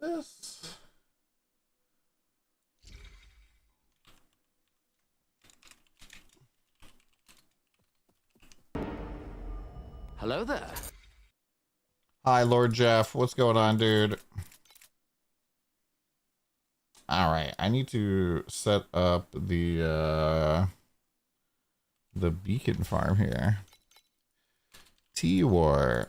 this. Hello there. Hi, Lord Jeff. What's going on, dude? All right, I need to set up the beacon farm here. T-War.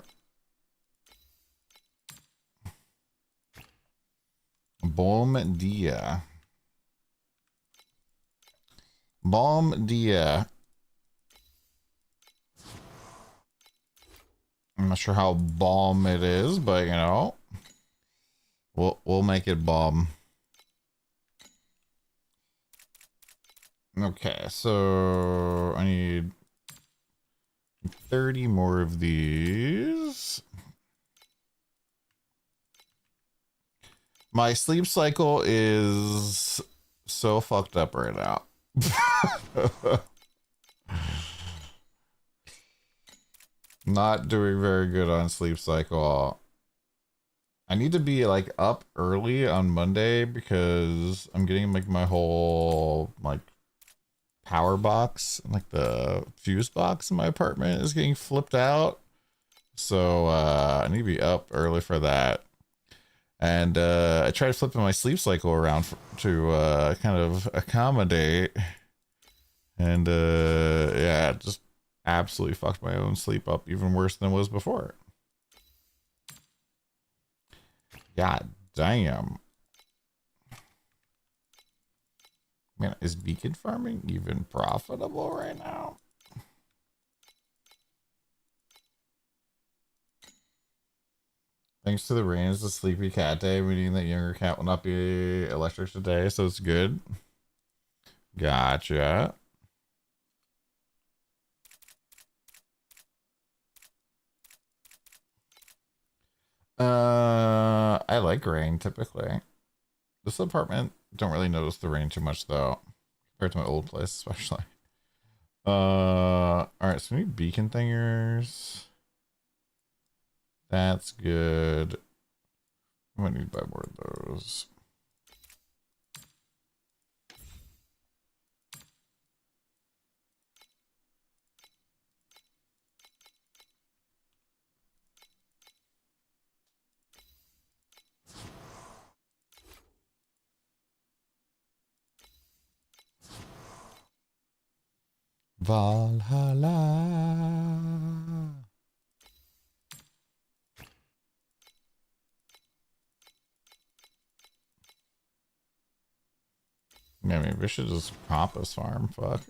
Bom dia. Bom dia. I'm not sure how bomb it is, but you know, we'll make it bomb. Okay, so I need 30 more of these. My sleep cycle is so fucked up right now. Not doing very good on sleep cycle. I need to be like up early on Monday because I'm getting like my whole like power box, like the fuse box in my apartment is getting flipped out. So I need to be up early for that. And I tried flipping my sleep cycle around to kind of accommodate. And yeah, just absolutely fucked my own sleep up even worse than it was before. God damn. Man, is beacon farming even profitable right now? Thanks to the rain, it's a sleepy cat day, meaning that younger cat will not be electric today, so it's good. Gotcha. I like rain typically. This apartment, don't really notice the rain too much though, compared to my old place especially. All right, so we need beacon thingers. That's good. I might need to buy more of those. Valhalla. Yeah, maybe we should just compass farm. Fuck.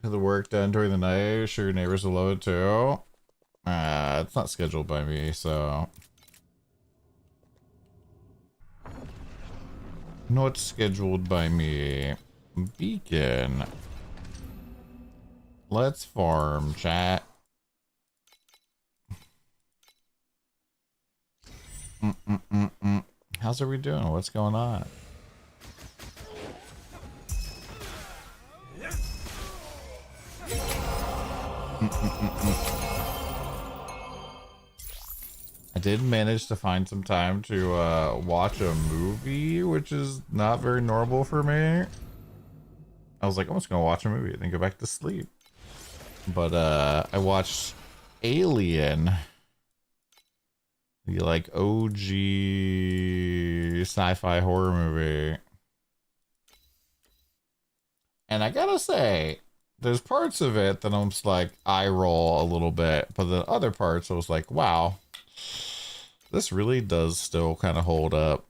Have the work done during the night. Sure, your neighbors will love it too. It's not scheduled by me, so. Not scheduled by me. Beacon. Let's farm, chat. How's are we doing? What's going on? I did manage to find some time to watch a movie, which is not very normal for me. I was like, I'm just gonna watch a movie and then go back to sleep. But I watched Alien, the like OG sci-fi horror movie. And I gotta say, there's parts of it that I'm just like eye roll a little bit, but the other parts I was like, wow, this really does still kind of hold up.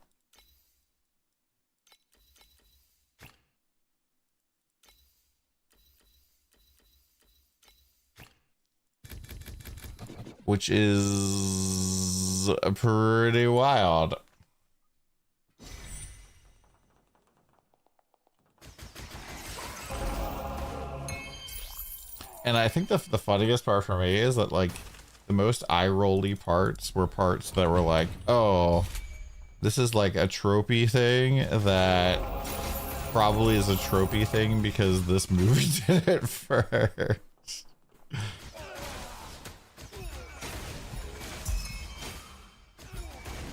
Which is pretty wild. And I think the funniest part for me is that like the most eye-rolly parts were parts that were like, oh, this is like a tropey thing that probably is a tropey thing because this movie did it first.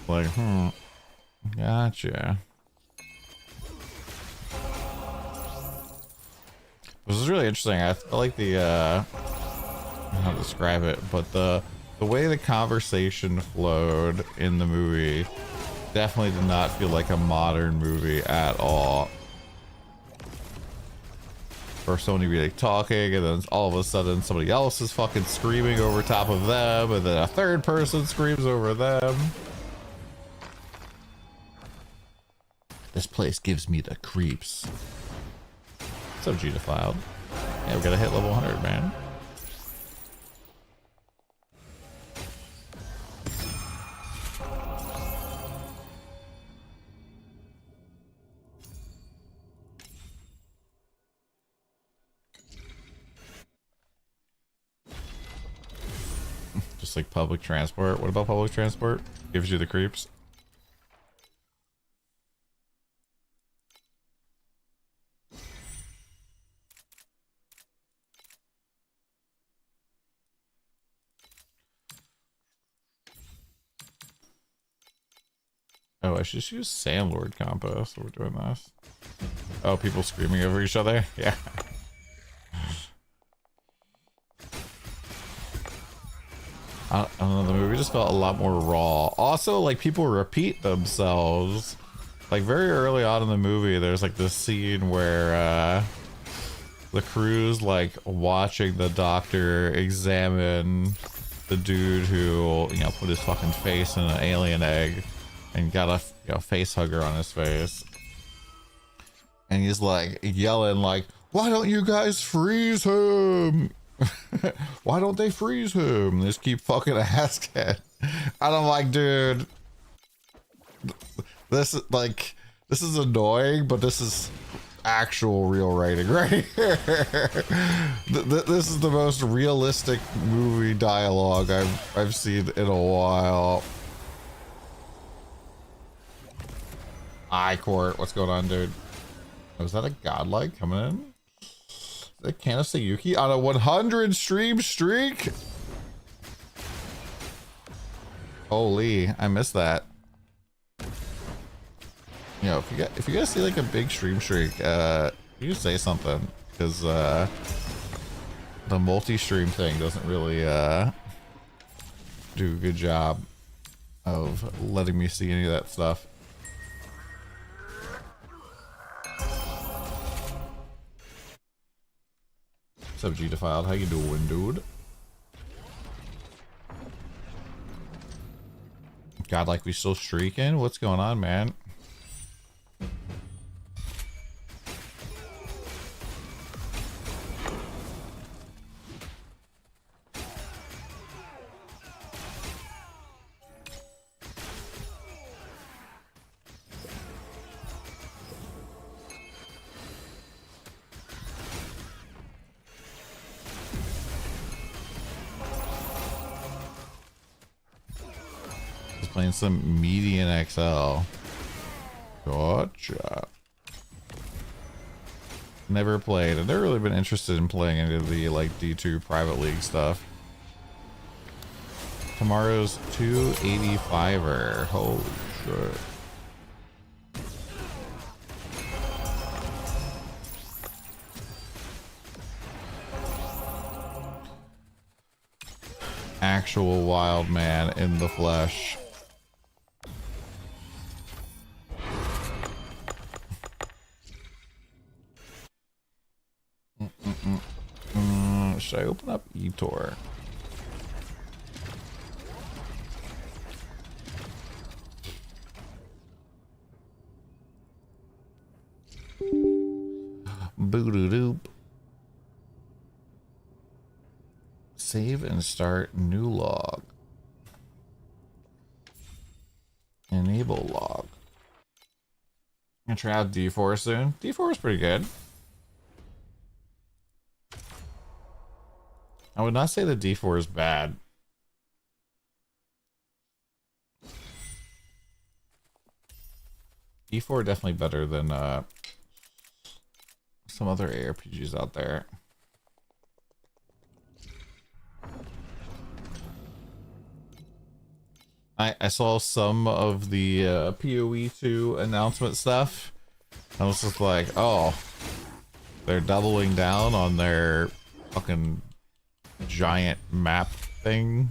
Like, gotcha. This is really interesting. I feel like the I don't know how to describe it, but the way the conversation flowed in the movie definitely did not feel like a modern movie at all. For somebody to be like talking, and then all of a sudden somebody else is fucking screaming over top of them, and then a third person screams over them. This place gives me the creeps. So G defiled. Yeah, we gotta hit level 100, man. Just like public transport. What about public transport? Gives you the creeps. Oh, I should just use Sandlord combo, so we're doing this. Oh, people screaming over each other? Yeah. I don't know, the movie just felt a lot more raw. Also, like, people repeat themselves. Like, very early on in the movie, there's like this scene where the crew's like watching the doctor examine the dude who, you know, put his fucking face in an alien egg and got a, you know, face hugger on his face. And he's like yelling like, why don't you guys freeze him? Why don't they freeze him? They just keep fucking asking. And I'm like, dude, this is like, this is annoying, but this is actual real writing right here. This is the most realistic movie dialogue I've seen in a while. I-Court, what's going on, dude? Was that a godlike coming in? Is that Kanasayuki on a 100 stream streak? Holy, I missed that. You know, if you guys see like a big stream streak, you say something, because the multi-stream thing doesn't really do a good job of letting me see any of that stuff. What's up, G Defiled? How you doing, dude? God, like we still streaking? What's going on, man? Playing some Median XL. Gotcha. Never played. I've never really been interested in playing any of the like D2 private league stuff. Tomorrow's 285er. Holy shit. Actual wild man in the flesh. Should I open up eTor? Boo-doo-doop. Save and start new log. Enable log. I'm gonna try out D4 soon. D4 is pretty good. I would not say that D4 is bad. D4 definitely better than some other ARPGs out there. I saw some of the PoE 2 announcement stuff. I was just like, oh, they're doubling down on their fucking giant map thing.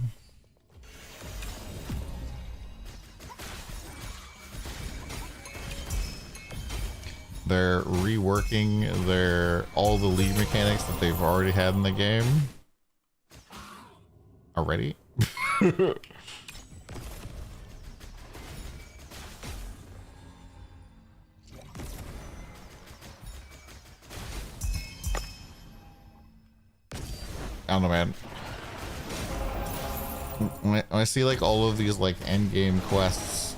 They're reworking all the league mechanics that they've already had in the game. Already? I don't know, man. When I see like all of these like end game quests,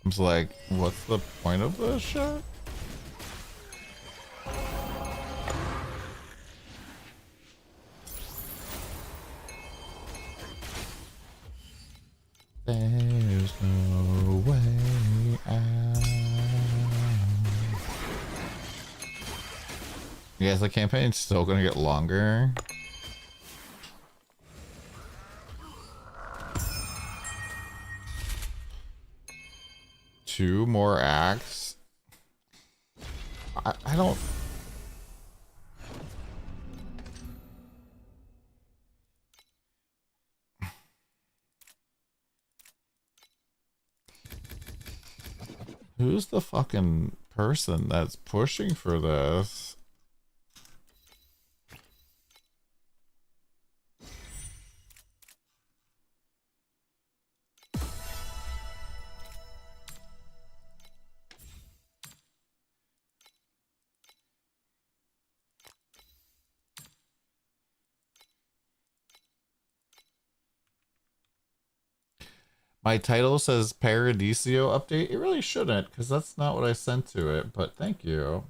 I'm just like, what's the point of this shit? There's no way out. Yes, the campaign's still gonna get longer. Two more acts. I don't. Who's the fucking person that's pushing for this? My title says Paradiso update. It really shouldn't, because that's not what I sent to it, but thank you.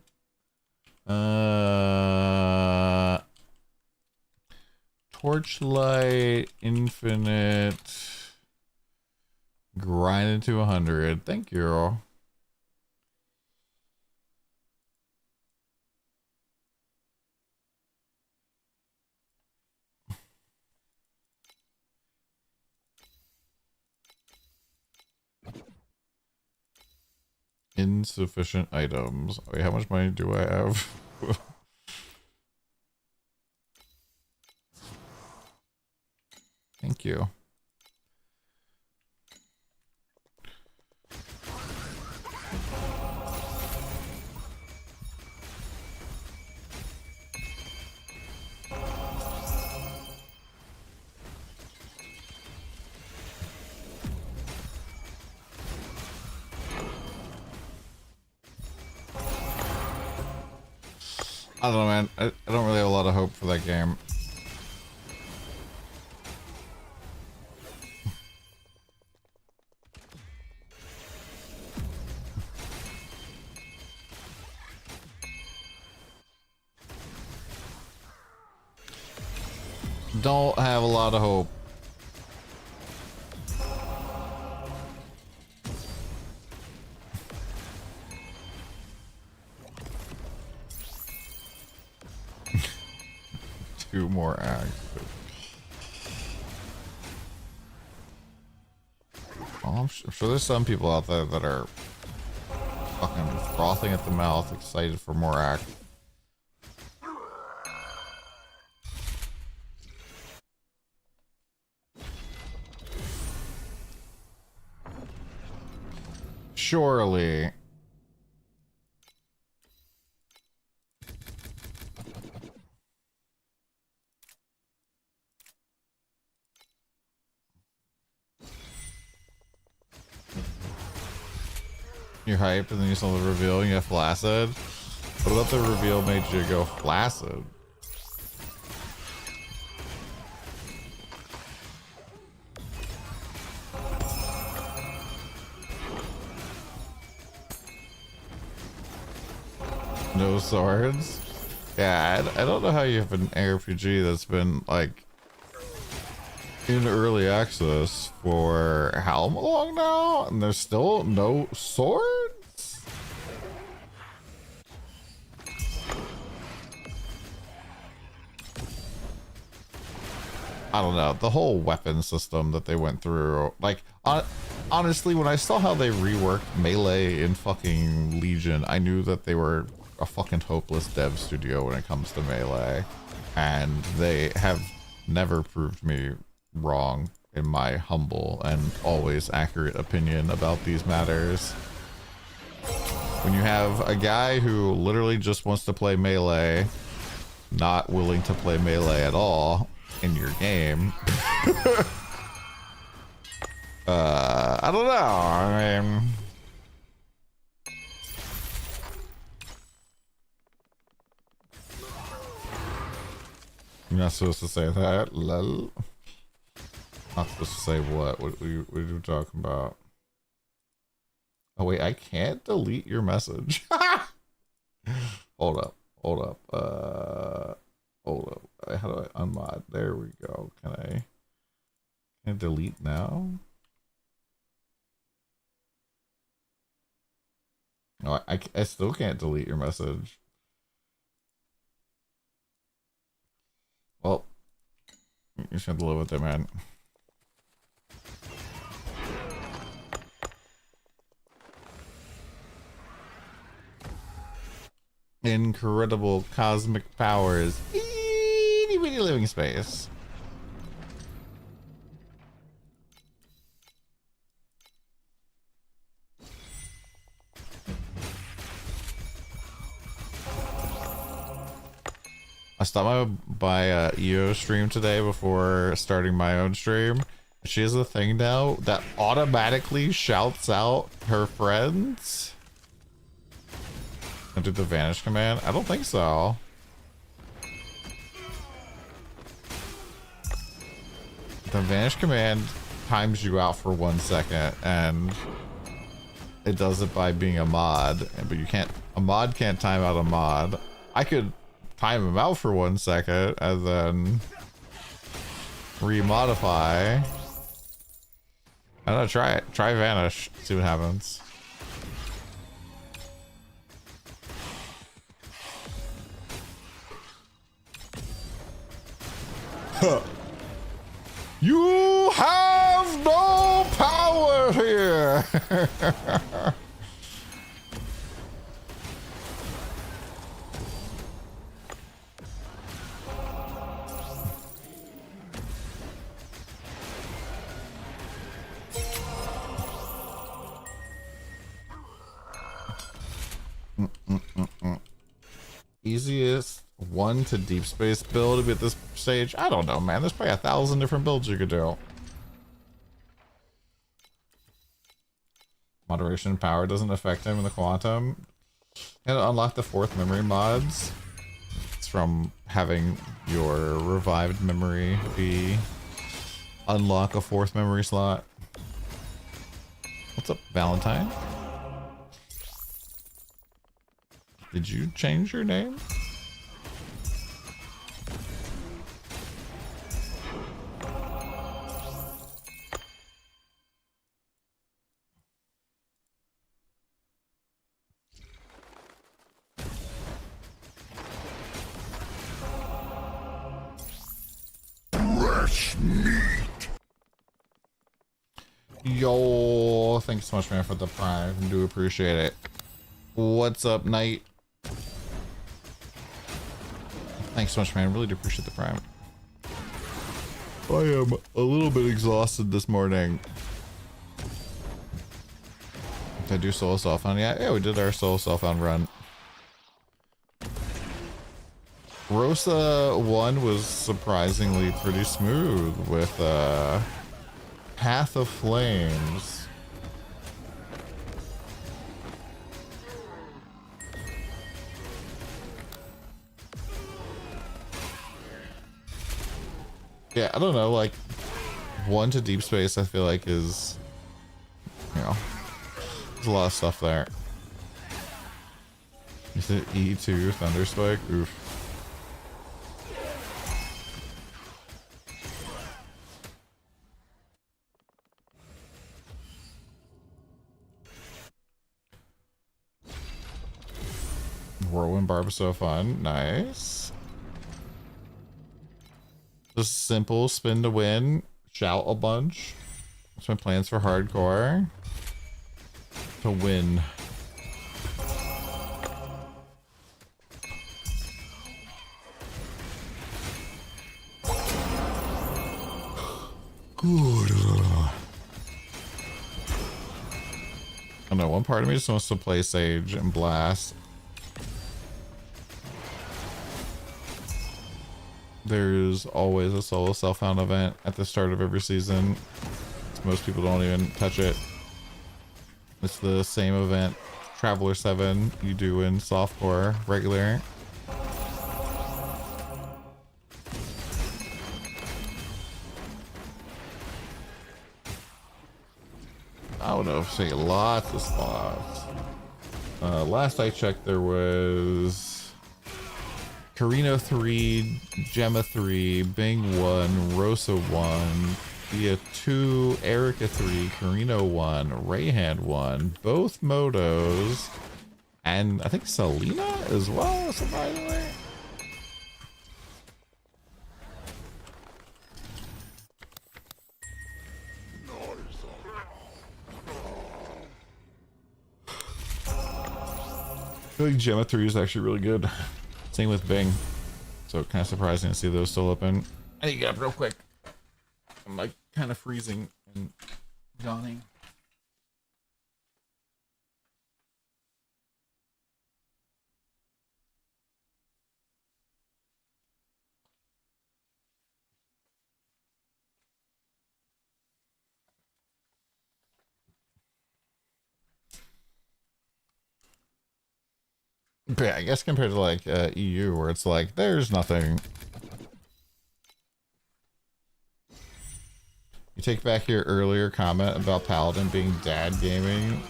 Torchlight Infinite grinded to 100. Thank you. Insufficient items. Wait, how much money do I have? Thank you. I don't know, man. I don't really have a lot of hope for that game. Don't have a lot of hope. Two more acts. Well, I'm sure there's some people out there that are fucking frothing at the mouth, excited for more acts. Surely. You're hype and then you saw the reveal and you get flaccid. What about the reveal made you go flaccid? No swords? Yeah, I don't know how you have an RPG that's been like in early access for how long now and there's still no swords? I don't know, the whole weapon system that they went through. Like, honestly, when I saw how they reworked Melee in fucking Legion, I knew that they were a fucking hopeless dev studio when it comes to Melee. And they have never proved me wrong in my humble and always accurate opinion about these matters. When you have a guy who literally just wants to play Melee, not willing to play Melee at all in your game, I don't know. I mean, you're not supposed to say that. Lol. Not supposed to say what? What are you talking about? Oh wait, I can't delete your message. Hold up. Hold up. Hold up. How do I unmod? There we go. Can I delete now? No, I still can't delete your message. Well, you just have to live with it, man. Incredible cosmic powers. Itty bitty living space. I stopped by EO stream today before starting my own stream. She has a thing now that automatically shouts out her friends. And do the vanish command? I don't think so. The vanish command times you out for 1 second, and it does it by being a mod. But you can't. A mod can't time out a mod. I could time him out for 1 second and then remodify. I don't know. Try it. Try vanish. See what happens. You have no power here. Easiest one to deep space build at this stage? I don't know, man. There's probably 1,000 different builds you could do. Moderation power doesn't affect him in the quantum. And unlock the 4th memory mods. It's from having your revived memory be unlock a 4th memory slot. What's up, Valentine? Did you change your name? Fresh meat. Yo, thanks so much, man, for the prime. I do appreciate it. What's up, Knight? Thanks so much, man. Really do appreciate the prime. I am a little bit exhausted this morning. Did I do solo self-found? Yeah, we did our solo self-found run. Rosa 1 was surprisingly pretty smooth with Path of Flames. Yeah, I don't know, like 1 to deep space I feel like is, you know, there's a lot of stuff there. Is it E2 Thunderspike? Oof. Whirlwind Barb is so fun. Nice. Just simple spin to win. Shout a bunch. That's my plans for hardcore. To win. Good. I don't know, one part of me just wants to play Sage and Blast. There's always a solo self-found event at the start of every season. Most people don't even touch it. It's the same event, Traveler 7, you do in softcore, regular. I don't know if say lots of spots. Last I checked, there was Carino 3, Gemma 3, Bing 1, Rosa 1, Thea 2, Erica 3, Carino 1, Rayhan 1, both Motos, and I think Selena as well, surprisingly. I feel like Gemma 3 is actually really good. Same with Bing. So kind of surprising to see those still open. I need to get up real quick. I'm like kind of freezing and yawning. But yeah, I guess compared to like EU where it's like there's nothing. You take back your earlier comment about Paladin being dad gaming.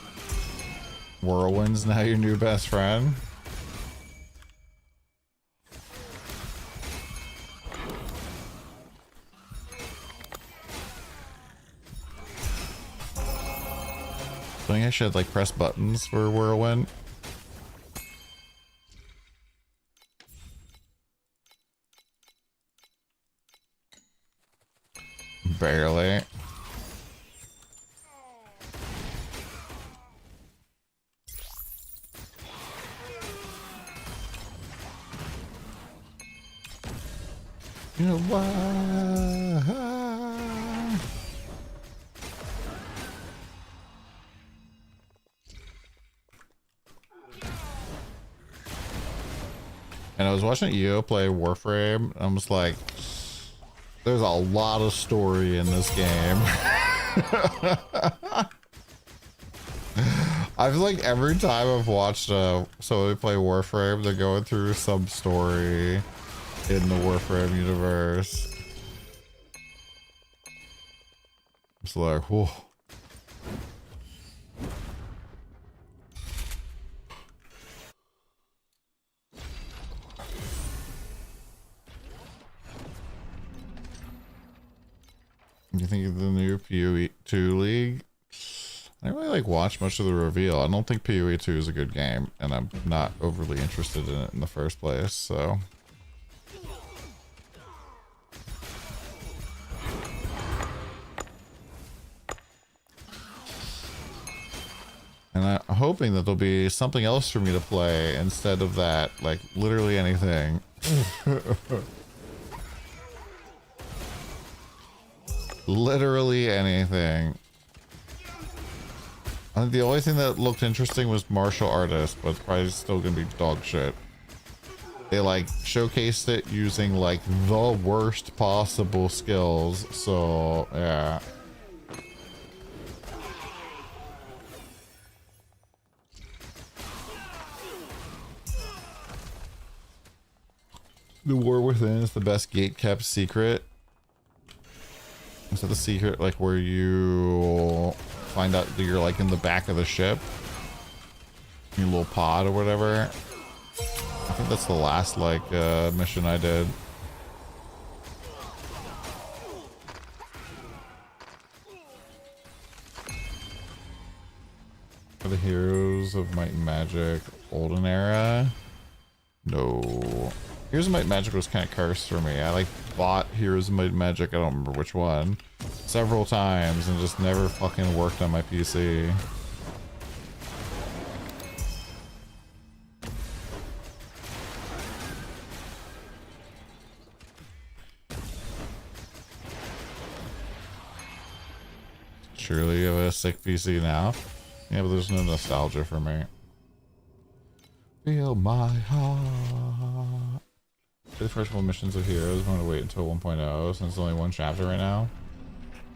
Whirlwind's now your new best friend. I think I should like press buttons for Whirlwind. Barely. You know why? And I was watching EO play Warframe. I'm just like, there's a lot of story in this game. I feel like every time I've watched somebody play Warframe, they're going through some story in the Warframe universe. It's like, whoa. You think of the new PoE 2 League? I didn't really like watch much of the reveal. I don't think PoE 2 is a good game, and I'm not overly interested in it in the first place, so. And I'm hoping that there'll be something else for me to play instead of that, like literally anything. Literally anything. I think the only thing that looked interesting was martial artist, but it's probably still gonna be dog shit. They like showcased it using like the worst possible skills, so yeah. The War Within is the best gate-kept secret. Is that the secret, like, where you find out that you're, like, in the back of the ship? Your little pod or whatever? I think that's the last, like, mission I did. For the heroes of Might and Magic Olden Era? No. Heroes of Might and Magic was kind of cursed for me. I like bought Heroes of Might and Magic, I don't remember which one, several times and just never fucking worked on my PC. Surely you have a sick PC now. Yeah, but there's no nostalgia for me. Feel my heart. The first one missions of Heroes. I'm going to wait until 1.0 since it's only one chapter right now.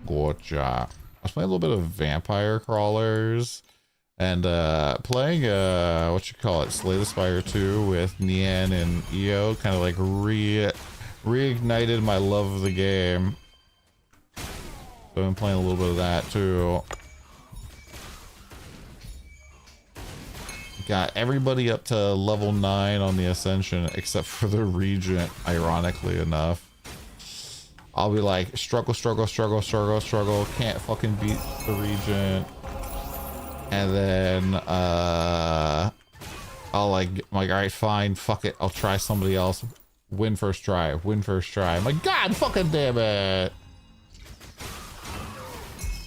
Gotcha. I was playing a little bit of Vampire Crawlers and playing what you call it, Slay the Spire 2 with Nian and Io kind of like reignited my love of the game. So I've been playing a little bit of that too. Got everybody up to level 9 on the Ascension except for the Regent, ironically enough. I'll be like, struggle, struggle, struggle, struggle, struggle, can't fucking beat the Regent. And then, I'll like, I'm like, alright, fine, fuck it, I'll try somebody else. Win first try, win first try. I'm like, God fucking damn it!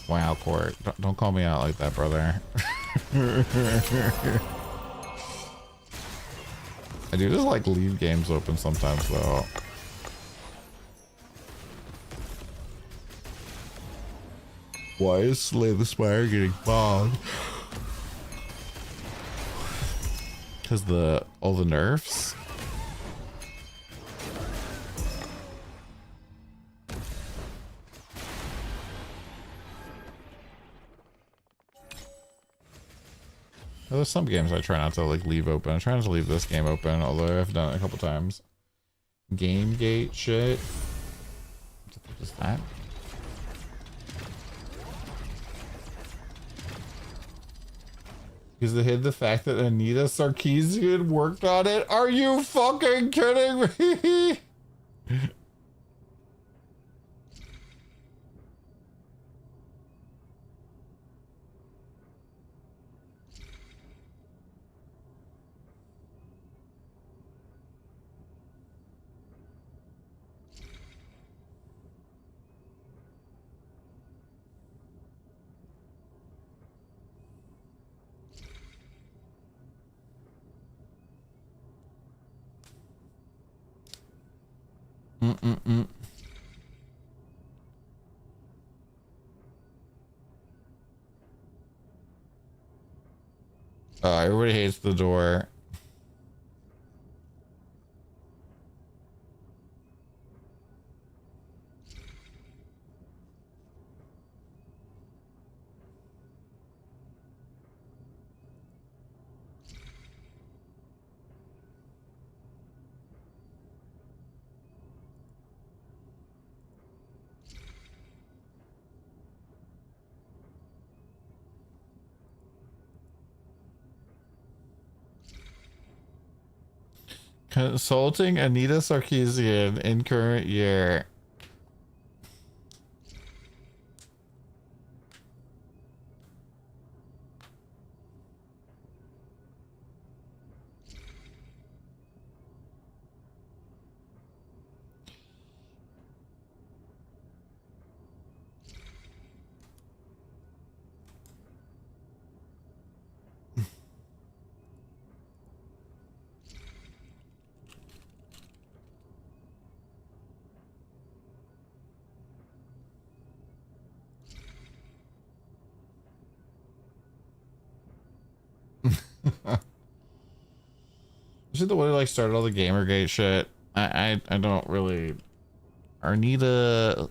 Wow, Court, don't call me out like that, brother. I do just like leave games open sometimes though. Why is Slay the Spire getting bogged? Because all the nerfs? There's some games I try not to like leave open. I'm trying to leave this game open, although I've done it a couple times. Game gate shit. What the fuck is that? Because they hid the fact that Anita Sarkeesian worked on it. Are you fucking kidding me? Everybody hates the door. Consulting Anita Sarkeesian in current year. Is it the one who like started all the Gamergate shit? I don't really. Arnita.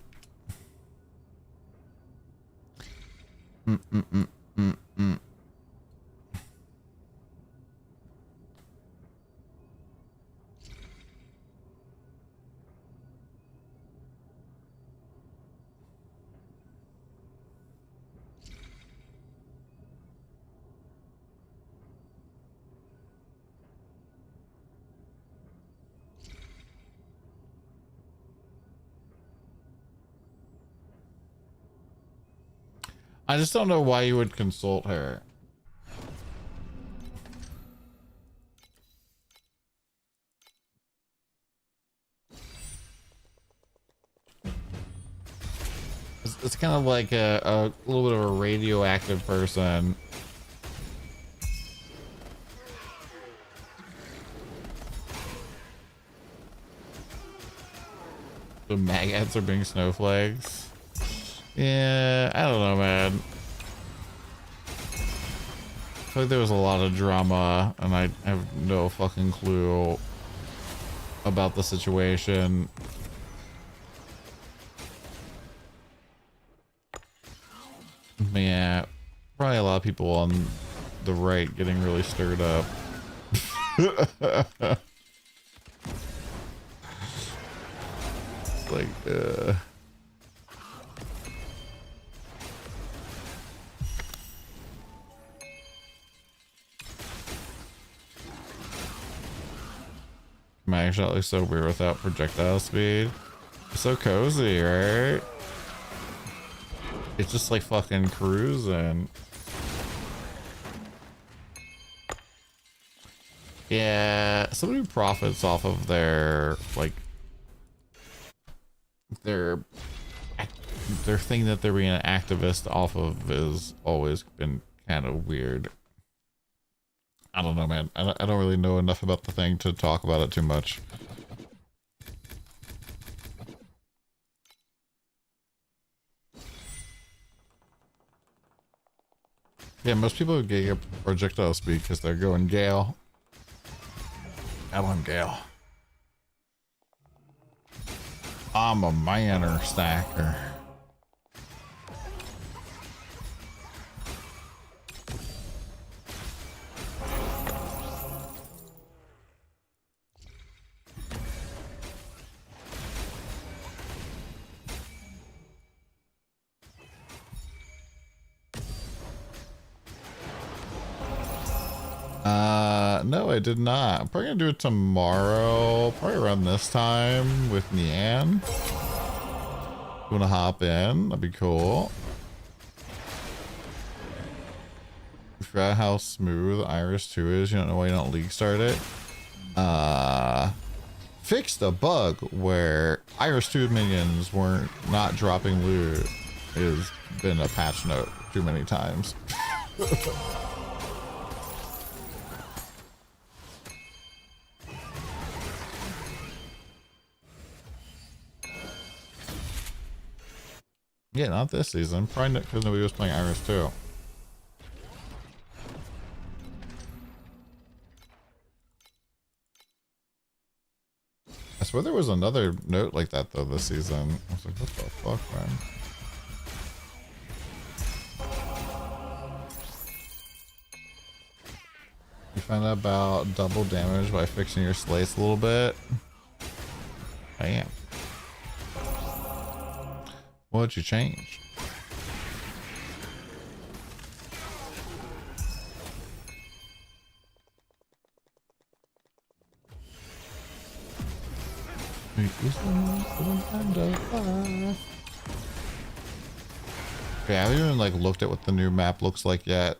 I just don't know why you would consult her. it's kind of like a little bit of a radioactive person. The maggots are being snowflakes. Yeah, I don't know, man. I feel like there was a lot of drama, and I have no fucking clue about the situation. Yeah, probably a lot of people on the right getting really stirred up. Like, my shot looks so weird without projectile speed. It's so cozy, right? It's just like fucking cruising. Yeah, somebody who profits off of their like their thing that they're being an activist off of has always been kind of weird. I don't know, man. I don't really know enough about the thing to talk about it too much. Yeah, most people get a projectile speed because they're going Gale. I want Gale. I'm a manner stacker. No, I did not. I'm probably gonna do it tomorrow, probably around this time with Nian. You wanna hop in? That'd be cool. You forgot how smooth Iris 2 is. You don't know why you don't league start it. Fixed a bug where Iris 2 minions weren't not dropping loot. Has been a patch note too many times. Yeah, not this season. Probably because nobody was playing Iris 2. I swear there was another note like that though this season. I was like, what the fuck, man? You find out about double damage by fixing your slates a little bit? Bam. What'd you change? Okay, I haven't even like looked at what the new map looks like yet.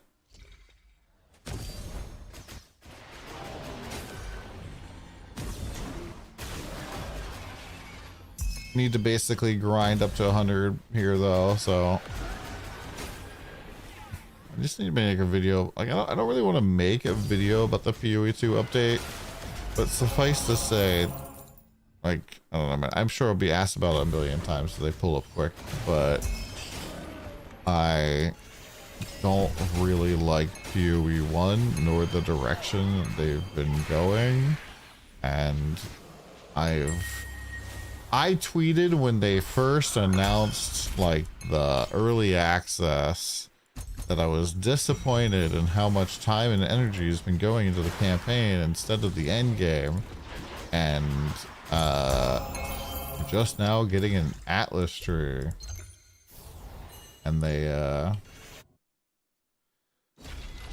Need to basically grind up to 100 here though, so I just need to make a video. Like I don't really want to make a video about the PoE 2 update, but suffice to say, like I don't know, man. I'm sure I'll be asked about it a million times so they pull up quick, but I don't really like PoE 1 nor the direction they've been going, and I tweeted when they first announced like the early access that I was disappointed in how much time and energy has been going into the campaign instead of the end game, and just now getting an Atlas tree, and they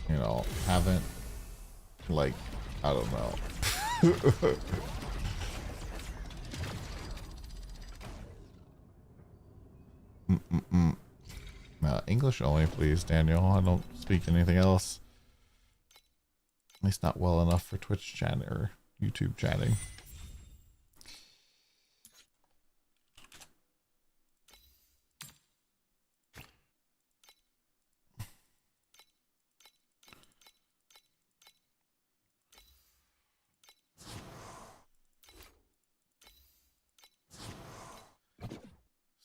you know, haven't, like, I don't know. English only, please, Daniel. I don't speak anything else. At least not well enough for Twitch chat or YouTube chatting.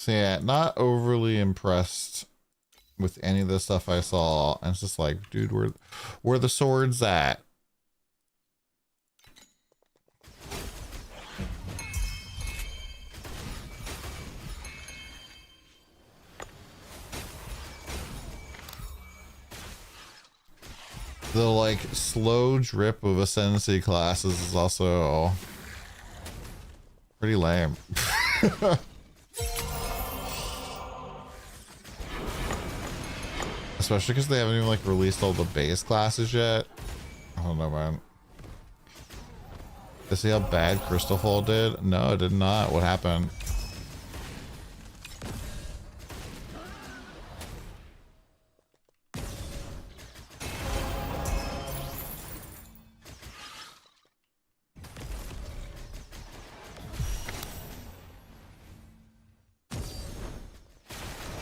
So yeah, not overly impressed with any of the stuff I saw. And it's just like, dude, where the swords at? The like slow drip of ascendancy classes is also pretty lame. Especially because they haven't even like released all the base classes yet. I don't know, man. Did you see how bad Crystal Fall did? No, it did not. What happened?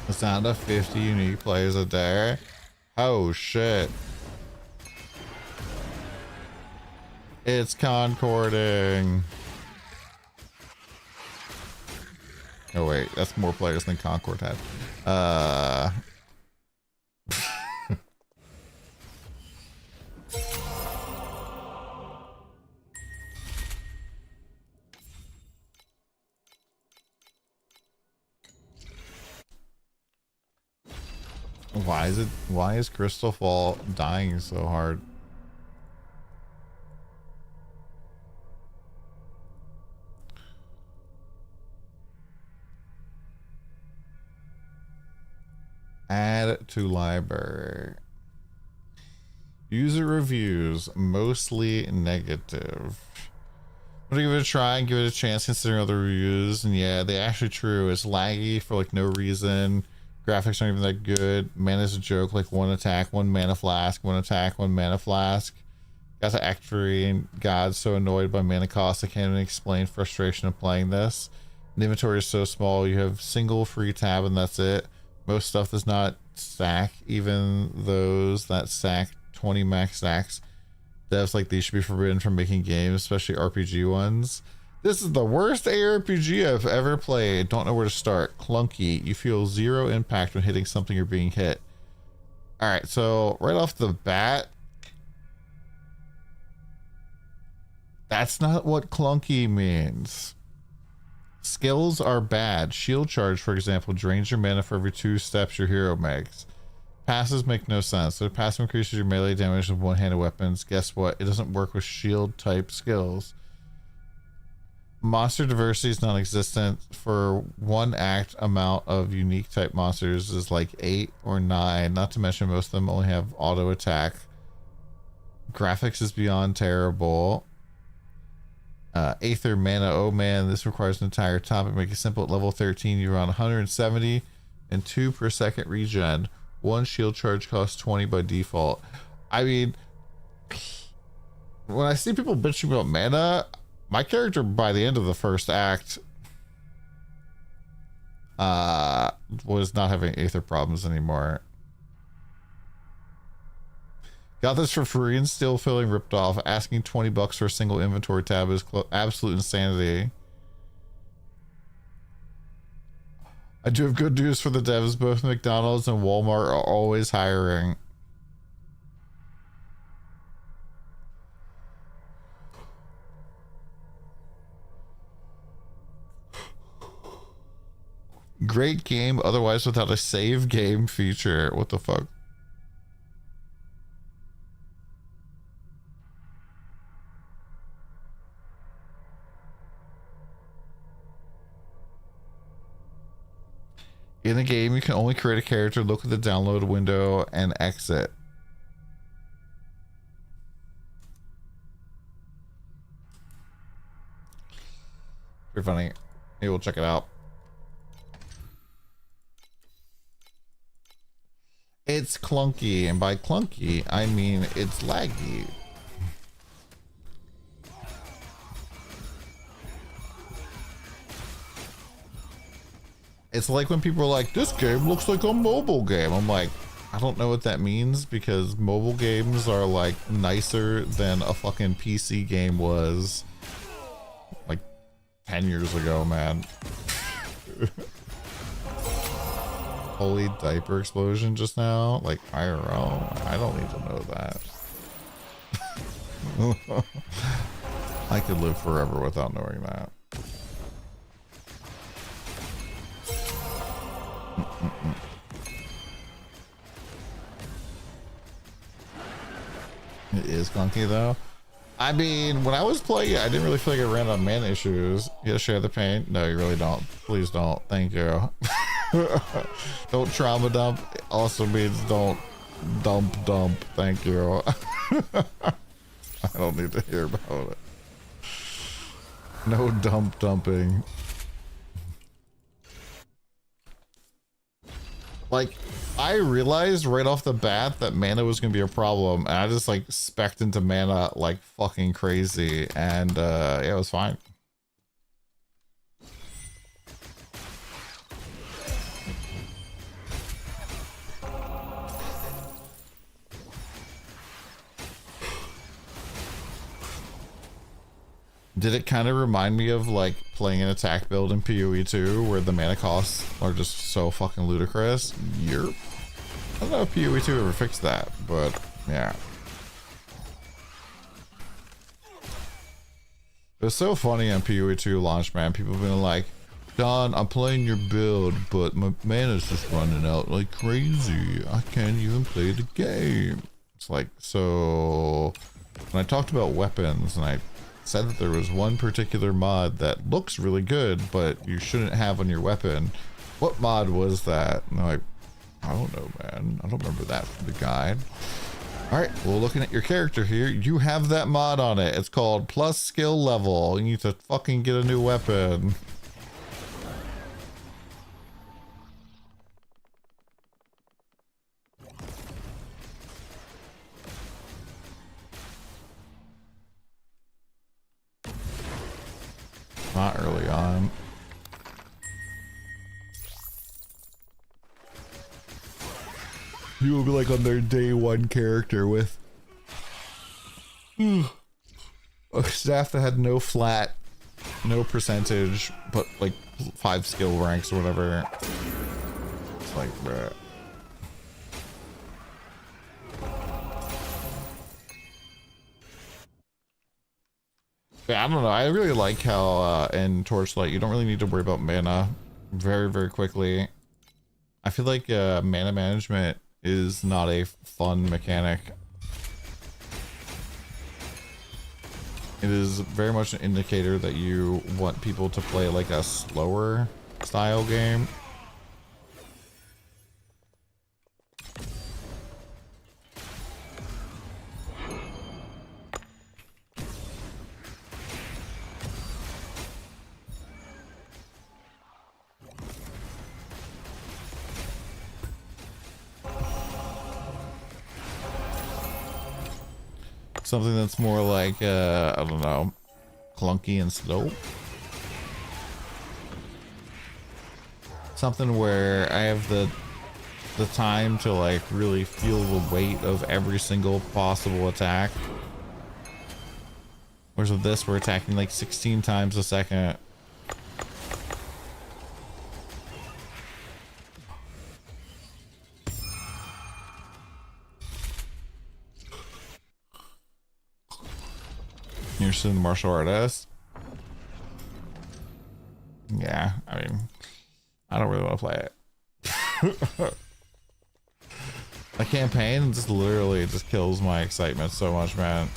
It's down to 50 unique players a day. Oh shit. It's concording. Oh wait, that's more players than Concord had. Why is Crystal Fall dying so hard? Add to library. User reviews, mostly negative. I'm gonna give it a try and give it a chance considering other reviews. And yeah, they actually true. It's laggy for like no reason. Graphics aren't even that good. Mana's a joke, like one attack, one mana flask, one attack, one mana flask. Got the actuary and God's so annoyed by mana cost I can't even explain frustration of playing this. The inventory is so small, you have single free tab and that's it. Most stuff does not stack, even those that stack 20 max stacks. Devs like these should be forbidden from making games, especially RPG ones. This is the worst ARPG I've ever played. Don't know where to start. Clunky. You feel zero impact when hitting something or being hit. Alright, so right off the bat, that's not what clunky means. Skills are bad. Shield charge, for example, drains your mana for every 2 steps your hero makes. Passes make no sense. So passive increases your melee damage with one-handed weapons. Guess what? It doesn't work with shield type skills. Monster diversity is non-existent. For one act amount of unique type monsters is like 8 or 9. Not to mention most of them only have auto attack. Graphics is beyond terrible. Aether mana, oh man, this requires an entire topic. Make it simple. At level 13 you're on 170 and 2 per second regen. One shield charge costs 20 by default. I mean, when I see people bitching about mana, my character by the end of the first act was not having Aether problems anymore. Got this for free and still feeling ripped off. Asking 20 bucks for a single inventory tab is absolute insanity. I do have good news for the devs. Both McDonald's and Walmart are always hiring. Great game, otherwise without a save game feature. What the fuck? In the game, you can only create a character, look at the download window, and exit. Pretty funny. Maybe we'll check it out. It's clunky, and by clunky, I mean it's laggy. It's like when people are like, this game looks like a mobile game. I'm like, I don't know what that means, because mobile games are like nicer than a fucking PC game was like 10 years ago, man. holy diaper explosion just now? Like IRL? I don't need to know that. I could live forever without knowing that. It is clunky though. I mean, when I was playing it, I didn't really feel like I ran on mana issues. You share the pain? No, you really don't. Please don't. Thank you. Don't trauma dump. Also means don't dump. Thank you. I don't need to hear about it. No dumping. Like, I realized right off the bat that mana was gonna be a problem, and I just like spec'd into mana like fucking crazy, and yeah, it was fine. Did it kind of remind me of like playing an attack build in PoE 2 where the mana costs are just so fucking ludicrous? Yep. I don't know if PoE 2 ever fixed that, but yeah. It was so funny on PoE 2 launch, man. People have been like, Don, I'm playing your build, but my mana's just running out like crazy. I can't even play the game. It's like, so when I talked about weapons and I said that there was one particular mod that looks really good, but you shouldn't have on your weapon. What mod was that? And I'm like, I don't know, man. I don't remember that from the guide. All right, well, looking at your character here, you have that mod on it. It's called plus skill level. You need to fucking get a new weapon. Not early on. You will be like on their day one character with a staff that had no flat, no percentage, but like 5 skill ranks or whatever. It's like, bruh. Yeah, I don't know. I really like how in Torchlight you don't really need to worry about mana very, very quickly. I feel like mana management is not a fun mechanic. It is very much an indicator that you want people to play like a slower style game. Something that's more like, I don't know, clunky and slow. Something where I have the time to like really feel the weight of every single possible attack. Whereas with this, we're attacking like 16 times a second. You're still the martial artist? Yeah, I mean, I don't really want to play it. A campaign just literally just kills my excitement so much, man.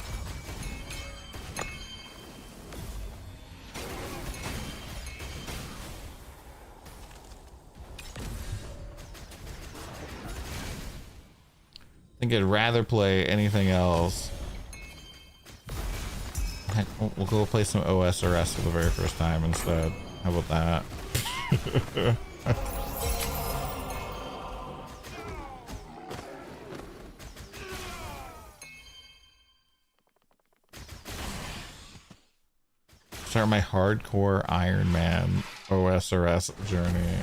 I think I'd rather play anything else. Heck, we'll go play some OSRS for the very first time instead. How about that? Start my hardcore Iron Man OSRS journey.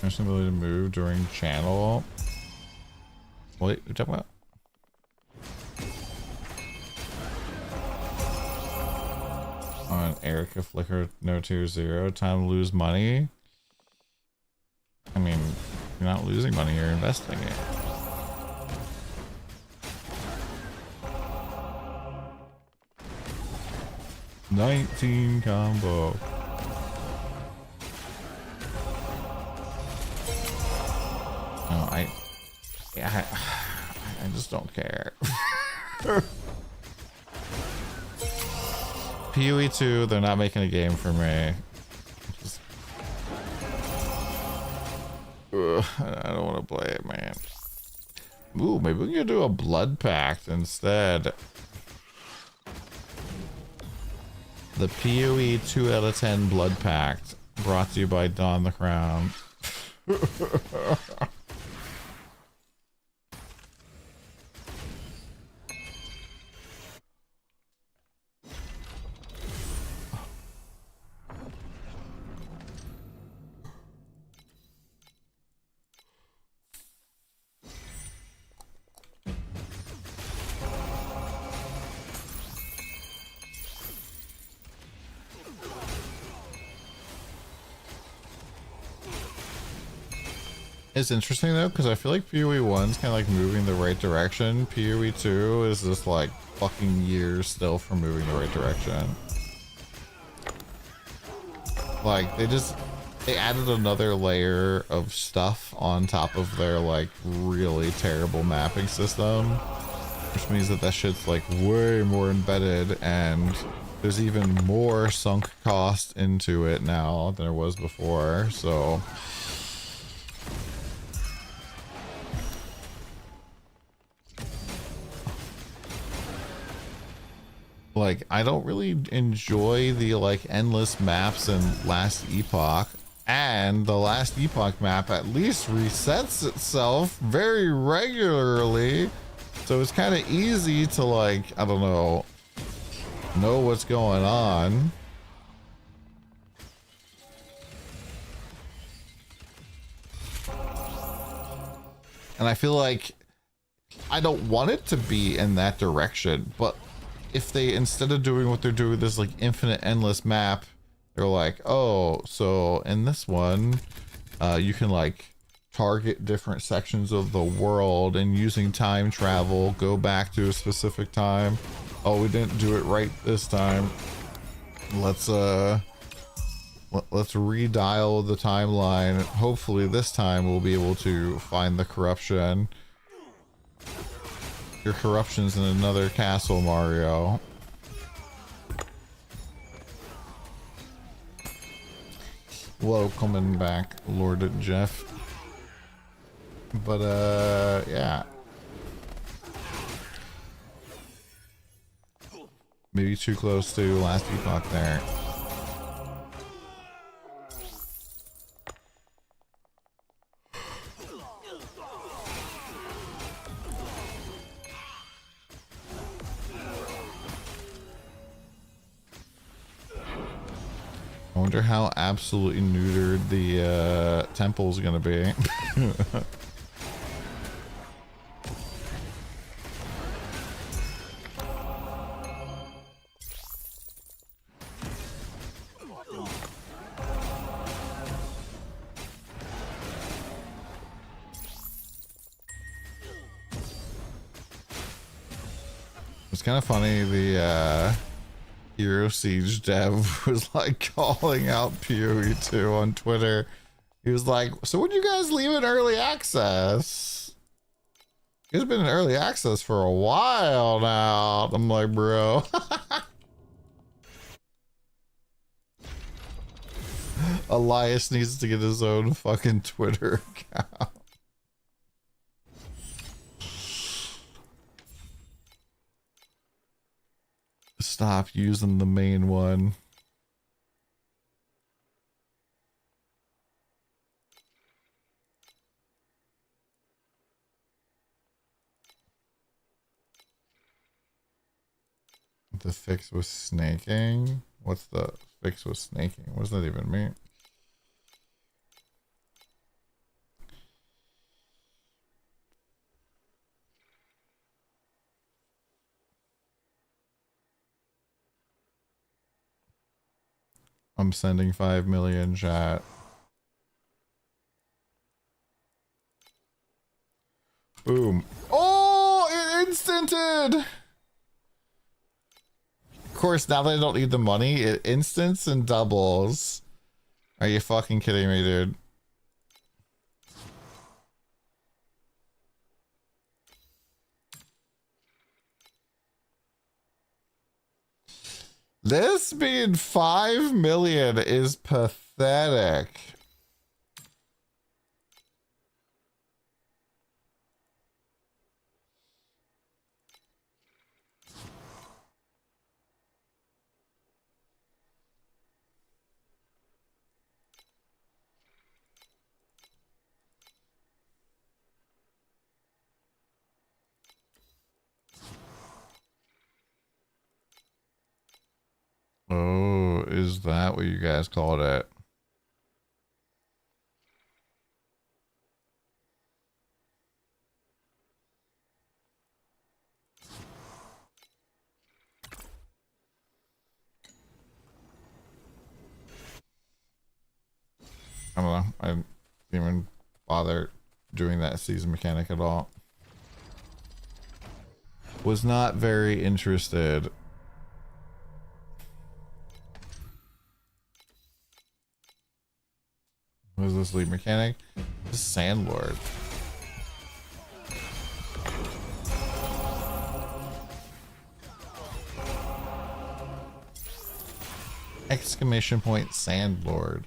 There's ability to move during channel. Wait, what are you talking about? Erica Flicker no tier 0. Time to lose money. I mean, you're not losing money, you're investing it. $19 combo. Oh, I just don't care. PoE 2, they're not making a game for me. Just, I don't want to play it, man. Ooh, maybe we can do a blood pact instead. The PoE 2 out of 10 blood pact, brought to you by DonTheCrown. It's interesting though, because I feel like PoE 1's kind of like moving the right direction. PoE 2 is just like fucking years still from moving the right direction. Like they added another layer of stuff on top of their like really terrible mapping system, which means that that shit's like way more embedded, and there's even more sunk cost into it now than there was before. So like, I don't really enjoy the like endless maps in Last Epoch, and the Last Epoch map at least resets itself very regularly, so it's kind of easy to like, I don't know what's going on. And I feel like I don't want it to be in that direction, but if they, instead of doing what they're doing, this like infinite endless map, they're like, oh, so in this one, you can like target different sections of the world, and using time travel, go back to a specific time. Oh, we didn't do it right this time. Let's redial the timeline. Hopefully this time we'll be able to find the corruption. Your corruption's in another castle, Mario. Welcome back, Lord Jeff. But yeah. Maybe too close to Last Epoch there. I wonder how absolutely neutered the temple's gonna be. It's kind of funny, the Hero Siege dev was like calling out PoE 2 on Twitter. He was like, so when you guys leave in early access? It's been in early access for a while now. I'm like, bro. Elias needs to get his own fucking Twitter account. Stop using the main one. The fix with snaking? What's the fix with snaking? What does that even mean? I'm sending 5 million, chat. Boom. Oh, it instanted! Of course, now that I don't need the money, it instants and doubles. Are you fucking kidding me, dude? This being 5 million is pathetic. Oh, is that what you guys called it? I don't know. I didn't even bother doing that season mechanic at all. Was not very interested. What is this lead mechanic? This is Sandlord. Exclamation point Sandlord.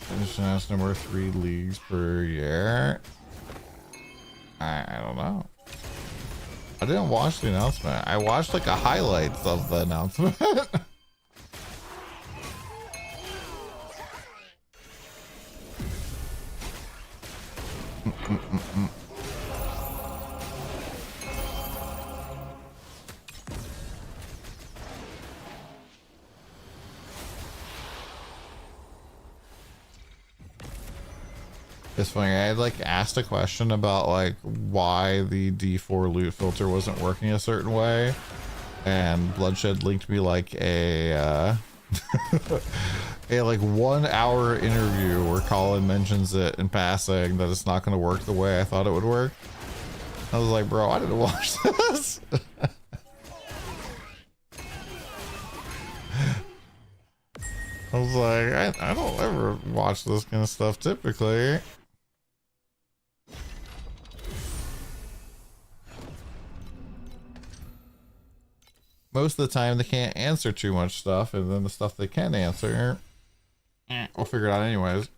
Finish announced number 3 leagues per year. I don't know. I didn't watch the announcement. I watched like a highlights of the announcement. It's funny, I had like asked a question about like why the D4 loot filter wasn't working a certain way, and Bloodshed linked me like a a like 1 hour interview where Colin mentions it in passing that it's not going to work the way I thought it would work. I was like, bro, I didn't watch this. I was like, I don't ever watch this kind of stuff typically. Most of the time they can't answer too much stuff, and then the stuff they can answer, we'll figure it out anyways.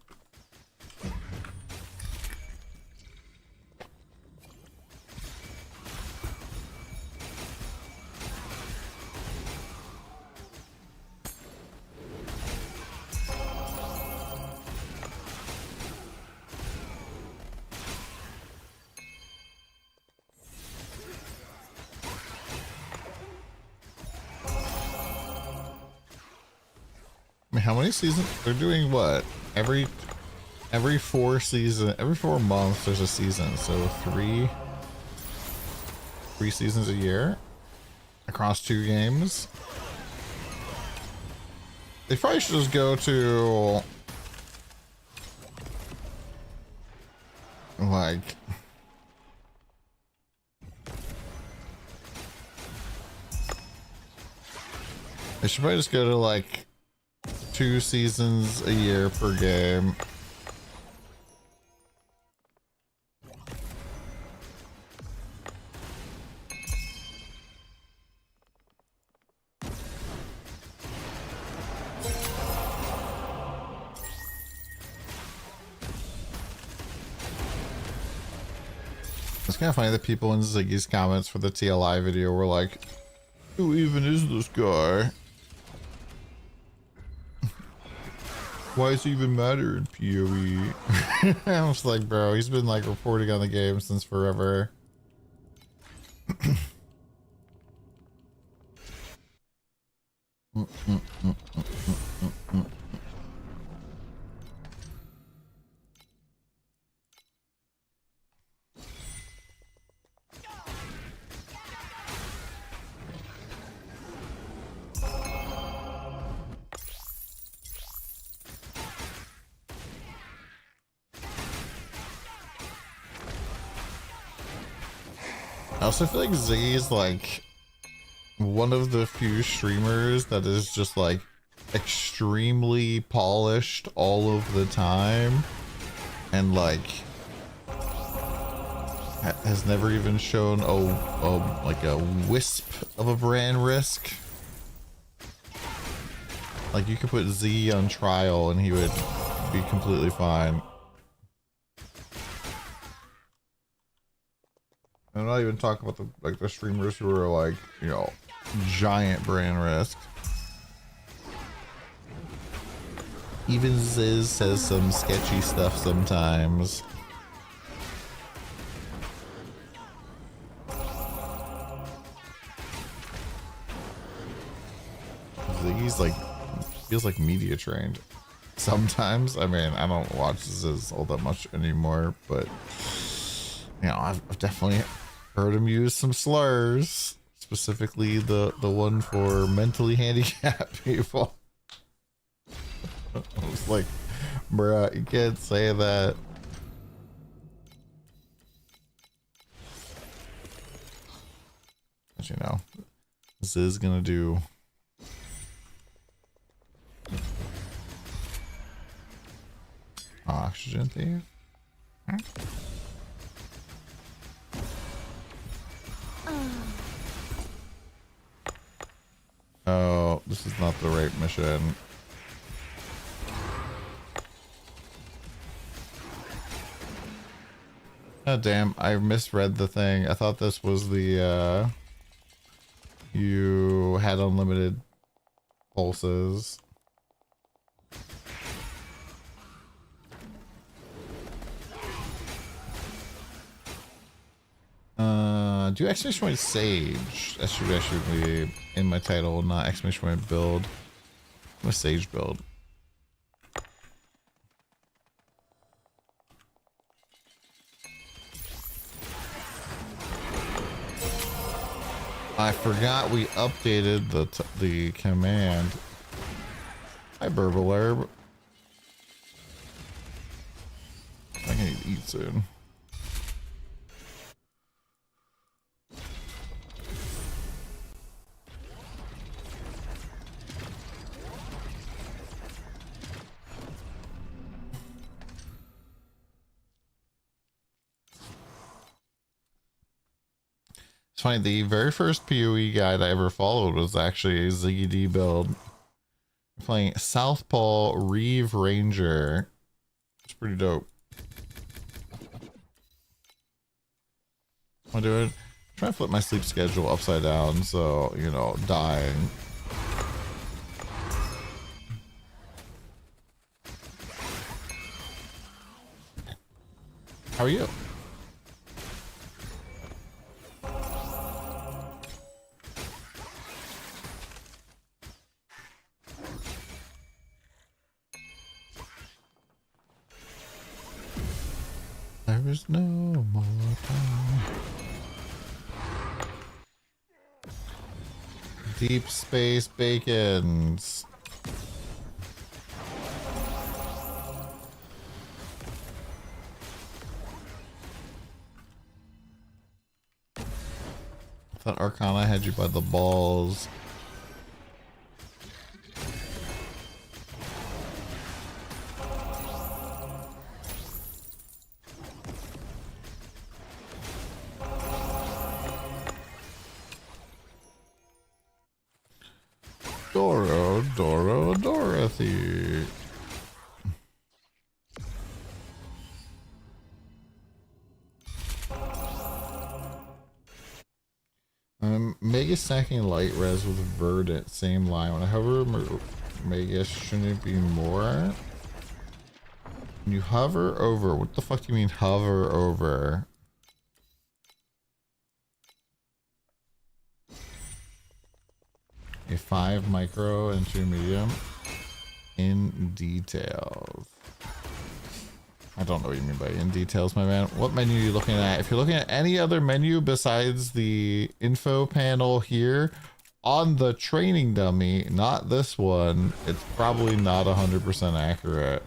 I mean, how many seasons? They're doing what? Every 4 season, every 4 months there's a season. So three seasons a year across 2 games. They probably should just go to like they should probably just go to like 2 seasons a year per game. It's kind of funny that people in Ziggy's comments for the TLI video were like, who even is this guy? Why does he even matter in PoE? I was like, bro, he's been like reporting on the game since forever. I also feel like Z is like one of the few streamers that is just like extremely polished all of the time and like has never even shown like a wisp of a brand risk. Like you could put Z on trial and he would be completely fine. I'm not even talking about the streamers who are like, you know, giant brand risk. Even Ziz says some sketchy stuff sometimes. He's like, feels like media trained. Sometimes, I mean, I don't watch Ziz all that much anymore, but you know, I've definitely heard him use some slurs, specifically the one for mentally handicapped people. I was like, bruh, you can't say that. But you know, Ziz gonna do oxygen thief. Oh, this is not the right mission. Oh damn, I misread the thing. I thought this was the you had unlimited pulses. Do exclamation point sage. That should actually be in my title, not exclamation point build. I'm a sage build. I forgot we updated the command. Hi, Burble. I need to eat soon. It's funny, the very first PoE guide I ever followed was actually a ZD build. I'm playing Southpaw Reeve Ranger. It's pretty dope. I'm doing. I'm trying to flip my sleep schedule upside down, so you know, dying. How are you? There is no more time. Deep space bacons. I thought Arcana had you by the balls. Dorothy. Mega stacking light res with verdant, same line. When I hover Mega, shouldn't it be more? When you hover over, what the fuck do you mean hover over? A 5 micro and 2 medium in details. I don't know what you mean by in details, my man. What menu are you looking at? If you're looking at any other menu besides the info panel here on the training dummy, not this one, it's probably not 100% accurate.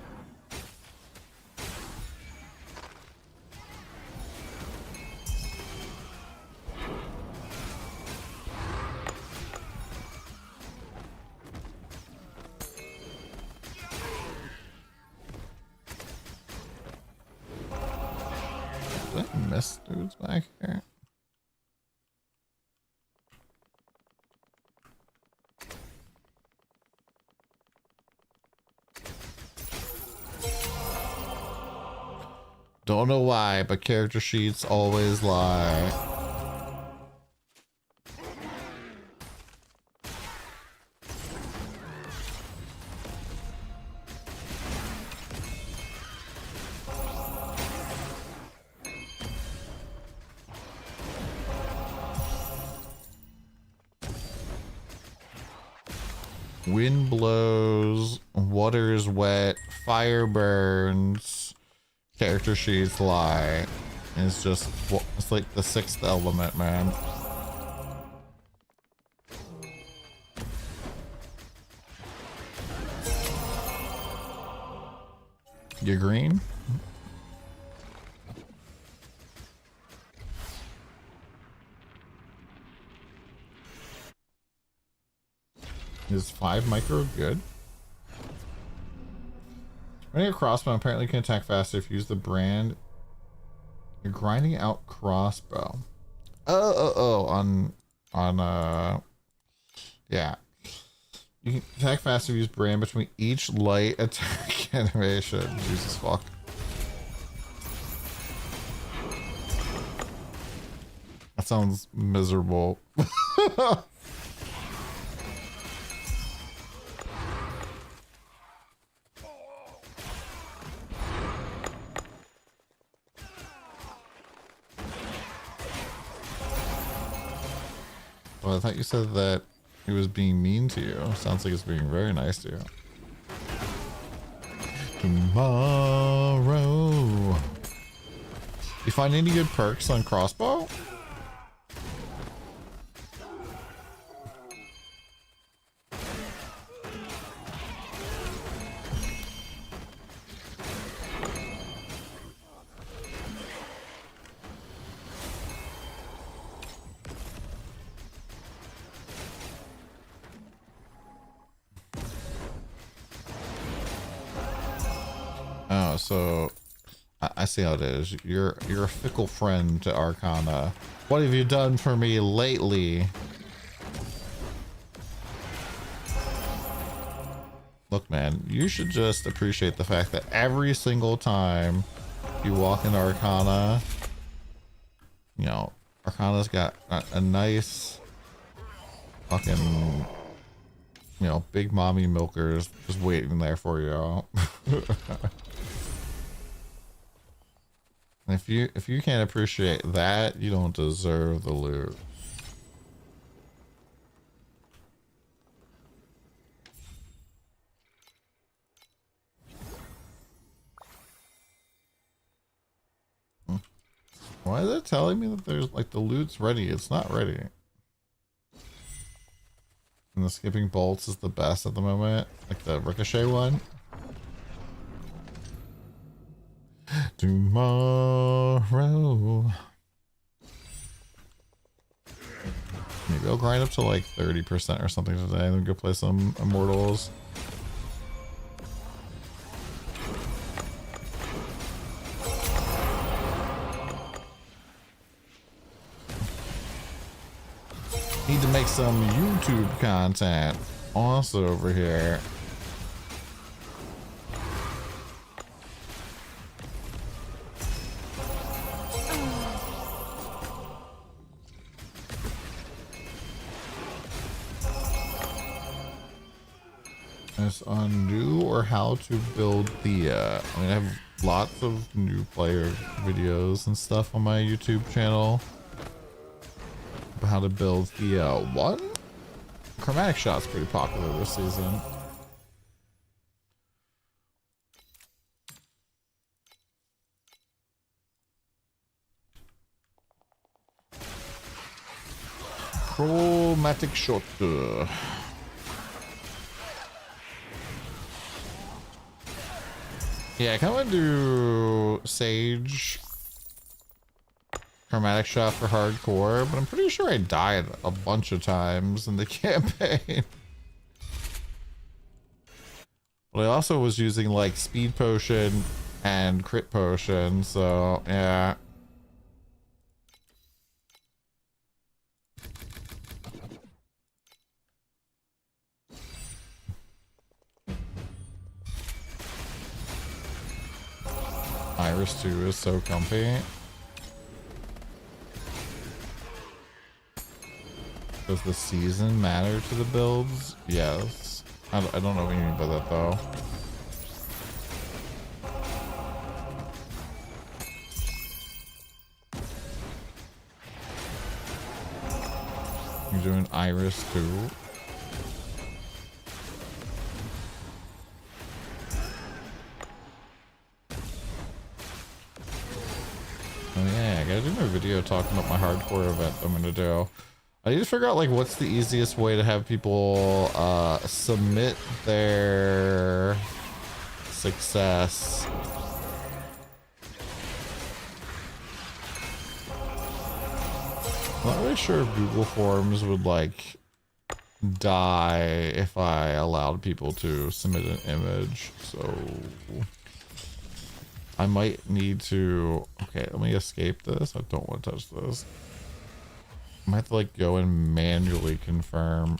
Did I miss dudes back here? Don't know why, but character sheets always lie. Wind blows, water is wet, fire burns, character sheets lie. It's just, it's like the sixth element, man. You green? Is 5 micro good? Running a crossbow apparently can attack faster if you use the brand. You're grinding out crossbow. On yeah. You can attack faster if you use brand between each light attack animation. Jesus fuck. That sounds miserable. Well, I thought you said that it was being mean to you. Sounds like it's being very nice to you. Tomorrow. You find any good perks on crossbow? Oh, so I see how it is. You're a fickle friend to Arcana. What have you done for me lately? Look, man, you should just appreciate the fact that every single time you walk into Arcana, you know, Arcana's got a nice fucking, you know, big mommy milkers just waiting there for you. If you can't appreciate that, you don't deserve the loot. Why is it telling me that there's like the loot's ready? It's not ready. And the skipping bolts is the best at the moment, like the ricochet one. Tomorrow. Maybe I'll grind up to like 30% or something today and then go play some Immortals. Need to make some YouTube content also over here. On new or how to build the I mean, I have lots of new player videos and stuff on my YouTube channel about how to build the what? Chromatic shot's pretty popular this season. Chromatic shot. Yeah, I kind of want to do Sage Chromatic Shot for hardcore, but I'm pretty sure I died a bunch of times in the campaign. But I also was using like Speed Potion and Crit Potion, so yeah. Iris 2 is so comfy. Does the season matter to the builds? Yes. I don't know what you mean by that though. You're doing Iris 2. Oh yeah, I gotta do my video talking about my hardcore event I'm gonna do. I need to figure out like what's the easiest way to have people submit their success. I'm not really sure if Google Forms would like die if I allowed people to submit an image, so I might need to. Okay, let me escape this. I don't want to touch this. I might have to like go and manually confirm.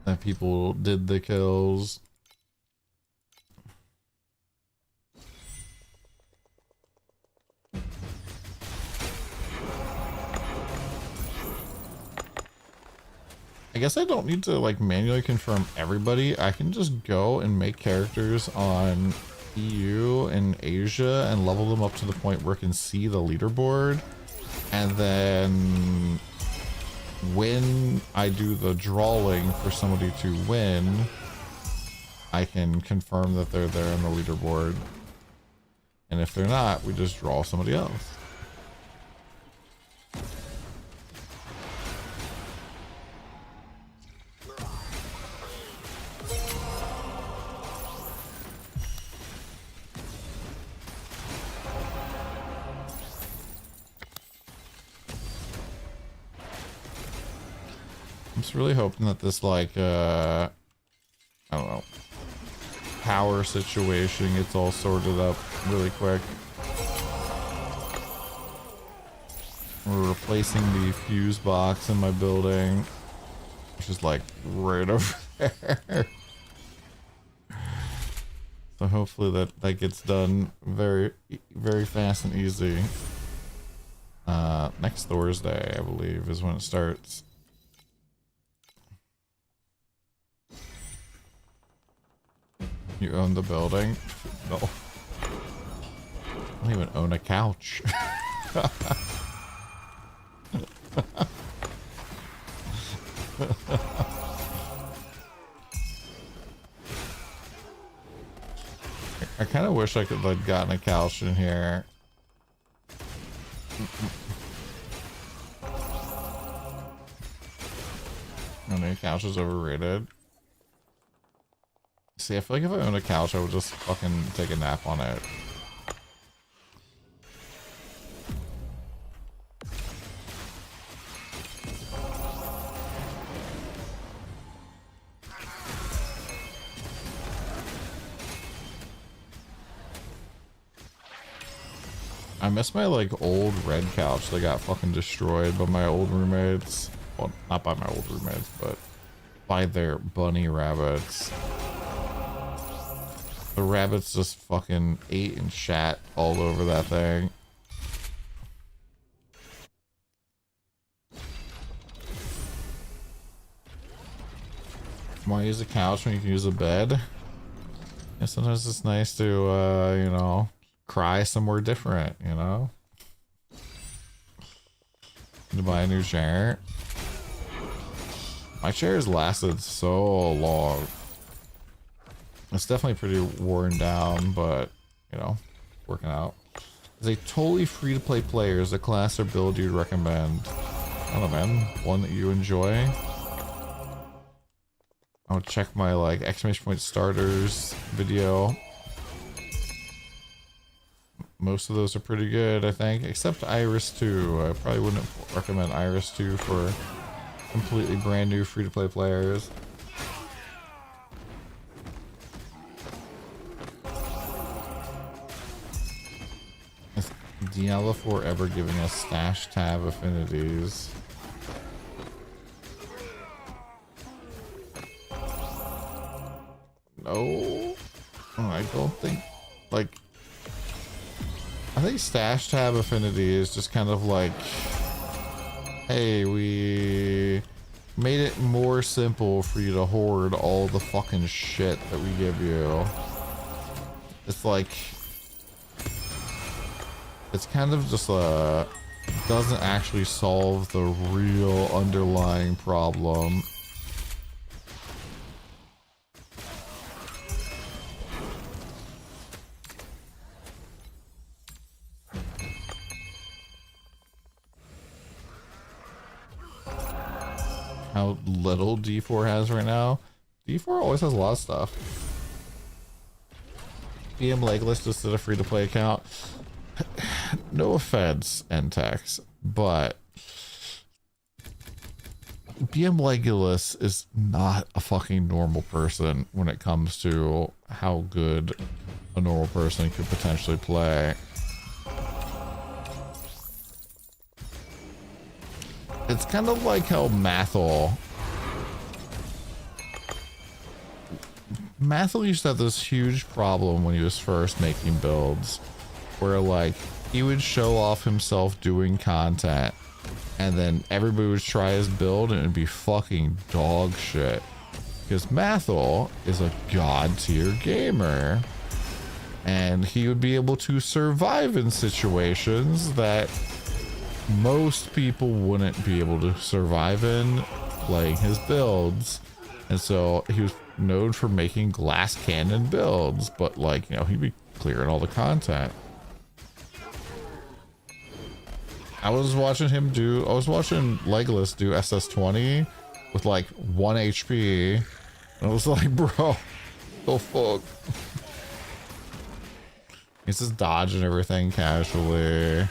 That people did the kills. I guess I don't need to like manually confirm everybody. I can just go and make characters on EU and Asia and level them up to the point where I can see the leaderboard. And then when I do the drawing for somebody to win, I can confirm that they're there on the leaderboard. And if they're not, we just draw somebody else. I'm just really hoping that this like I don't know, power situation gets all sorted up really quick. We're replacing the fuse box in my building, which is like right over there. So hopefully that gets done very fast and easy. Next Thursday, I believe, is when it starts. You own the building? No. I don't even own a couch. I kind of wish I could have gotten a couch in here. I mean, a couch is overrated. See, I feel like if I owned a couch, I would just fucking take a nap on it. I miss my like old red couch that got fucking destroyed by my old roommates. Well, not by my old roommates, but by their bunny rabbits. The rabbits just fucking ate and shat all over that thing. Why use a couch when you can use a bed? Yeah, sometimes it's nice to, you know, cry somewhere different, you know? To buy a new chair. My chair has lasted so long. It's definitely pretty worn down, but, you know, working out. As a totally free-to-play player, is a class or build you'd recommend? I don't know, man. One that you enjoy? I'll check my, like, exclamation point starters video. Most of those are pretty good, I think, except Iris 2. I probably wouldn't recommend Iris 2 for completely brand new free-to-play players. Is Diablo 4 ever giving us stash tab affinities? don't think, like, I think stash tab affinity is just kind of like, hey, we made it more simple for you to hoard all the fucking shit that we give you. It's like, it's kind of just doesn't actually solve the real underlying problem. How little D4 has right now. D4 always has a lot of stuff. BM Legless just did a free-to-play account. No offense, Entex, but BM Legless is not a fucking normal person when it comes to how good a normal person could potentially play. It's kind of like how Mathel used to have this huge problem when he was first making builds, where like he would show off himself doing content and then everybody would try his build and it'd be fucking dog shit, because Mathel is a god tier gamer and he would be able to survive in situations that most people wouldn't be able to survive in playing his builds. And so he was known for making glass cannon builds, but like, you know, he'd be clearing all the content. I was watching Legolas do SS20 with like 1 HP. And I was like, bro, the fuck? He's just dodging everything casually.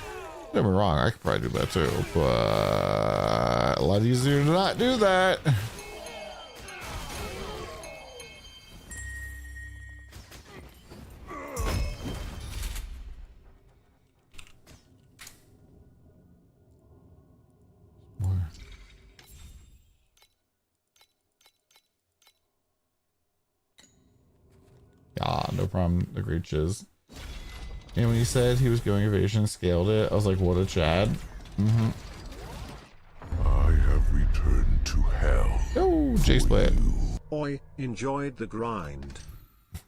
Don't get me wrong, I could probably do that too, but a lot easier to not do that. Yeah, no problem. Agreed, Chiz. And when he said he was going evasion, scaled it, I was like, what a Chad. Mm-hmm. I have returned to hell. Oh, J-Split. Oi, enjoyed the grind.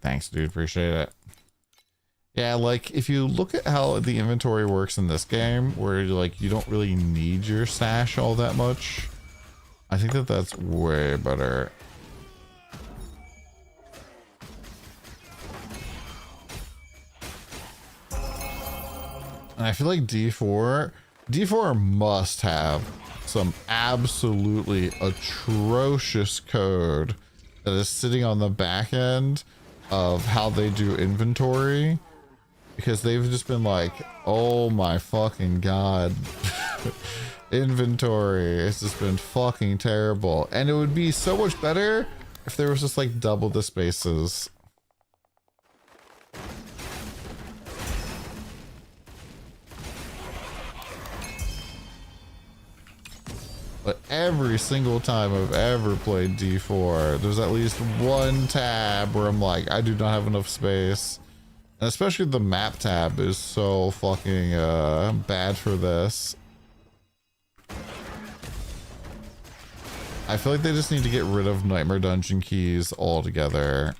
Thanks, dude. Appreciate it. Yeah, like, if you look at how the inventory works in this game, where, like, you don't really need your stash all that much, I think that that's way better. And I feel like D4 must have some absolutely atrocious code that is sitting on the back end of how they do inventory, because they've just been like, oh my fucking god. Inventory has just been fucking terrible. And it would be so much better if there was just like double the spaces. But every single time I've ever played D4, there's at least one tab where I'm like, I do not have enough space. And especially the map tab is so fucking bad for this. I feel like they just need to get rid of Nightmare Dungeon keys altogether.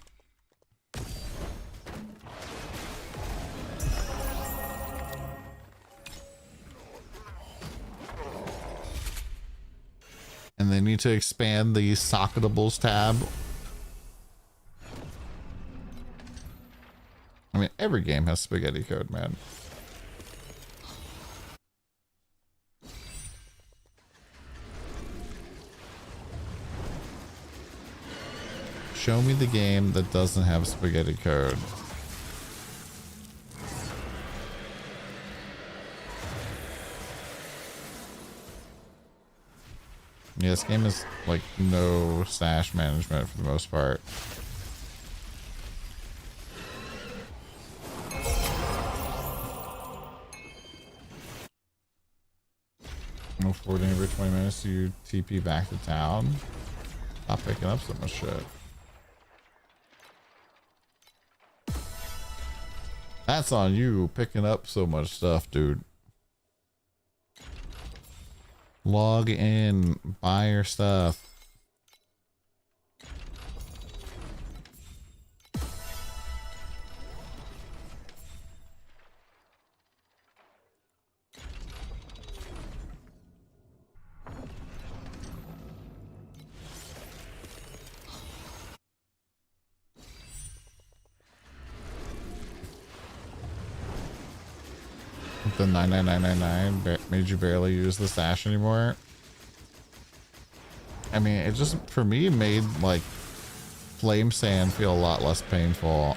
And they need to expand the socketables tab. I mean, every game has spaghetti code, man. Show me the game that doesn't have spaghetti code. Yeah, this game is like no stash management for the most part. No forwarding every 20 minutes, you TP back to town. Stop picking up so much shit. That's on you picking up so much stuff, dude. Log in, buy your stuff. The 99999 made you barely use the stash anymore. I mean, it just, for me, made like flame sand feel a lot less painful.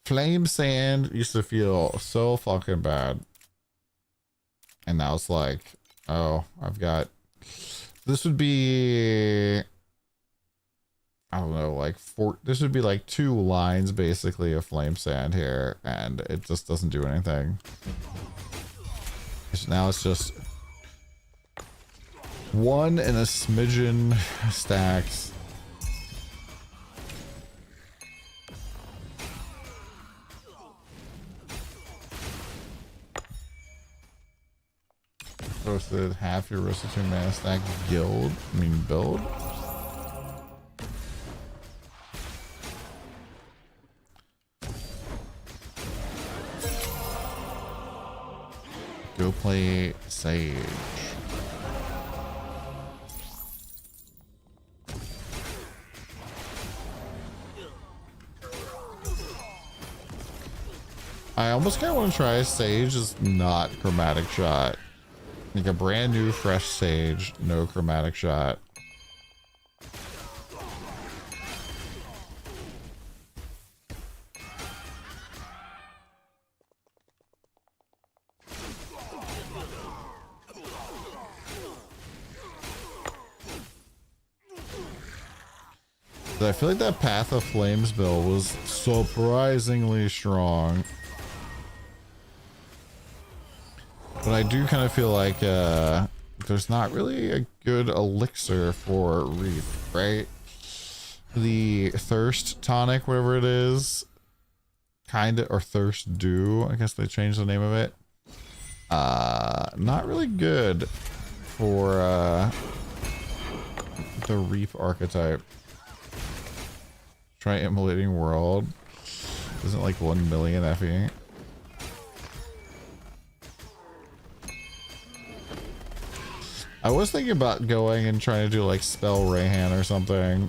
Flame sand used to feel so fucking bad. And now it's like, oh, I've got, this would be, I don't know, like this would be like 2 lines basically of flame sand here, and it just doesn't do anything. Now it's just 1 and a smidgen stacks. Roasted half your roasted 2 mana stack build. Go play Sage. I almost kind of want to try Sage as not chromatic shot. Like a brand new fresh Sage, no chromatic shot. I feel like that Path of Flames build was surprisingly strong. But I do kind of feel like there's not really a good elixir for Reap, right? The Thirst Tonic, whatever it is, or Thirst Dew, I guess they changed the name of it. Not really good for the Reap archetype. Try Immolating World. Isn't like 1 million FE. I was thinking about going and trying to do like Spell Rayhan or something.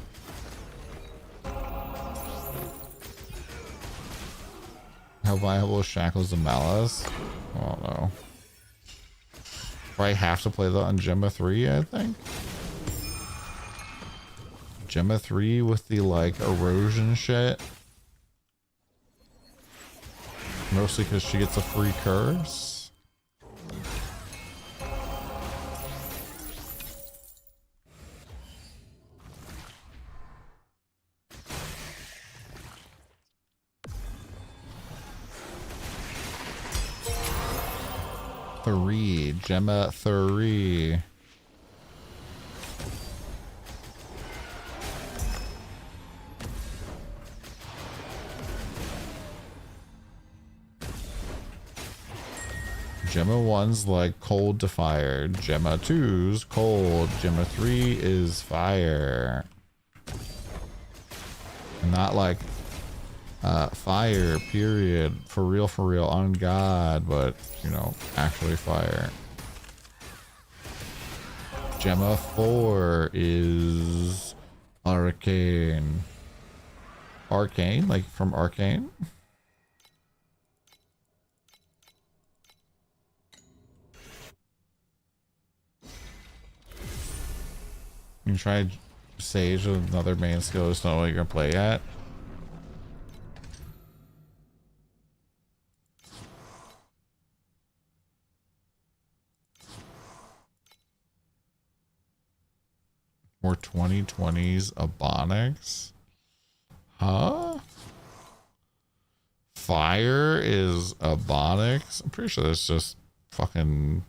How viable is Shackles of Malice? I don't know. Probably have to play that on Gemma 3, I think. Gemma 3 with the like erosion shit. Mostly because she gets a free curse. Gemma 3. Gemma 1's like cold to fire. Gemma 2's cold. Gemma 3 is fire. Not like fire, period. For real, on God, but you know, actually fire. Gemma 4 is Arcane. Arcane? Like from Arcane? You try Sage with another main skill, just not what you're gonna play at. Or 2020's Ebonics? Huh? Fire is Ebonics? I'm pretty sure that's just fucking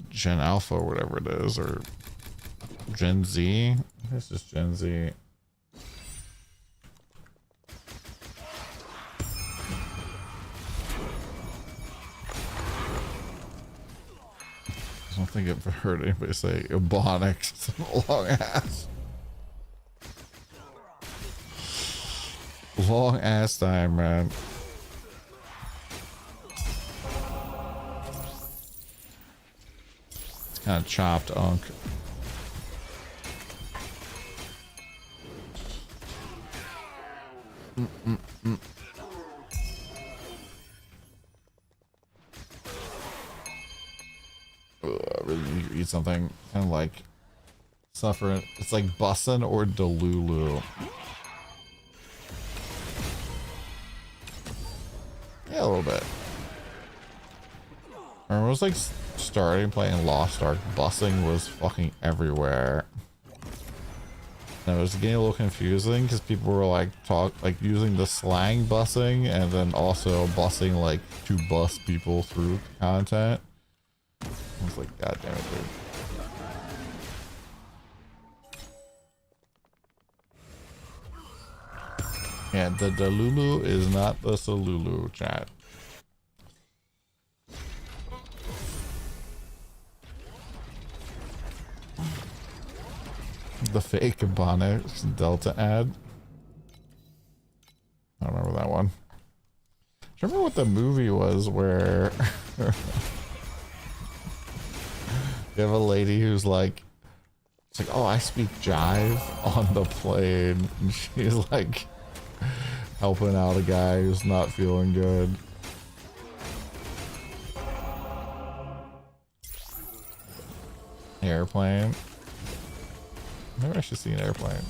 Gen Alpha or whatever it is, or Gen Z. It's just Gen Z. I don't think I've heard anybody say Ebonics. It's a long ass. Long ass time, man. It's kind of chopped unk. I really need to eat something. Kind of like suffering. It's like bussin' or Delulu. Yeah, a little bit. I remember it was like starting playing Lost Ark. Bussing was fucking everywhere. And it was getting a little confusing because people were like using the slang bussing and then also bussing like to bus people through content. I was like, God damn it, dude. Yeah, the Delulu is not the Salulu, chat. The fake Ebonics Delta ad. I don't remember that one. Do you remember what the movie was where you have a lady who's like, it's like, oh, I speak jive on the plane. And she's like helping out a guy who's not feeling good. Airplane. Maybe I should see an airplane.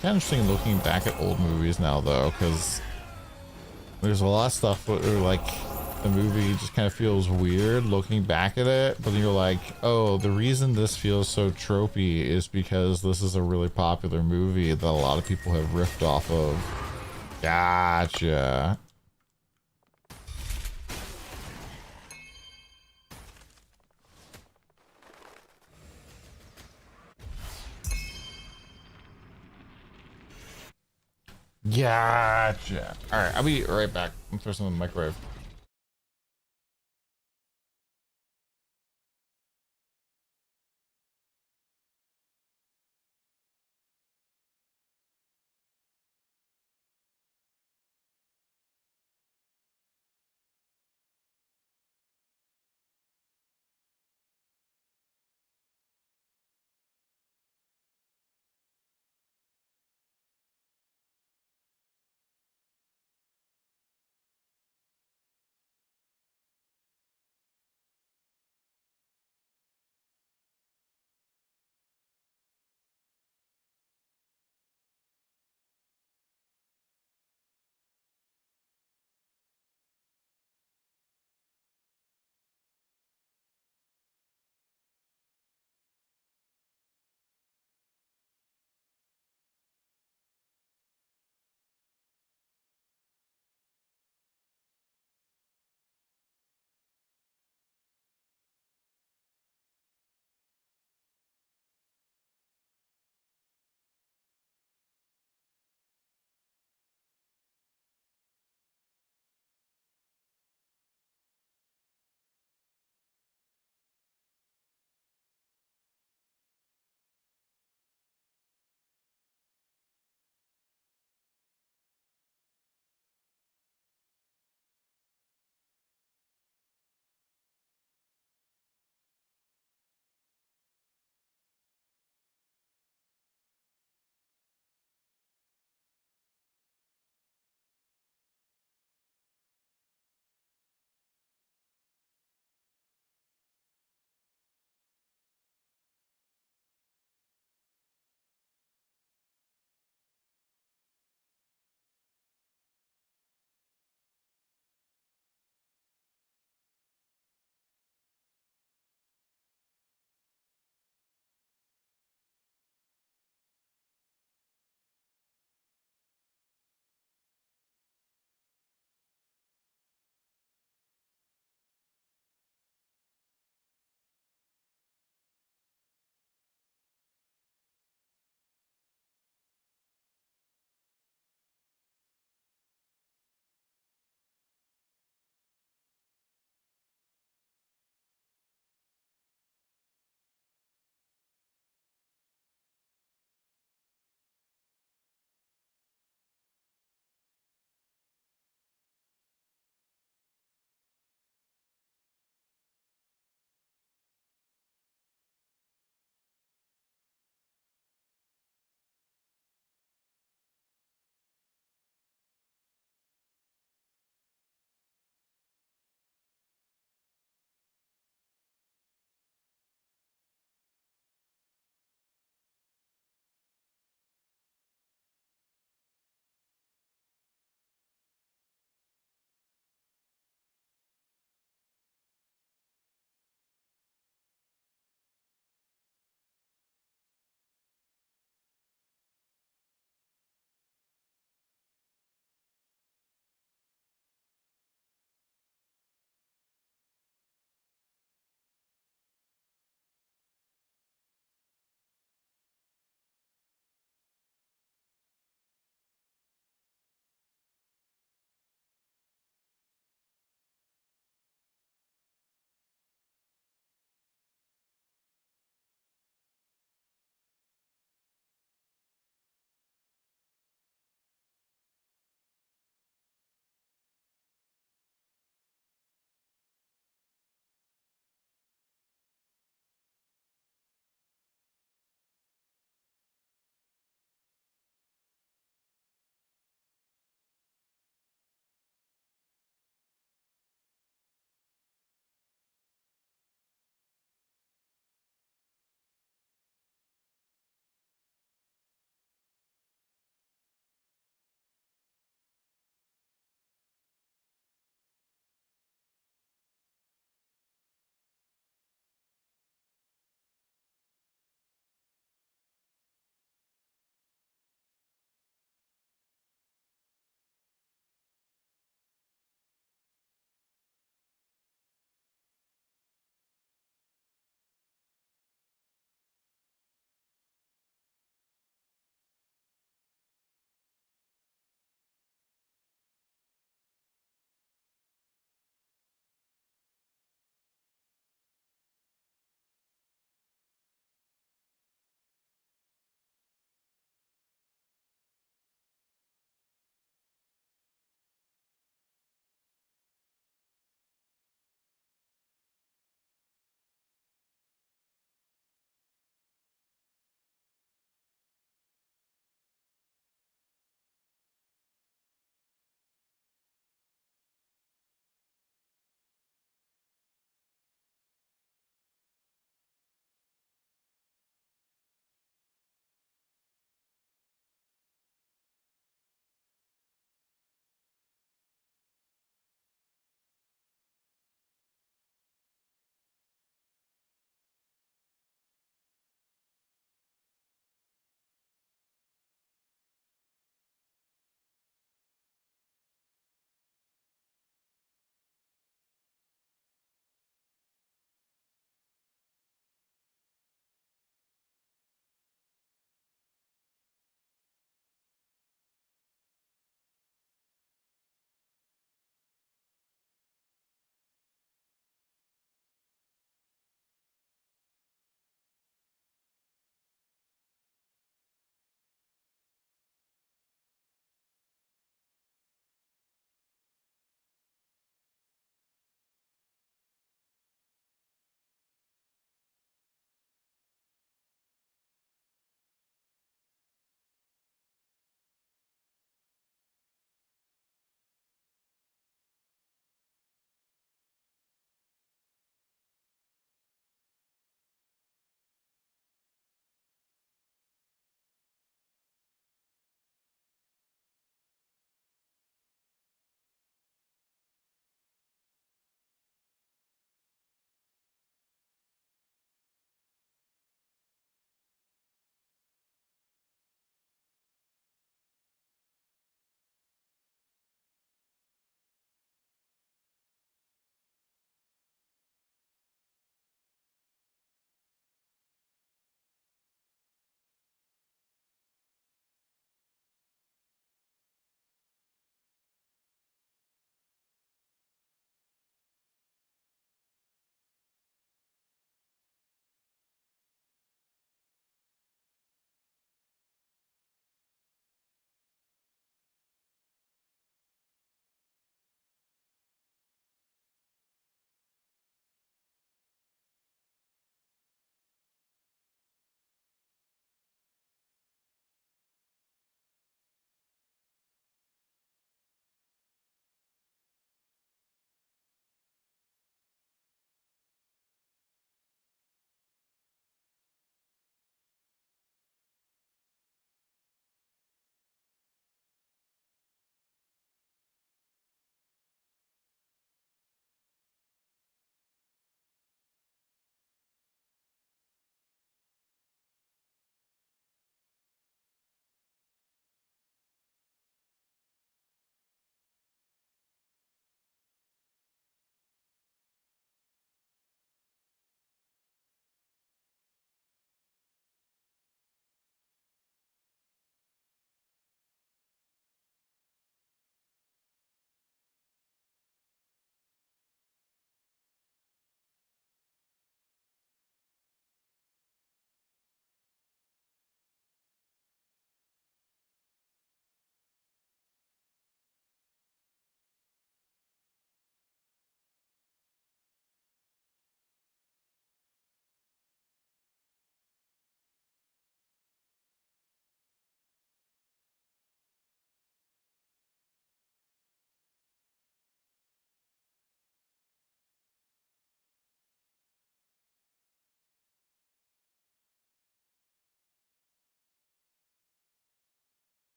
Kind of interesting looking back at old movies now, though, because there's a lot of stuff where like the movie just kind of feels weird looking back at it, but then you're like, oh, the reason this feels so tropey is because this is a really popular movie that a lot of people have riffed off of. Gotcha. Gotcha. All right, I'll be right back. I'm throw some in the microwave.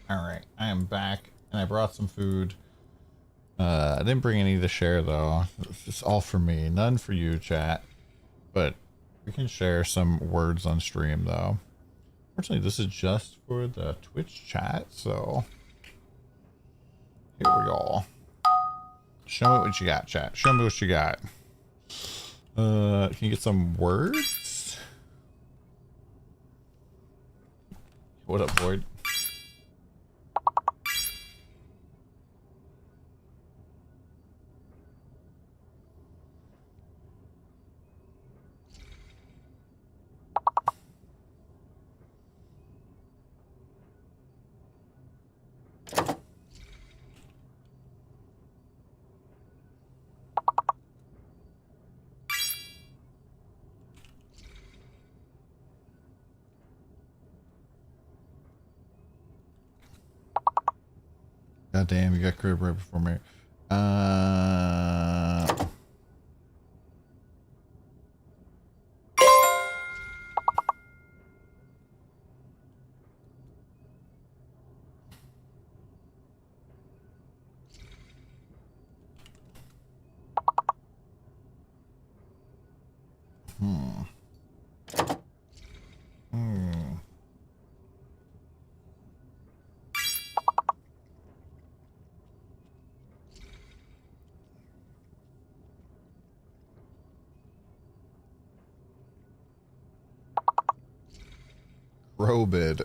Alright, I am back, and I brought some food. I didn't bring any to share, though. It's just all for me, none for you, chat. But we can share some words on stream, though. Fortunately, this is just for the Twitch chat, so... Here we go. Show me what you got, chat. Show me what you got. Can you get some words? What up, Void? God damn, you got crib right before me. Robid.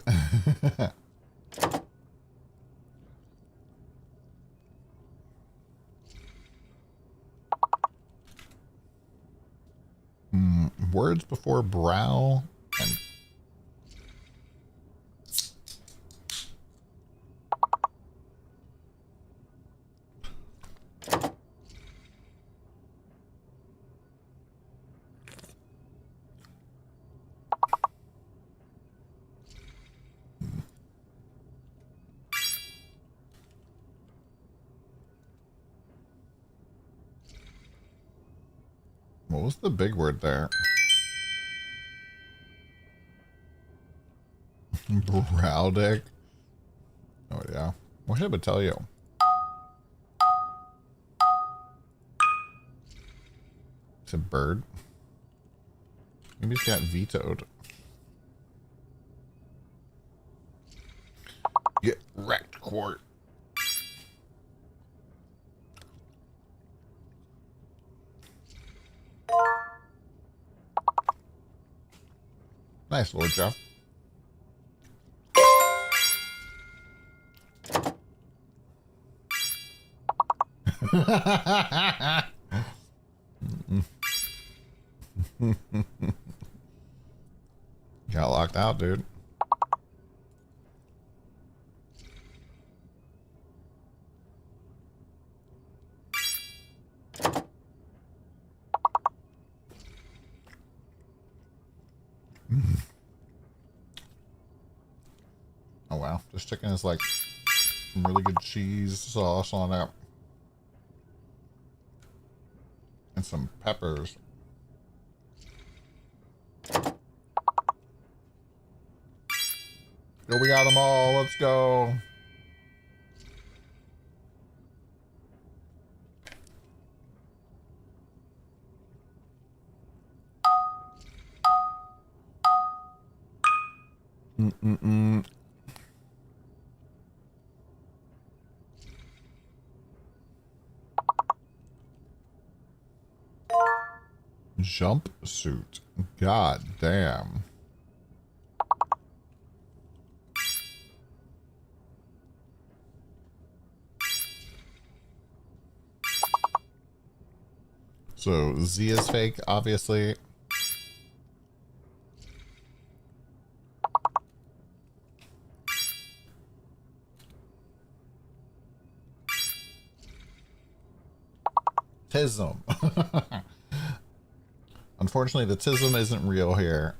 Words before brow and what was the big word there? Browdick. Oh yeah. What should I tell you? It's a bird. Maybe it's got vetoed. Get wrecked, Quart. Nice, Lord Jeff. Got locked out, dude. Oh wow, this chicken is like some really good cheese sauce on it. And some peppers. Yo, we got them all. Let's go. Jumpsuit. God damn. So Z is fake, obviously. Tism. Unfortunately, the tism isn't real here.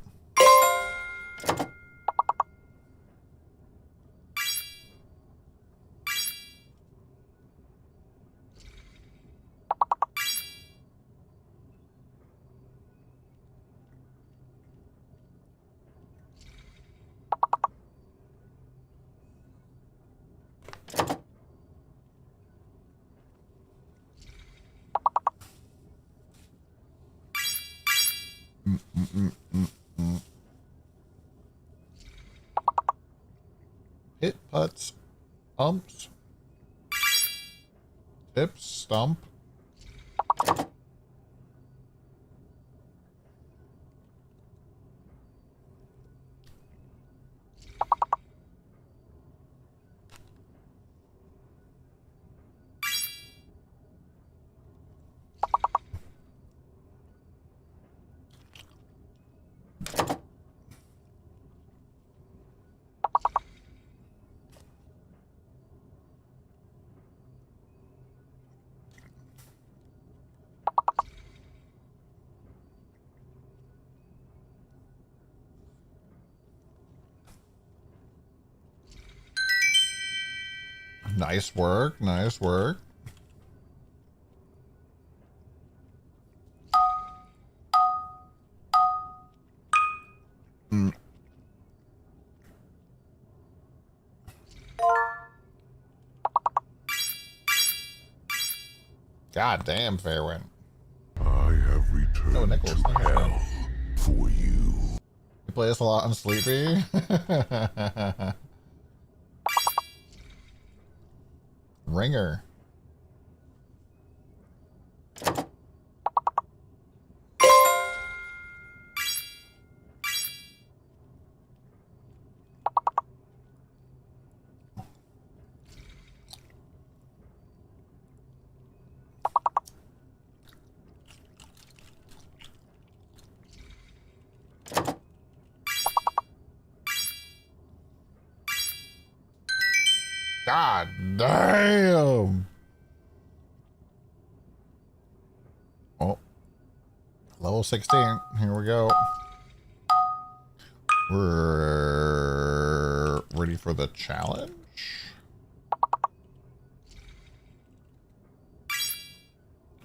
Hit putts. Umps. Tips. Stump. Nice work. Nice work. God damn, Fairwind. I have returned Oh, Nicholas, to hell for you. You play this a lot on Sleepy? Ringer. God damn. Oh, level 16. Here we go. We're ready for the challenge.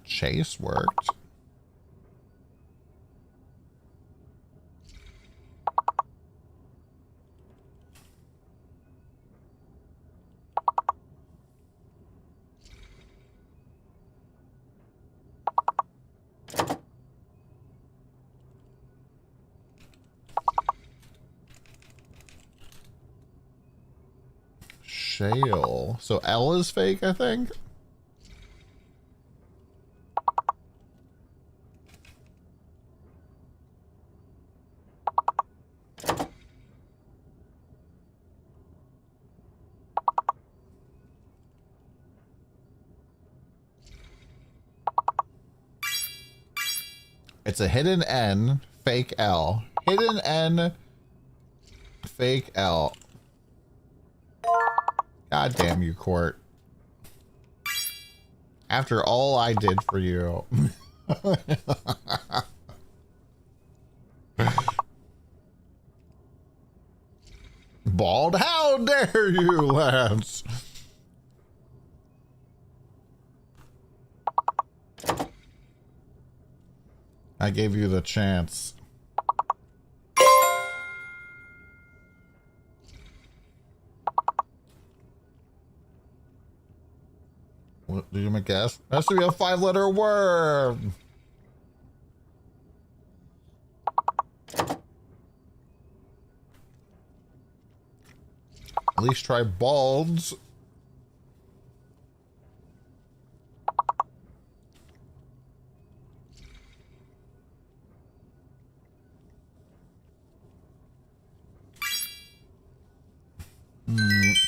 Chase worked. Shale. So L is fake, I think. It's a hidden N, fake L. Hidden N, fake L. God damn you, Court. After all I did for you. Bald, how dare you, Lance? I gave you the chance. What did you guess? Has to be a 5-letter word. At least try balds.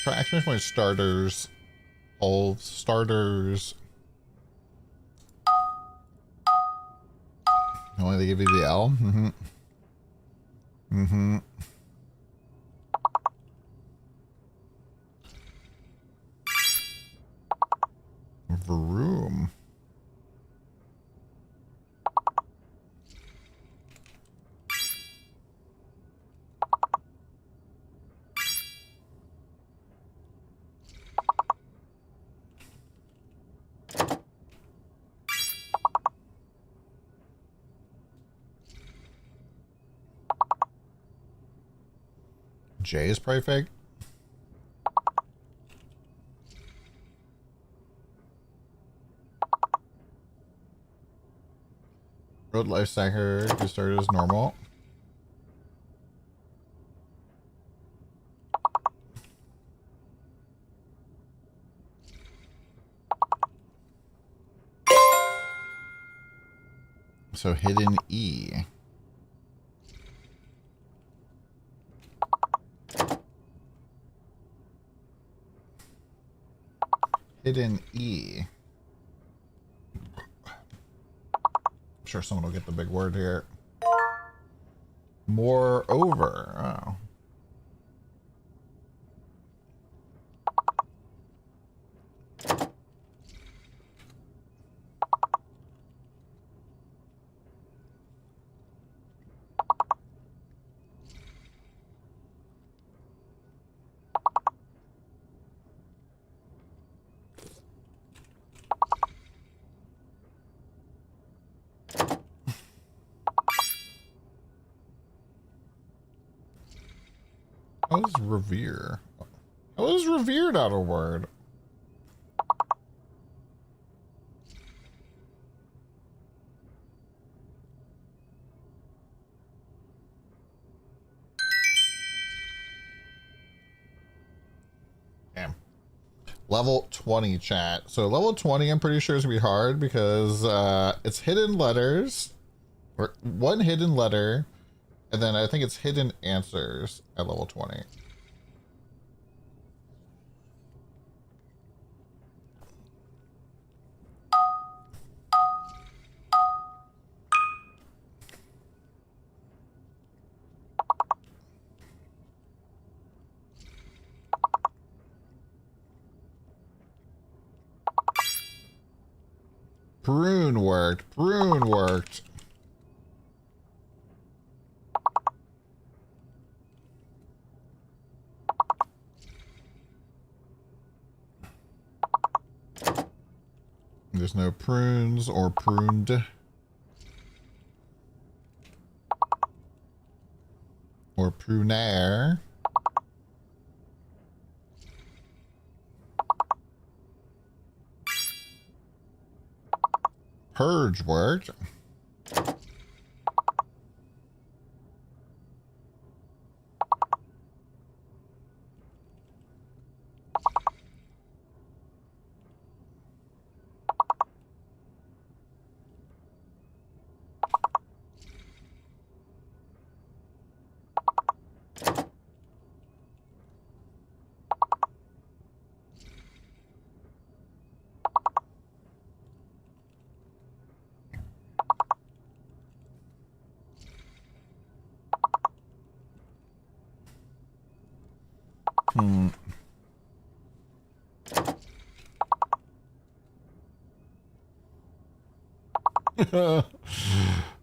Try exclamation point starters. All starters. Only they give you the L. Vroom. J is probably fake. Road life stacker, you started as normal. So hidden E. Hidden E. I'm sure someone will get the big word here. Moreover. Oh. How is revere? How is revere not a word? Damn. Level 20 chat. So level 20 I'm pretty sure is gonna be hard because it's hidden letters. Or one hidden letter. And then I think it's hidden answers at level 20. Prune worked. Prune worked. There's no prunes or pruned. Or prunaire. Purge worked.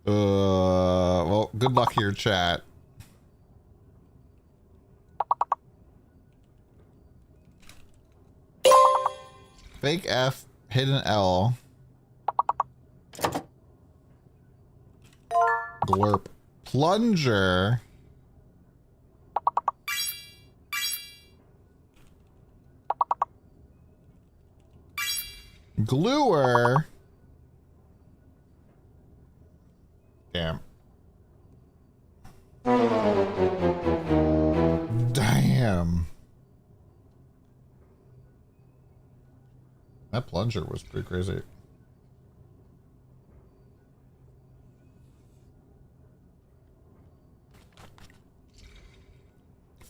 Well, good luck here, chat. Fake F, hidden L. Glurp. Plunger. Gluer. Damn. Damn. That plunger was pretty crazy.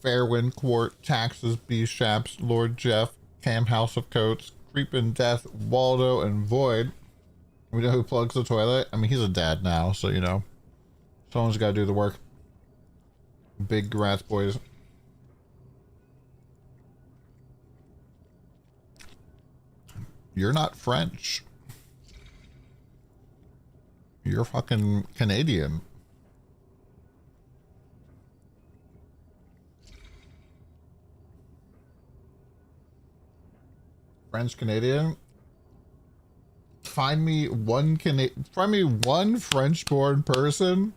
Fairwind, Quart, Taxes, B-Shaps, Lord Jeff, Cam House of Coats, Creepin' Death, Waldo, and Void. We know who plugs the toilet. I mean, he's a dad now, so you know. Someone's got to do the work. Big congrats, boys. You're not French. You're fucking Canadian. French Canadian. Find me one French-born person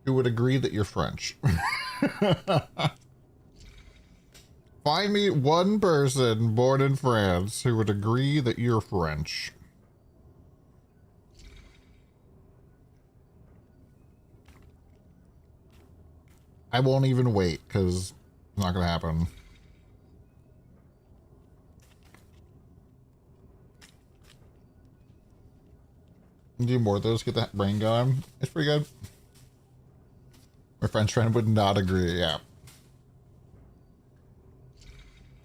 who would agree that you're French. Find me one person born in France who would agree that you're French. I won't even wait because it's not gonna happen. Do more of those, get that brain going. It's pretty good. My French friend would not agree, yeah.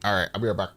Alright, I'll be right back.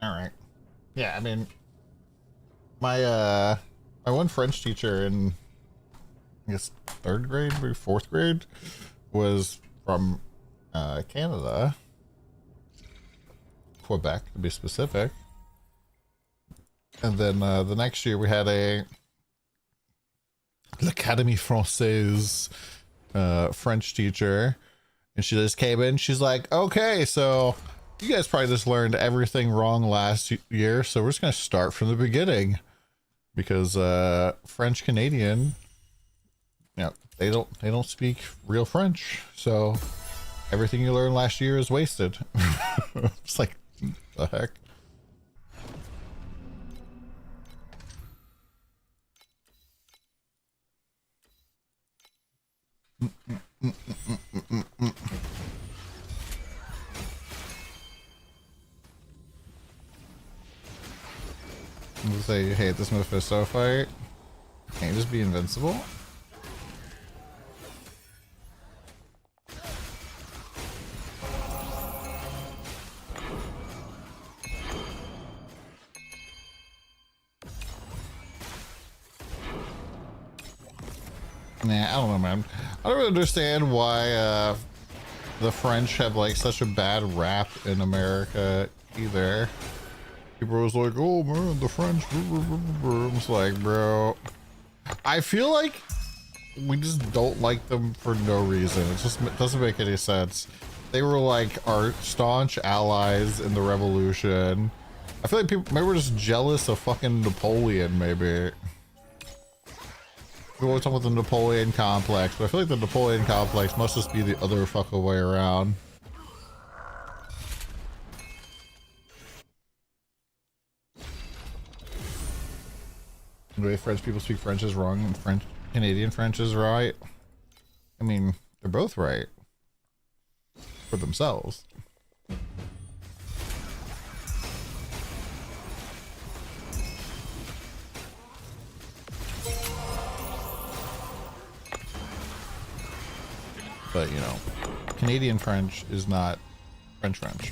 Alright. Yeah, I mean, my one French teacher in, I guess, 3rd grade, maybe 4th grade, was from Canada. Quebec, to be specific. And then the next year we had a l'Académie Française French teacher, and she just came in. She's like, okay, so you guys probably just learned everything wrong last year, so we're just gonna start from the beginning, because French Canadian, you know, they don't speak real French, so everything you learned last year is wasted. It's like, the heck. I'm gonna say you hate this Mephisto fight. Can't you just be invincible? Nah, I don't know, man. I don't really understand why the French have like such a bad rap in America either. People are always like, oh man, the French. It's like, bro, I feel like we just don't like them for no reason. It just doesn't make any sense. They were like our staunch allies in the revolution. I feel like people, maybe we're just jealous of fucking Napoleon, maybe. We always talk about the Napoleon complex, but I feel like the Napoleon complex must just be the other fucking way around. The way French people speak French is wrong and French Canadian French is right. I mean, they're both right for themselves. But, you know, Canadian French is not French French.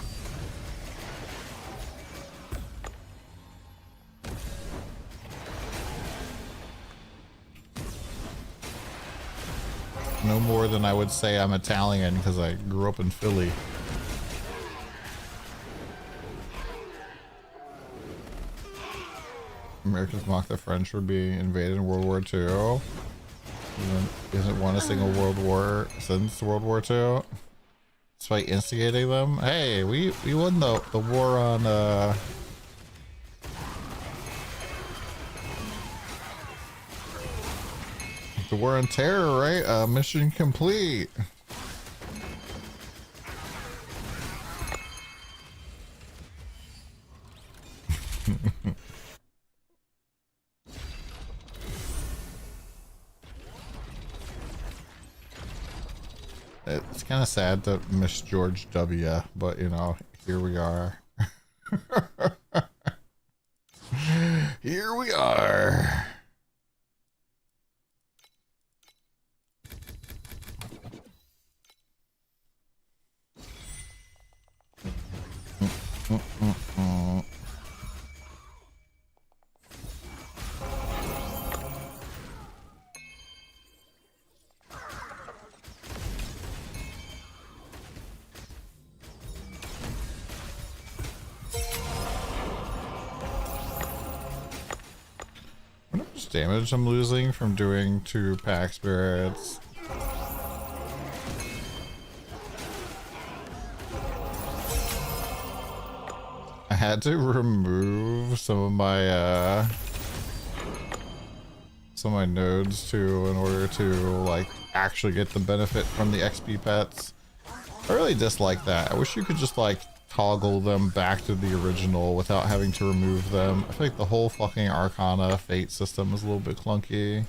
No more than I would say I'm Italian because I grew up in Philly. Americans mock the French for being invaded in World War II. Isn't won a single world war since World War II. Despite instigating them. Hey, we won the war on the war on terror, right? Mission complete. It's kind of sad to miss George W, but you know, here we are. Here we are. What much damage I'm losing from doing 2 pack spirits? I had to remove some of my nodes too in order to like actually get the benefit from the XP pets. I really dislike that. I wish you could just like toggle them back to the original without having to remove them. I feel like the whole fucking Arcana fate system is a little bit clunky.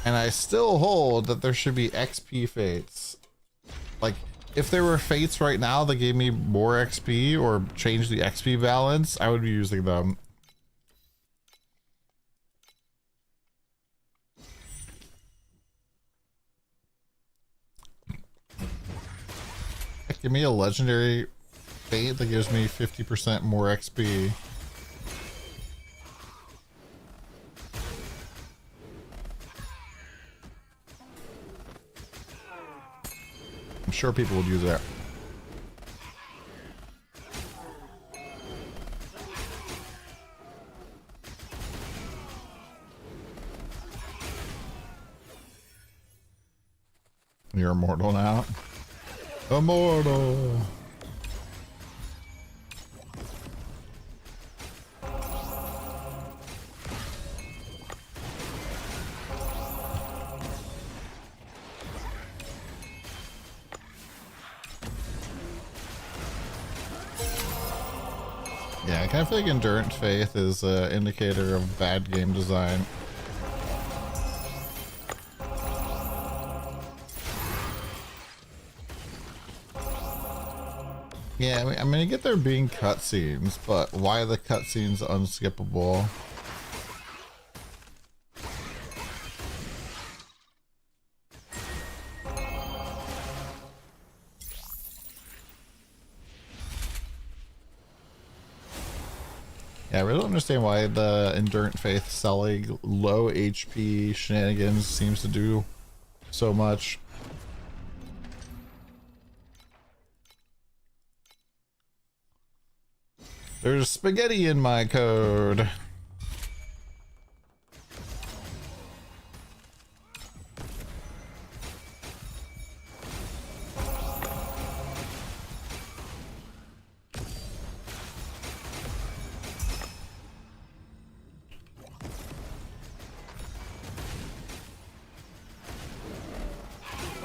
And I still hold that there should be XP fates. Like, if there were fates right now that gave me more XP or changed the XP balance, I would be using them. Give me a legendary fate that gives me 50% more XP. I'm sure people would use that. You're immortal now. Immortal. Yeah, I kind of feel like Endurance Faith is an indicator of bad game design. Yeah, I mean, I get there being cutscenes, but why are the cutscenes unskippable? Yeah, I really don't understand why the Endurance Faith selling low HP shenanigans seems to do so much. There's spaghetti in my code.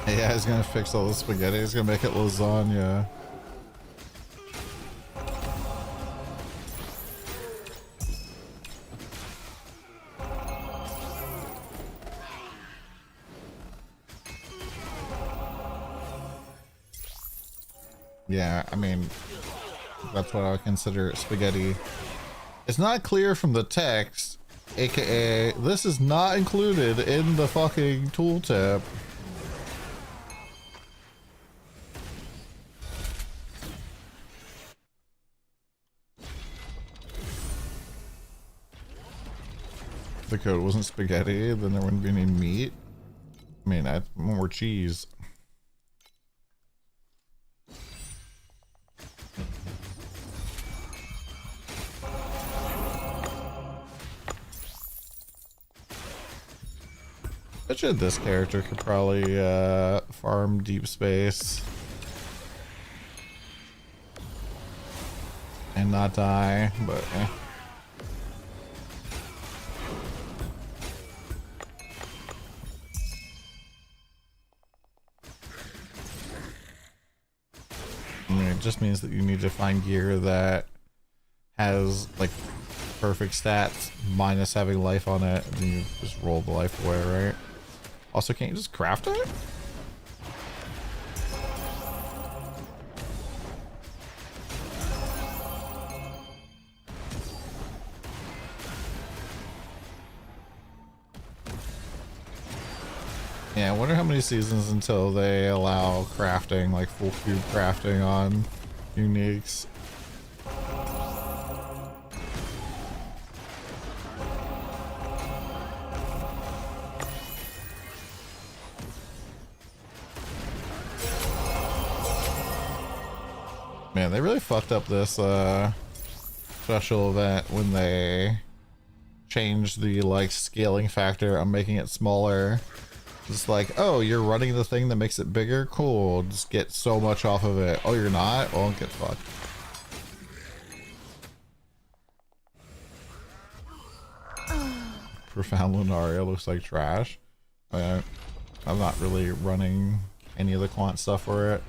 Yeah, he's gonna fix all the spaghetti. He's gonna make it lasagna. Yeah, I mean, that's what I would consider spaghetti. It's not clear from the text, aka this is not included in the fucking tooltip. If the code wasn't spaghetti, then there wouldn't be any meat. I mean, I'd more cheese. bet you this character could probably farm deep space and not die, but eh. I mean, it just means that you need to find gear that has like perfect stats minus having life on it, and you just roll the life away, right? Also, can't you just craft it? Yeah, I wonder how many seasons until they allow crafting, like full cube crafting on uniques. Man, they really fucked up this special event when they changed the like scaling factor on making it smaller. It's like, oh, you're running the thing that makes it bigger? Cool, just get so much off of it. Oh, you're not? Well, get fucked. Profound Lunaria looks like trash. I'm not really running any of the quant stuff for it.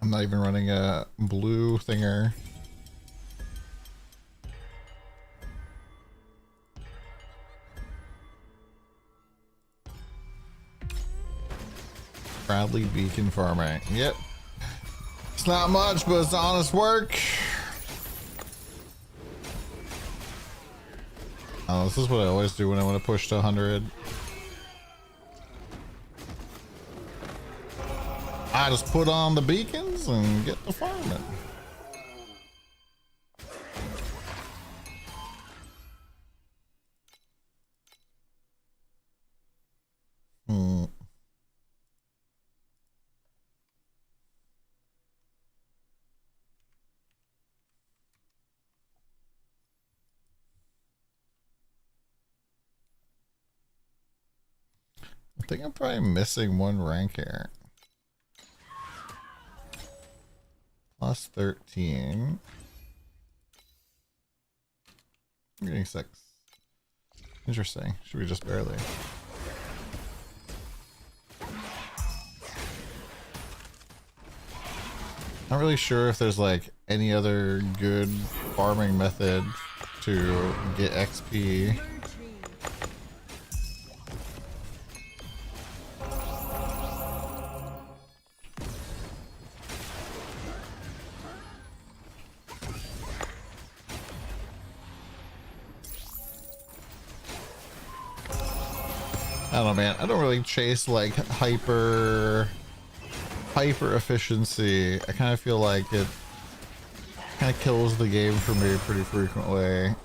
I'm not even running a blue thinger. Bradley Beacon farming. Yep. It's not much, but it's honest work. Oh, this is what I always do when I want to push to 100. I just put on the beacons and get the farming. I think I'm probably missing one rank here. Plus 13. I'm getting 6. Interesting. Should we just barely? Not really sure if there's like any other good farming method to get XP. I don't know, man. I don't really chase like hyper efficiency. I kind of feel like it kind of kills the game for me pretty frequently.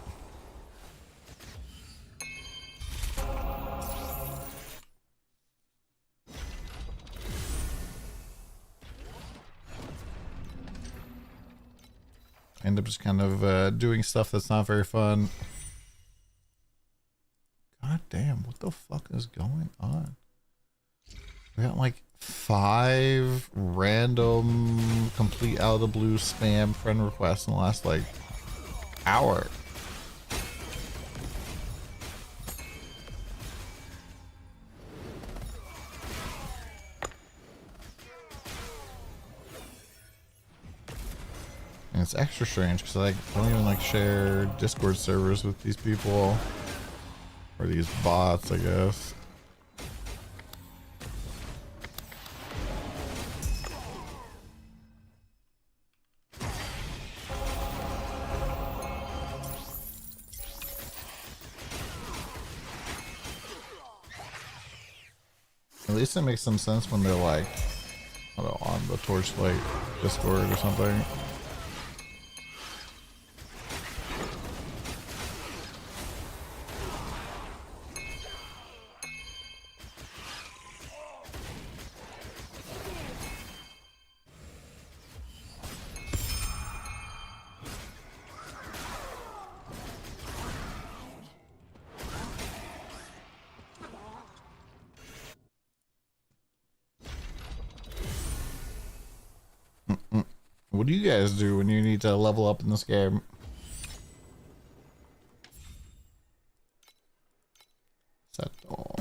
End up just kind of doing stuff that's not very fun. God damn, what the fuck is going on? We got like 5 random, complete out of the blue spam friend requests in the last like hour. And it's extra strange because I like, don't even like share Discord servers with these people. Or these bots, I guess. At least it makes some sense when they're like, I don't know, on the Torchlight Discord or something. What do you guys do when you need to level up in this game? Settle.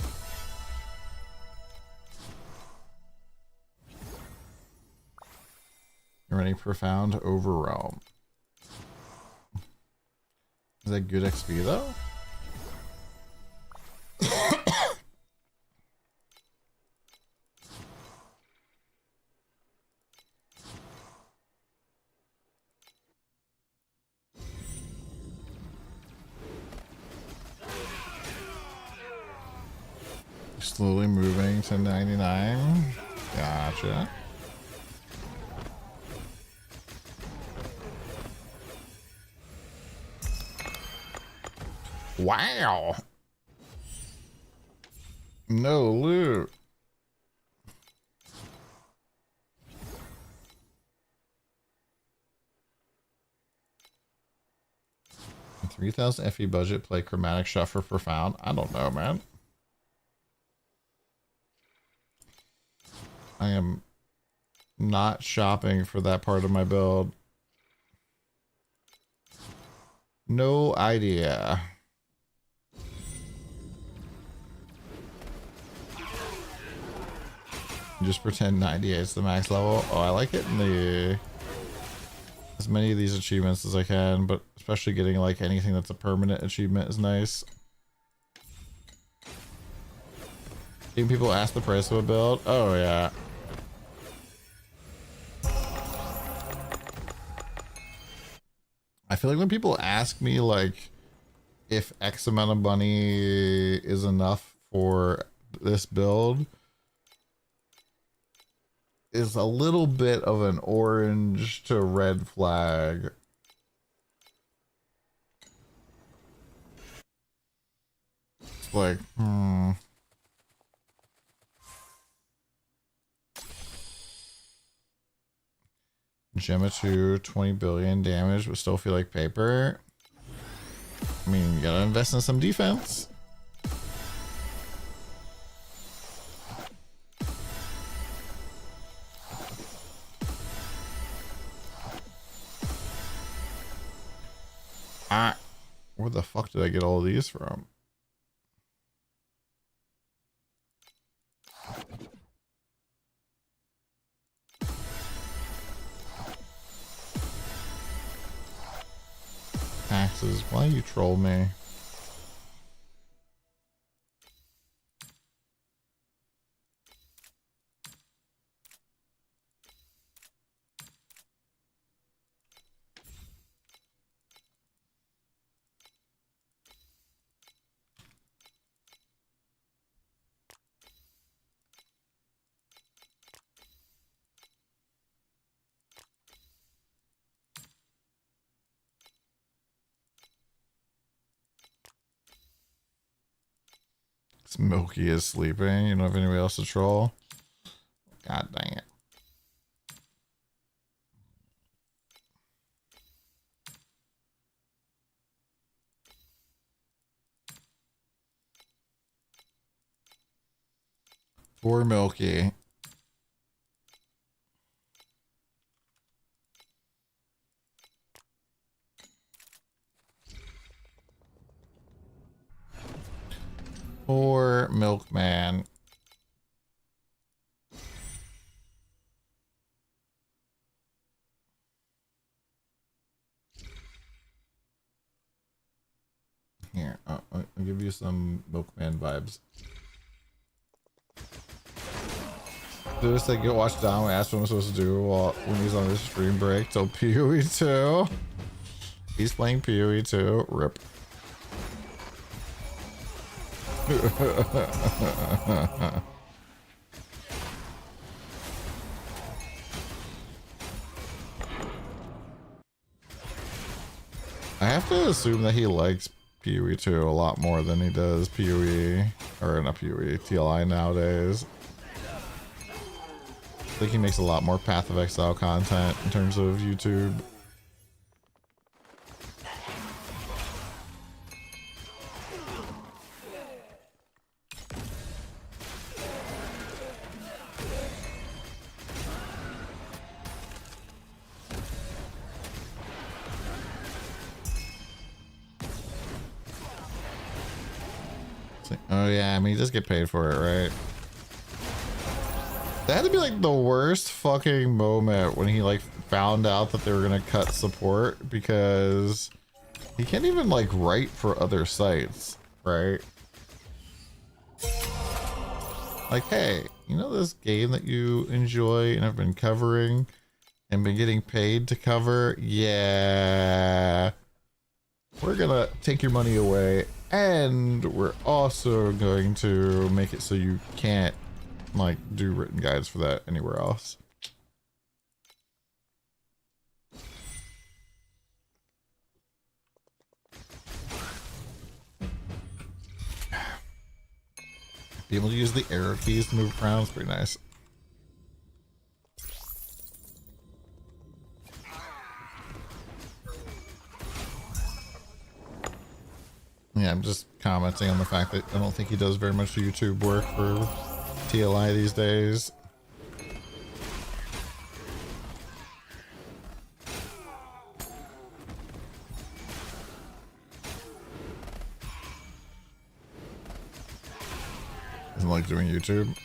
You're running profound overwhelm. Is that good XP though? Slowly moving to 99. Gotcha. Wow. No loot. $3,000 FE budget, play chromatic shot for profound. I don't know, man. I am not shopping for that part of my build. No idea. Just pretend 98 is the max level. Oh, I like it in the as many of these achievements as I can, but especially getting like anything that's a permanent achievement is nice. Even people ask the price of a build. Oh yeah. I feel like when people ask me like if X amount of money is enough for this build, is a little bit of an orange to red flag. It's like, Gemma 2, 20 billion damage, but still feel like paper. I mean, you gotta invest in some defense. Where the fuck did I get all of these from? Taxes, why you troll me? Milky is sleeping. You don't have anybody else to troll? God dang it. Poor Milky. Poor Milkman. Here, I'll give you some Milkman vibes. Just like go watch Dom and ask what I'm supposed to do when he's on his stream break till PoE 2. He's playing PoE 2. Rip. I have to assume that he likes PoE 2 a lot more than he does PoE, or not PoE, TLI nowadays. I think he makes a lot more Path of Exile content in terms of YouTube. It's like, oh yeah, I mean, you just get paid for it, right? That had to be like the worst fucking moment when he like found out that they were gonna cut support, because he can't even like write for other sites, right? Like, hey, you know this game that you enjoy and have been covering and been getting paid to cover? Yeah. We're gonna take your money away, and we're also going to make it so you can't like do written guides for that anywhere else. Be able to use the arrow keys to move around is pretty nice. Yeah, I'm just commenting on the fact that I don't think he does very much YouTube work for TLI these days. Doesn't like doing YouTube.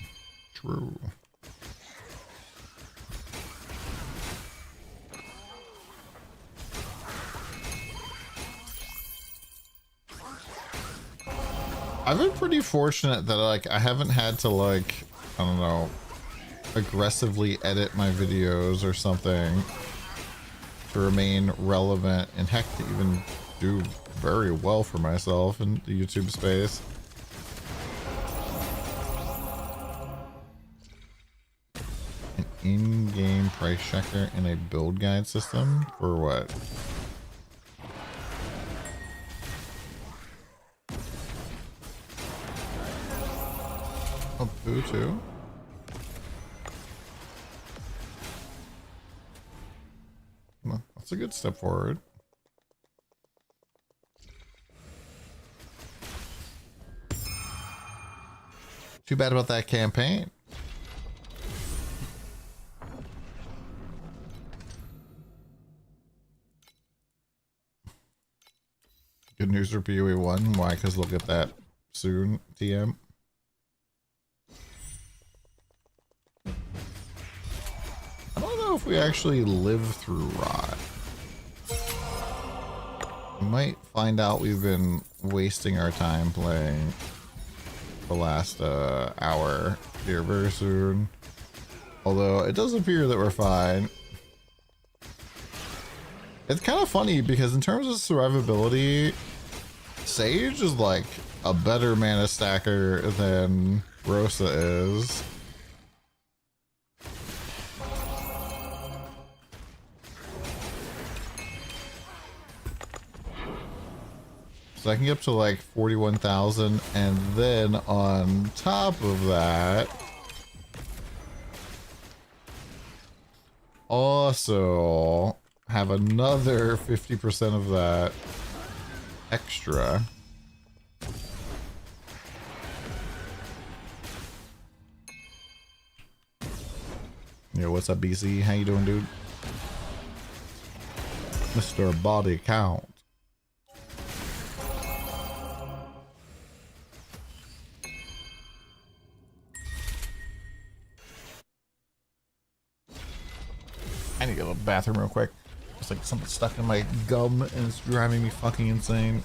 True. I've been pretty fortunate that like I haven't had to like, I don't know, aggressively edit my videos or something to remain relevant, and heck, to even do very well for myself in the YouTube space. An in-game price checker and a build guide system for what? A boo too? Well, that's a good step forward. Too bad about that campaign. Good news for PoE 1. Why? Because they'll get that soon, TM. I don't know if we actually live through Rot. We might find out we've been wasting our time playing the last hour here very soon. Although it does appear that we're fine. It's kind of funny because in terms of survivability, Sage is like a better mana stacker than Rosa is. So I can get up to like 41,000, and then on top of that, also have another 50% of that extra. Yo, what's up, BC? How you doing, dude? Mr. Body Count. I need to go to the bathroom real quick. It's like something stuck in my gum and it's driving me fucking insane.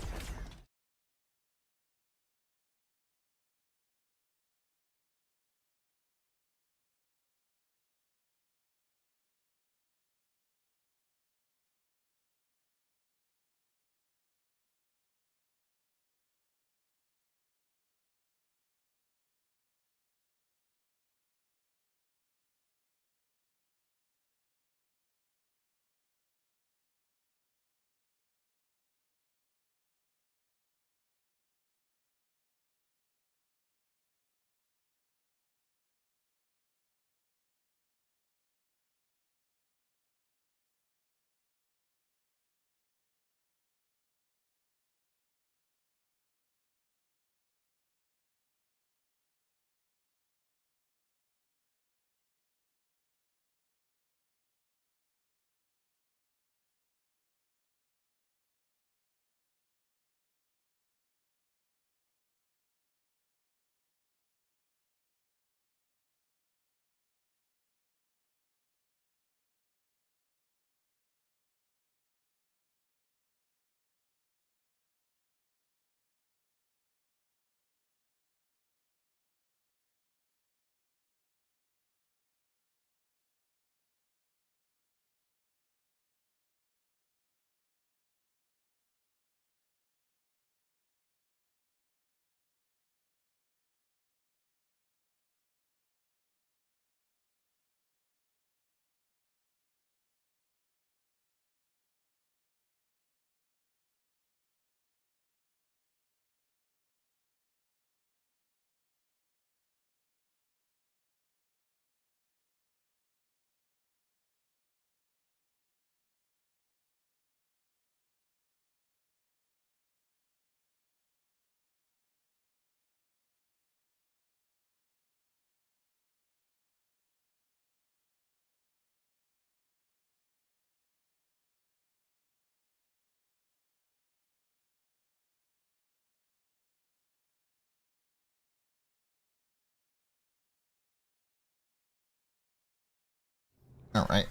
All right.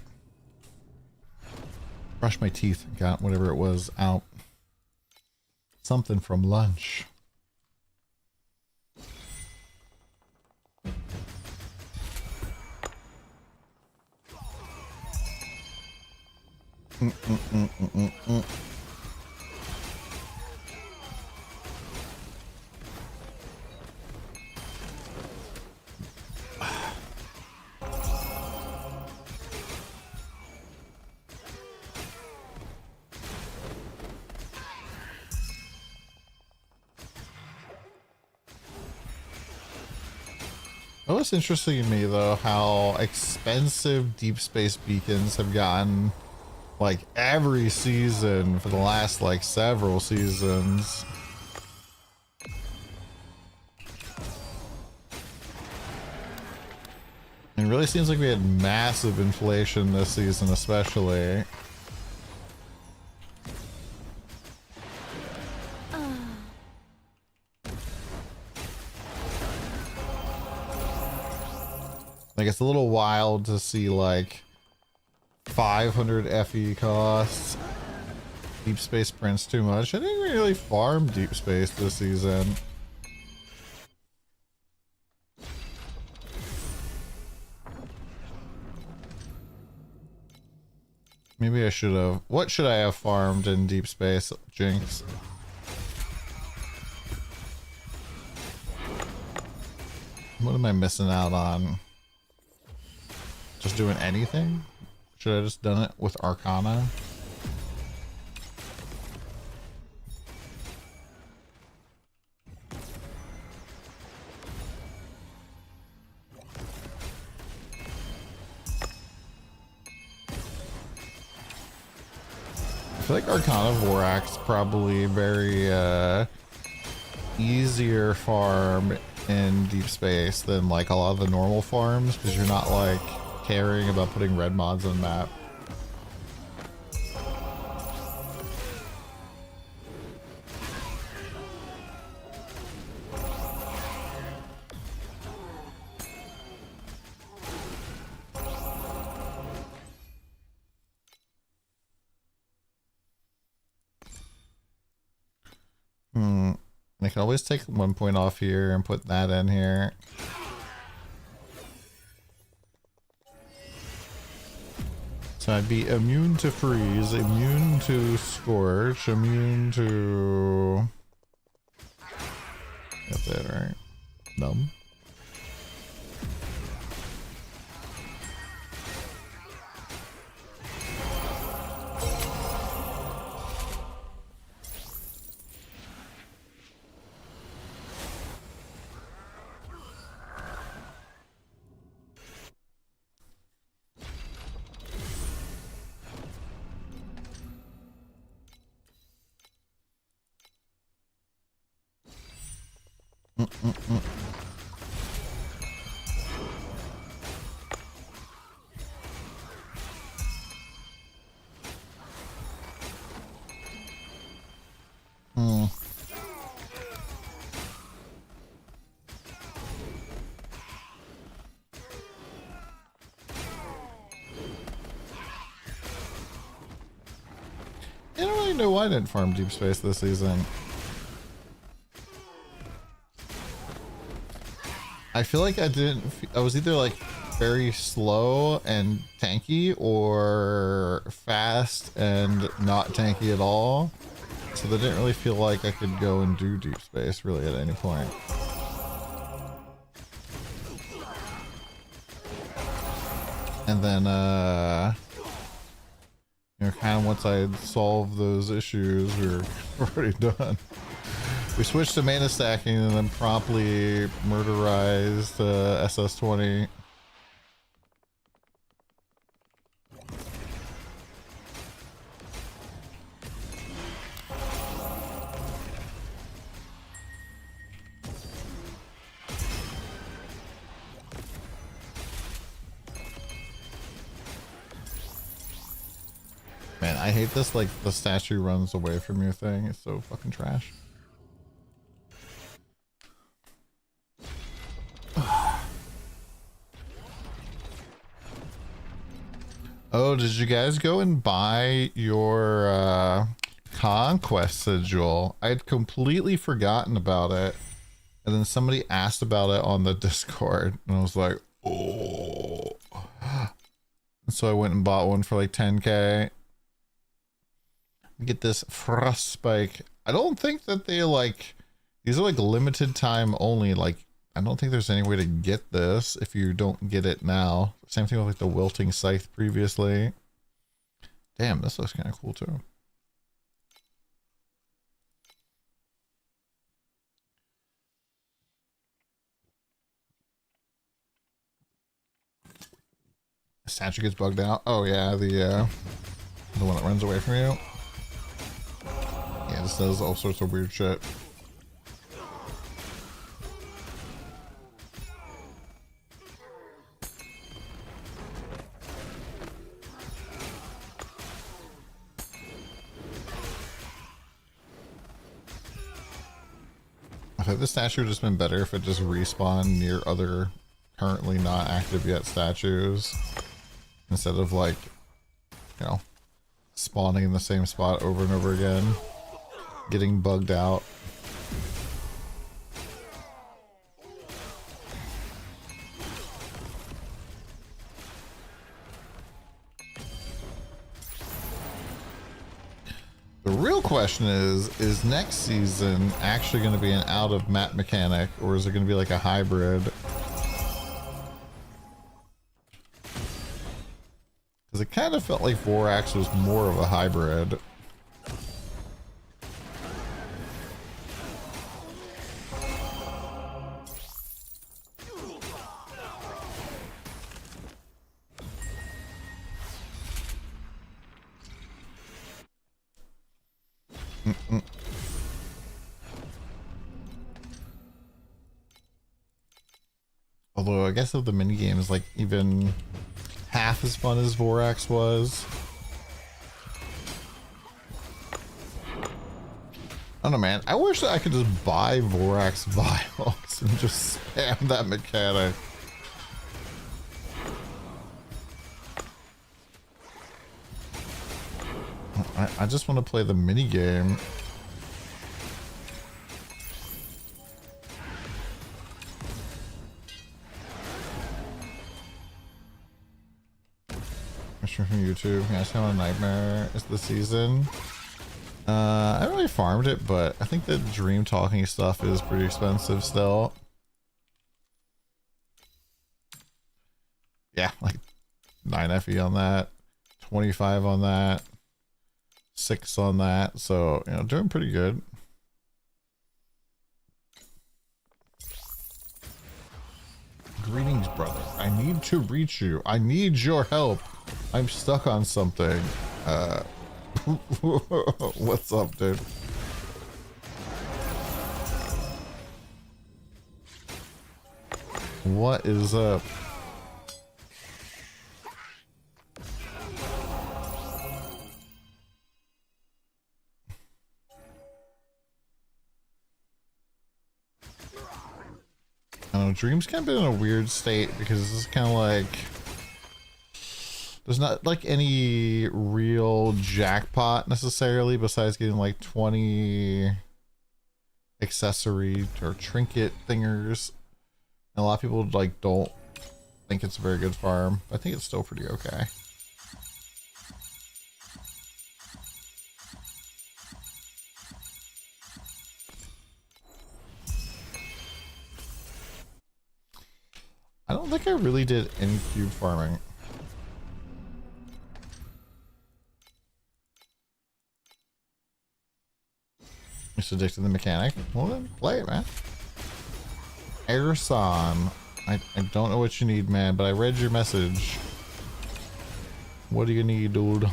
Brush my teeth. Got whatever it was out. Something from lunch. It was interesting to me though how expensive deep space beacons have gotten like every season for the last like several seasons. It really seems like we had massive inflation this season especially. Like it's a little wild to see like 500 FE costs. Deep space prints too much. I didn't really farm deep space this season. Maybe I should have. What should I have farmed in deep space, Jinx? What am I missing out on? Just doing anything? Should I just done it with Arcana? I feel like Arcana Vorax probably very easier farm in deep space than like a lot of the normal farms because you're not like caring about putting red mods on the map. I can always take 1 point off here and put that in here. So I'd be immune to freeze, immune to scorch, immune to... That's it, right? Numb. I don't really know why I didn't farm deep space this season. I feel like I was either like very slow and tanky or fast and not tanky at all. So they didn't really feel like I could go and do deep space really at any point. And then, you know, kind of once I had solved those issues, we were already done. We switched to mana stacking and then promptly murderized SS20. Man, I hate this, like, the statue runs away from you thing. It's so fucking trash. Oh, did you guys go and buy your conquest sigil? I had completely forgotten about it. And then somebody asked about it on the Discord. And I was like, oh. So I went and bought one for like 10k. Get this frost spike. I don't think that they like, these are like limited time only. Like, I don't think there's any way to get this if you don't get it now. Same thing with like the wilting scythe previously. Damn, this looks kind of cool too. The statue gets bugged out. Oh yeah, the one that runs away from you. Yeah, this does all sorts of weird shit. I think the statue would have just been better if it just respawned near other currently not active yet statues instead of like, you know, spawning in the same spot over and over again, getting bugged out. The real question is next season actually going to be an out of map mechanic, or is it going to be like a hybrid? Because it kind of felt like Vorax was more of a hybrid. Although I guess if the minigame is like even half as fun as Vorax was. I don't know, man. I wish that I could just buy Vorax vials and just spam that mechanic. I just want to play the minigame. From YouTube. Yeah, it's kind of a nightmare. It's the season. I haven't really farmed it, but I think the dream talking stuff is pretty expensive still. Yeah, like 9 FE on that, 25 on that, 6 on that. So, you know, doing pretty good. Greetings, brother. I need to reach you. I need your help. I'm stuck on something. What's up, dude? What is up? I don't know, Dream's kind of been in a weird state because it's kind of like there's not like any real jackpot necessarily besides getting like 20 accessory or trinket thingers. And a lot of people like don't think it's a very good farm. I think it's still pretty okay. I don't think I really did any cube farming. Just addicted to the mechanic. Well then, play it, man. Airson. I don't know what you need, man, but I read your message. What do you need, dude?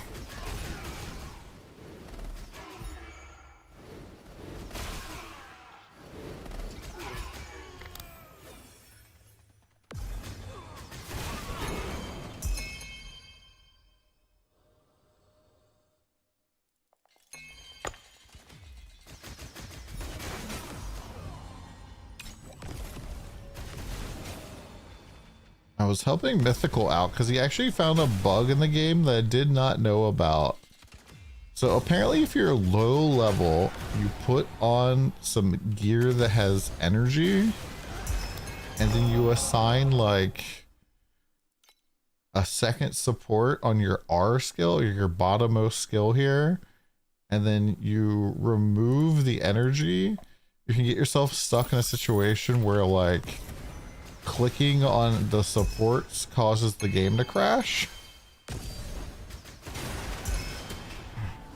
was helping Mythical out because he actually found a bug in the game that I did not know about. So apparently if you're low level, you put on some gear that has energy, and then you assign like a second support on your R skill, or your bottommost skill here, and then you remove the energy, you can get yourself stuck in a situation where like clicking on the supports causes the game to crash.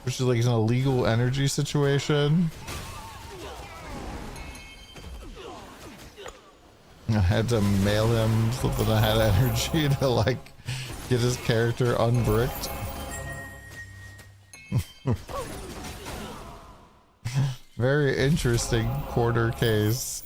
Which is like an illegal energy situation. I had to mail him something that had energy to like get his character unbricked. Very interesting quarter case.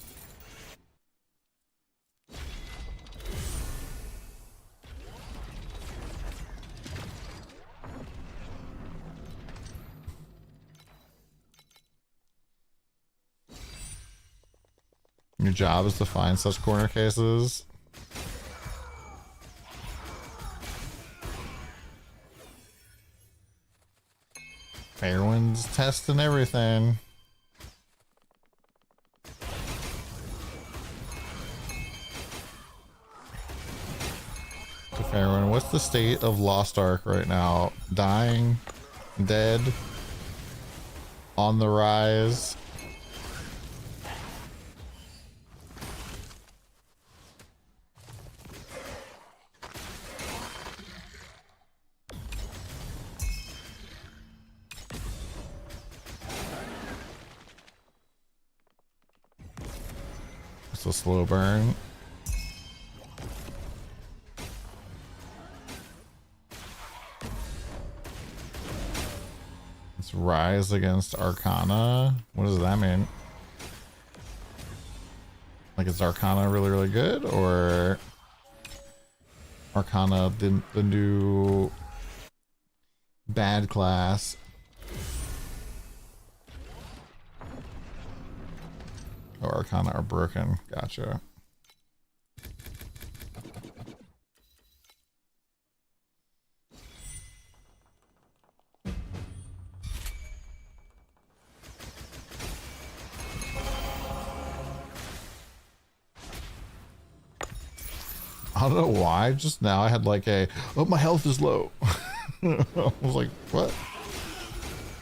Your job is to find such corner cases. Fairwind's testing everything. So Fairwind, what's the state of Lost Ark right now? Dying? Dead? On the rise? It's a slow burn. It's Rise against Arcana. What does that mean? Like, is Arcana really, really good? Or Arcana, the new bad class? Oh, Arcana are broken. Gotcha. I don't know why. Just now I had like oh, my health is low. I was like, what?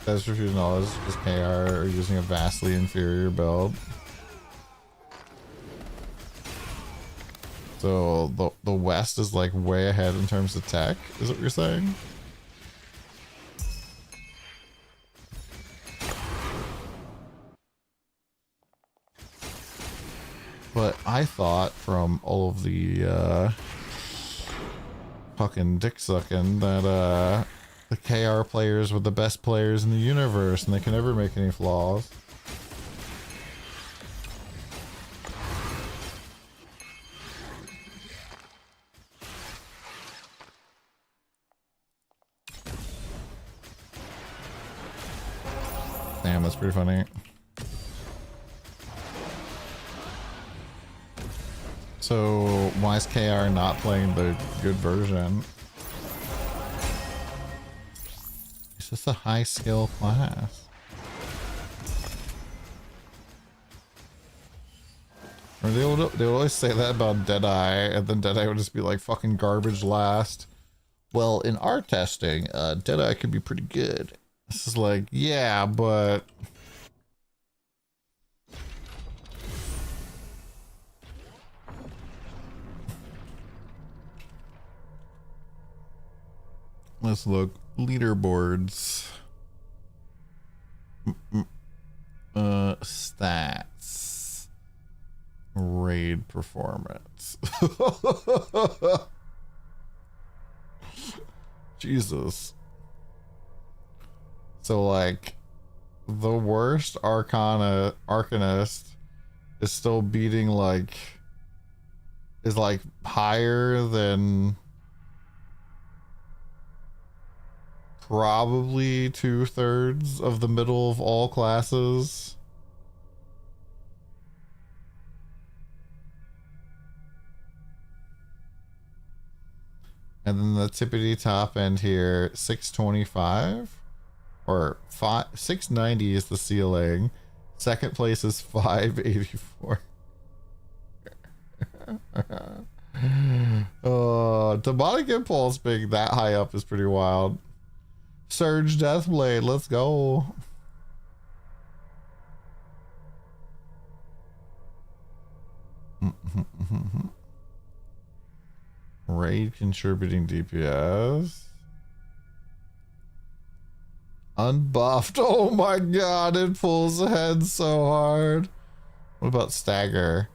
That's refusing knowledge because KR are using a vastly inferior build. So the West is like way ahead in terms of tech, is what you're saying? But I thought from all of the fucking dick sucking that the KR players were the best players in the universe and they can never make any flaws. Damn, that's pretty funny. So why is KR not playing the good version? It's just a high skill class. Or they would always say that about Deadeye, and then Deadeye would just be like fucking garbage last. Well, in our testing, Deadeye could be pretty good. This is like, yeah, but let's look. Leaderboards. Stats. Raid performance. Jesus. So like the worst Arcanist is still beating like is like higher than probably 2/3 of the middle of all classes. And then the tippity top end here, 625 or 690 is the ceiling. Second place is 584. Oh, demonic impulse being that high up is pretty wild. Surge Deathblade, let's go. Raid contributing DPS. Unbuffed. Oh my god, it pulls ahead so hard. What about stagger?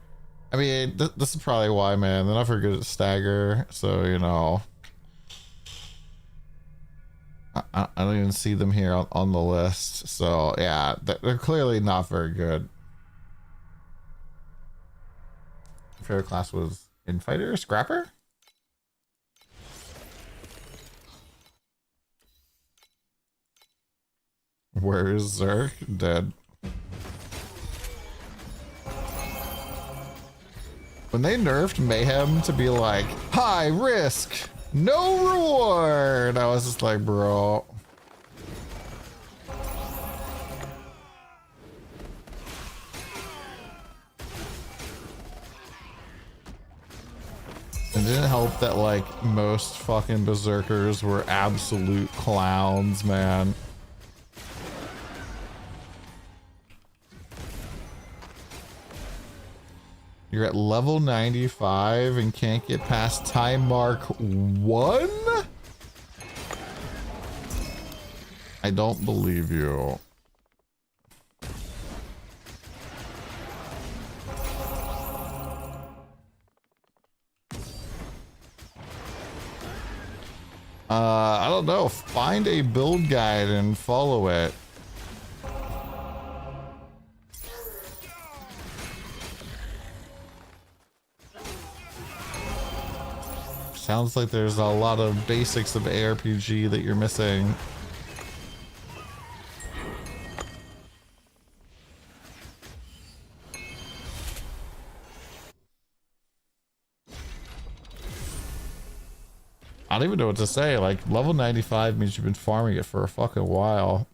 I mean, this is probably why, man. They're not very good at stagger, so you know. I don't even see them here on the list, so yeah, they're clearly not very good. Favorite class was Infighter? Scrapper? Where is Zerk? Dead. When they nerfed Mayhem to be like, high risk, no reward, I was just like, bro. It didn't help that like most fucking berserkers were absolute clowns, man. You're at level 95 and can't get past time mark 1? I don't believe you. I don't know. Find a build guide and follow it. Sounds like there's a lot of basics of ARPG that you're missing. I don't even know what to say. Like, level 95 means you've been farming it for a fucking while.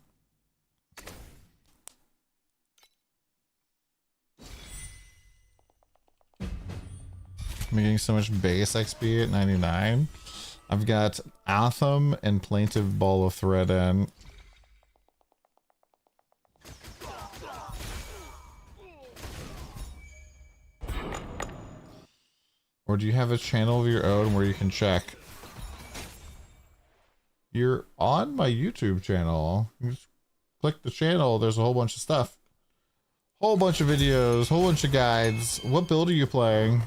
I'm getting so much base XP at 99. I've got Atham and Plaintive Ball of Thread in. Or do you have a channel of your own where you can check? You're on my YouTube channel. You just click the channel. There's a whole bunch of stuff. Whole bunch of videos, whole bunch of guides. What build are you playing?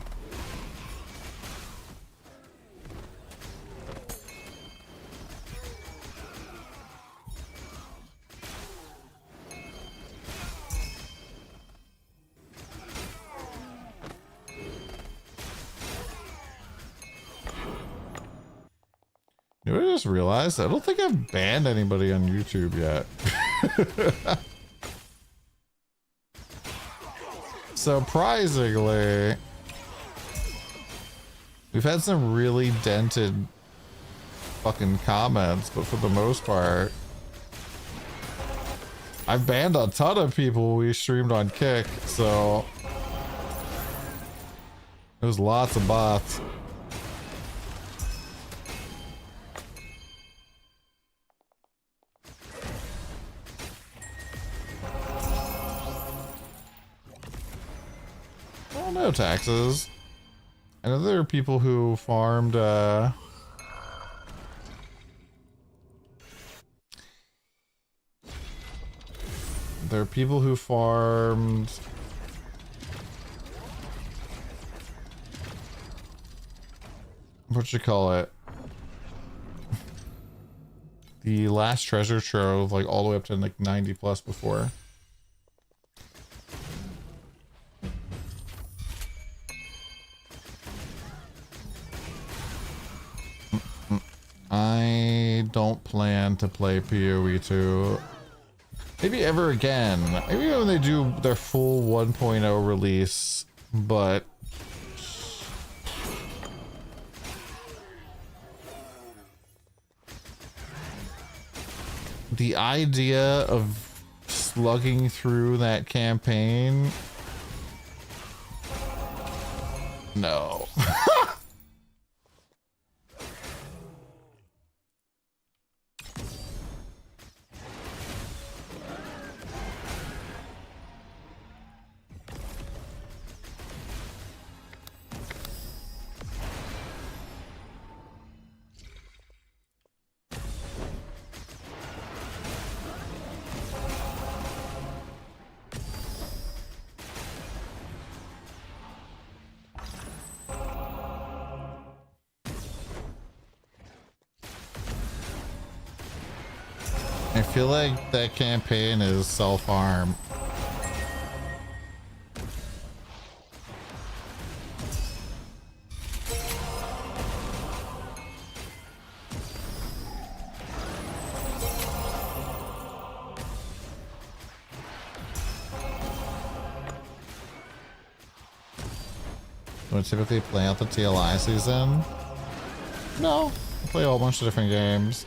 You know what I just realized? I don't think I've banned anybody on YouTube yet. Surprisingly, we've had some really dented fucking comments, but for the most part, I've banned a ton of people we streamed on Kick, so there's lots of bots. No taxes. I know there are people who farmed there are people who farmed what you call it, the last treasure trove, like all the way up to like 90 plus before. I don't plan to play PoE 2. Maybe ever again. Maybe when they do their full 1.0 release, but the idea of slugging through that campaign. No. I feel like that campaign is self-harm. Do I typically play out the TLI season? No, I play a whole bunch of different games.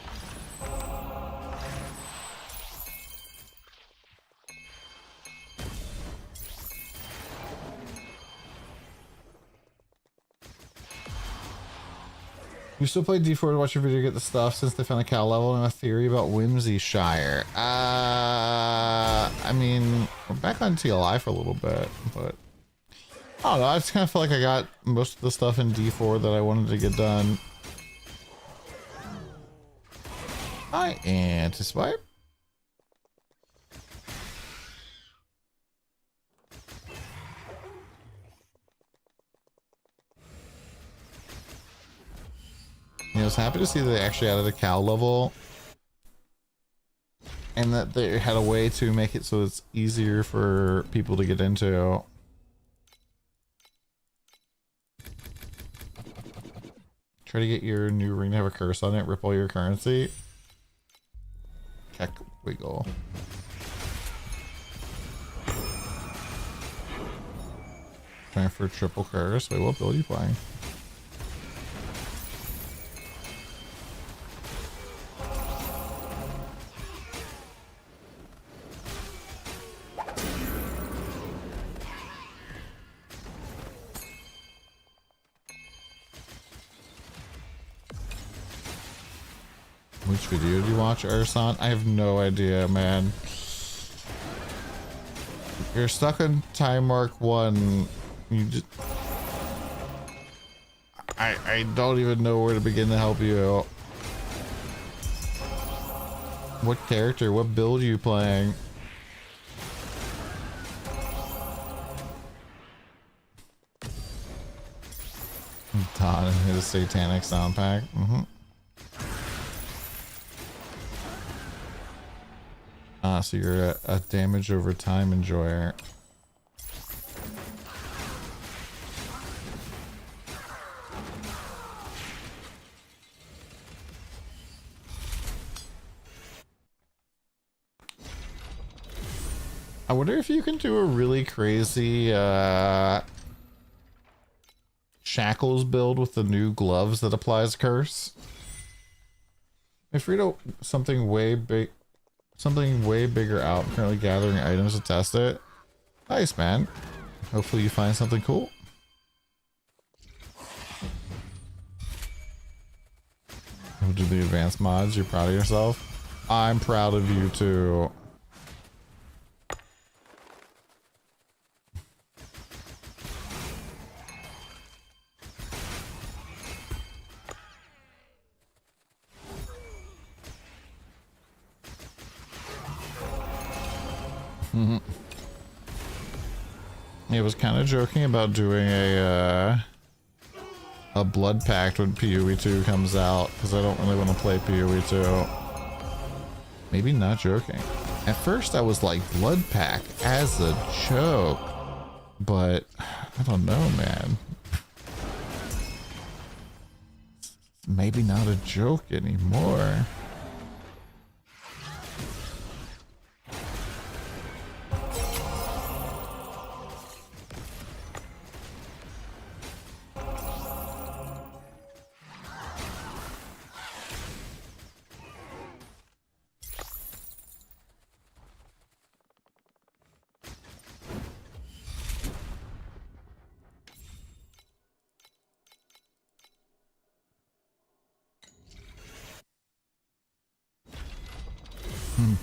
You still play D4 to watch your video to get the stuff since they found a cow level and a theory about Whimsyshire. I mean, we're back on TLI for a little bit, but I don't know. I just kind of felt like I got most of the stuff in D4 that I wanted to get done. I anticipate. I was happy to see that they actually added a cow level and that they had a way to make it so it's easier for people to get into. Try to get your new ring to have a curse on it, rip all your currency. Check wiggle. Trying for triple curse. Wait, what build are you playing? Which video did you watch, Urson? I have no idea, man. You're stuck on time mark 1. You just... I don't even know where to begin to help you. What character? What build are you playing? Don and his satanic sound pack. So you're a damage over time enjoyer. I wonder if you can do a really crazy shackles build with the new gloves that applies curse. If we don't something way bigger out. I'm currently gathering items to test it. Nice, man. Hopefully you find something cool. We'll do the advanced mods. You're proud of yourself? I'm proud of you too. He was kind of joking about doing a blood pact when PoE 2 comes out because I don't really want to play PoE 2. Maybe not joking. At first I was like, blood pact as a joke, but I don't know, man. Maybe not a joke anymore.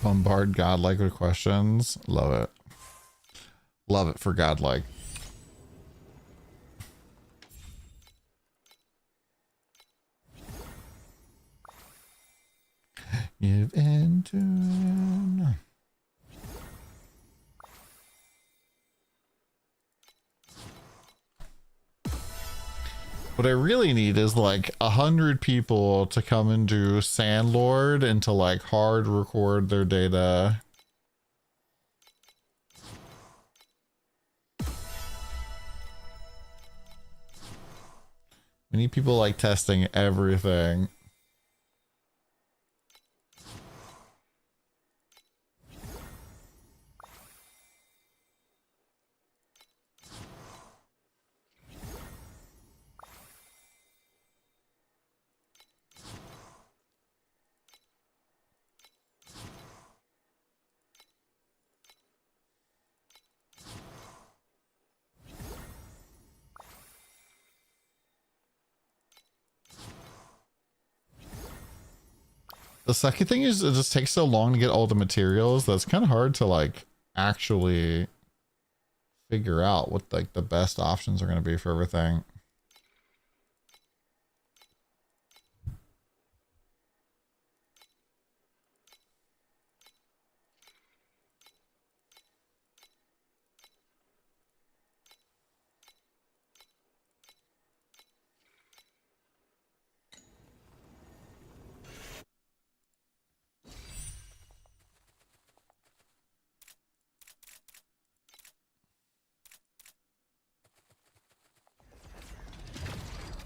Bombard godlike with questions. Love it. Love it for godlike. Give in to... What I really need is like 100 people to come and do Sandlord and to like hard record their data. We need people like testing everything. The second thing is it just takes so long to get all the materials that's kind of hard to like actually figure out what like the best options are going to be for everything.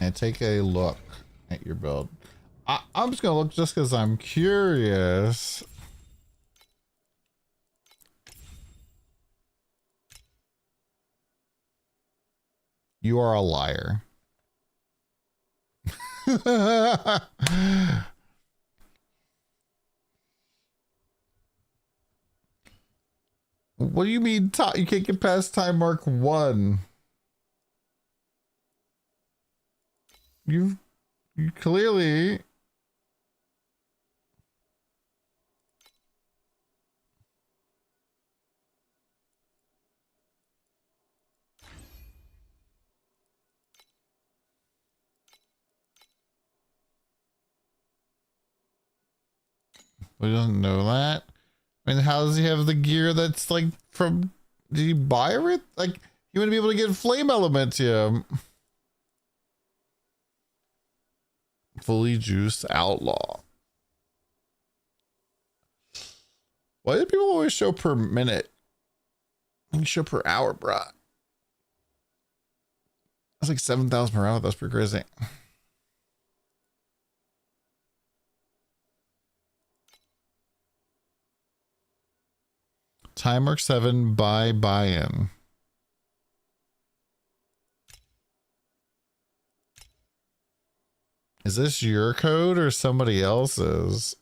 And take a look at your build. I'm just gonna look just because I'm curious. You are a liar. What do you mean you can't get past time mark 1? You clearly... We don't know that. I mean, how does he have the gear that's like from... Did he buy it? Like, he wouldn't be able to get flame elementium. Fully juiced outlaw. Why do people always show per minute? I can show per hour, bruh. That's like 7,000 per hour. That's pretty crazy. Time mark 7 buy-in. Is this your code or somebody else's?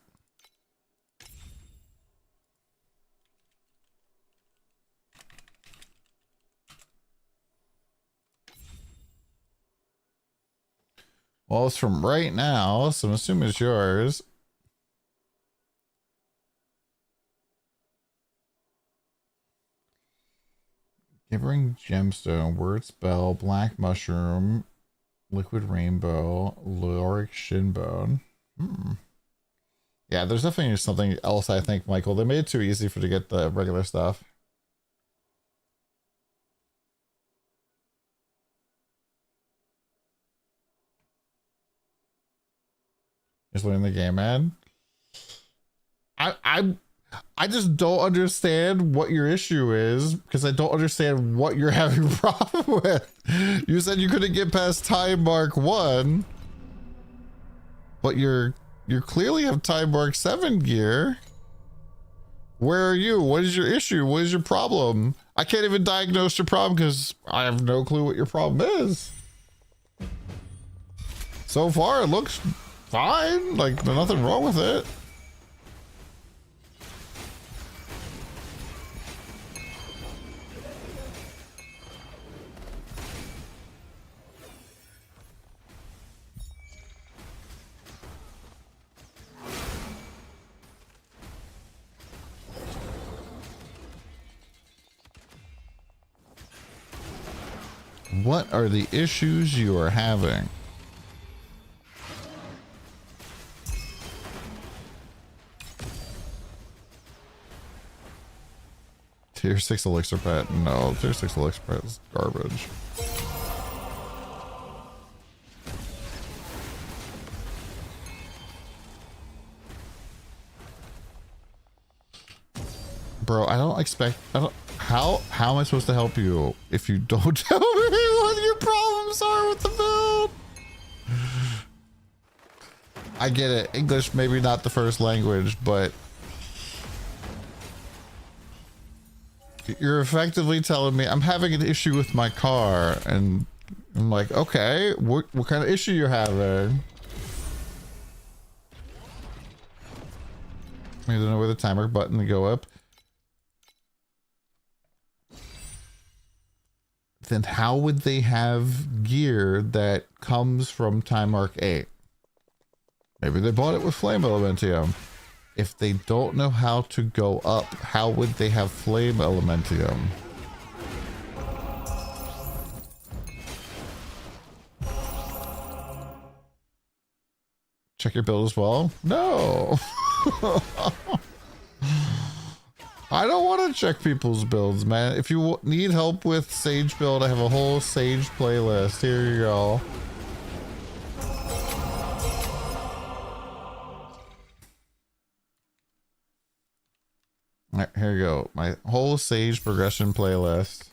Well, it's from right now, so I'm assuming it's yours. Gibbering gemstone, word spell, black mushroom, liquid rainbow, Loric shinbone. Yeah, there's definitely something else, I think, Michael. They made it too easy for to get the regular stuff. Just learning the game, man. I just don't understand what your issue is because I don't understand what you're having a problem with. You said you couldn't get past time mark 1, but you clearly have time mark 7 gear. Where are you? What is your issue? What is your problem? I can't even diagnose your problem because I have no clue what your problem is. So far, it looks fine. Like, there's nothing wrong with it. What are the issues you are having? Tier 6 elixir pet. No, tier 6 elixir pet is garbage. Bro, I don't expect, how am I supposed to help you if you don't tell me what your problems are with the build? I get it. English maybe not the first language, but you're effectively telling me I'm having an issue with my car, and I'm like, okay, what kind of issue you're having? I don't know where the timer button to go up. Then how would they have gear that comes from Time Arc 8? Maybe they bought it with Flame Elementium. If they don't know how to go up, how would they have Flame Elementium? Check your build as well? No. I don't want to check people's builds, man. If you need help with Sage build, I have a whole Sage playlist. Here you go. All right, here you go. My whole Sage progression playlist.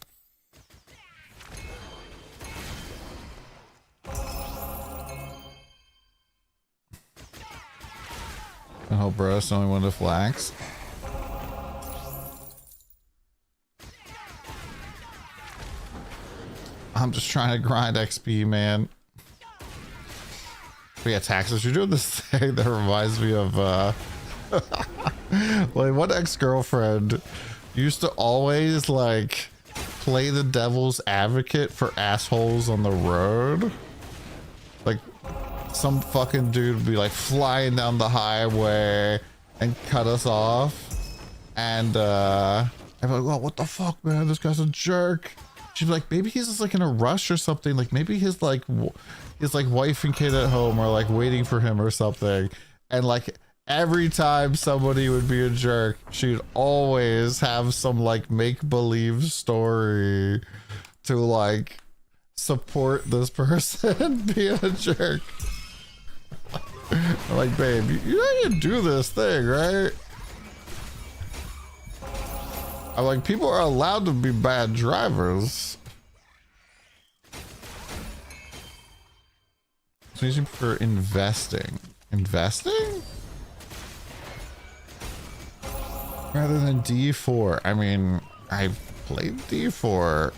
I hope Bro's only one to flax. I'm just trying to grind XP, man. But yeah, taxes. You're doing this thing that reminds me of like one ex-girlfriend used to always like play the devil's advocate for assholes on the road. Like some fucking dude would be like flying down the highway and cut us off, and I'm like, oh, what the fuck, man, this guy's a jerk. She'd be like, maybe he's just like in a rush or something, like maybe his like wife and kid at home are like waiting for him or something. And like every time somebody would be a jerk, she'd always have some like make-believe story to like support this person being a jerk. I'm like, babe, you know you do this thing, right? I'm like, people are allowed to be bad drivers. So using for investing. Investing? Rather than D4. I mean, I played D4.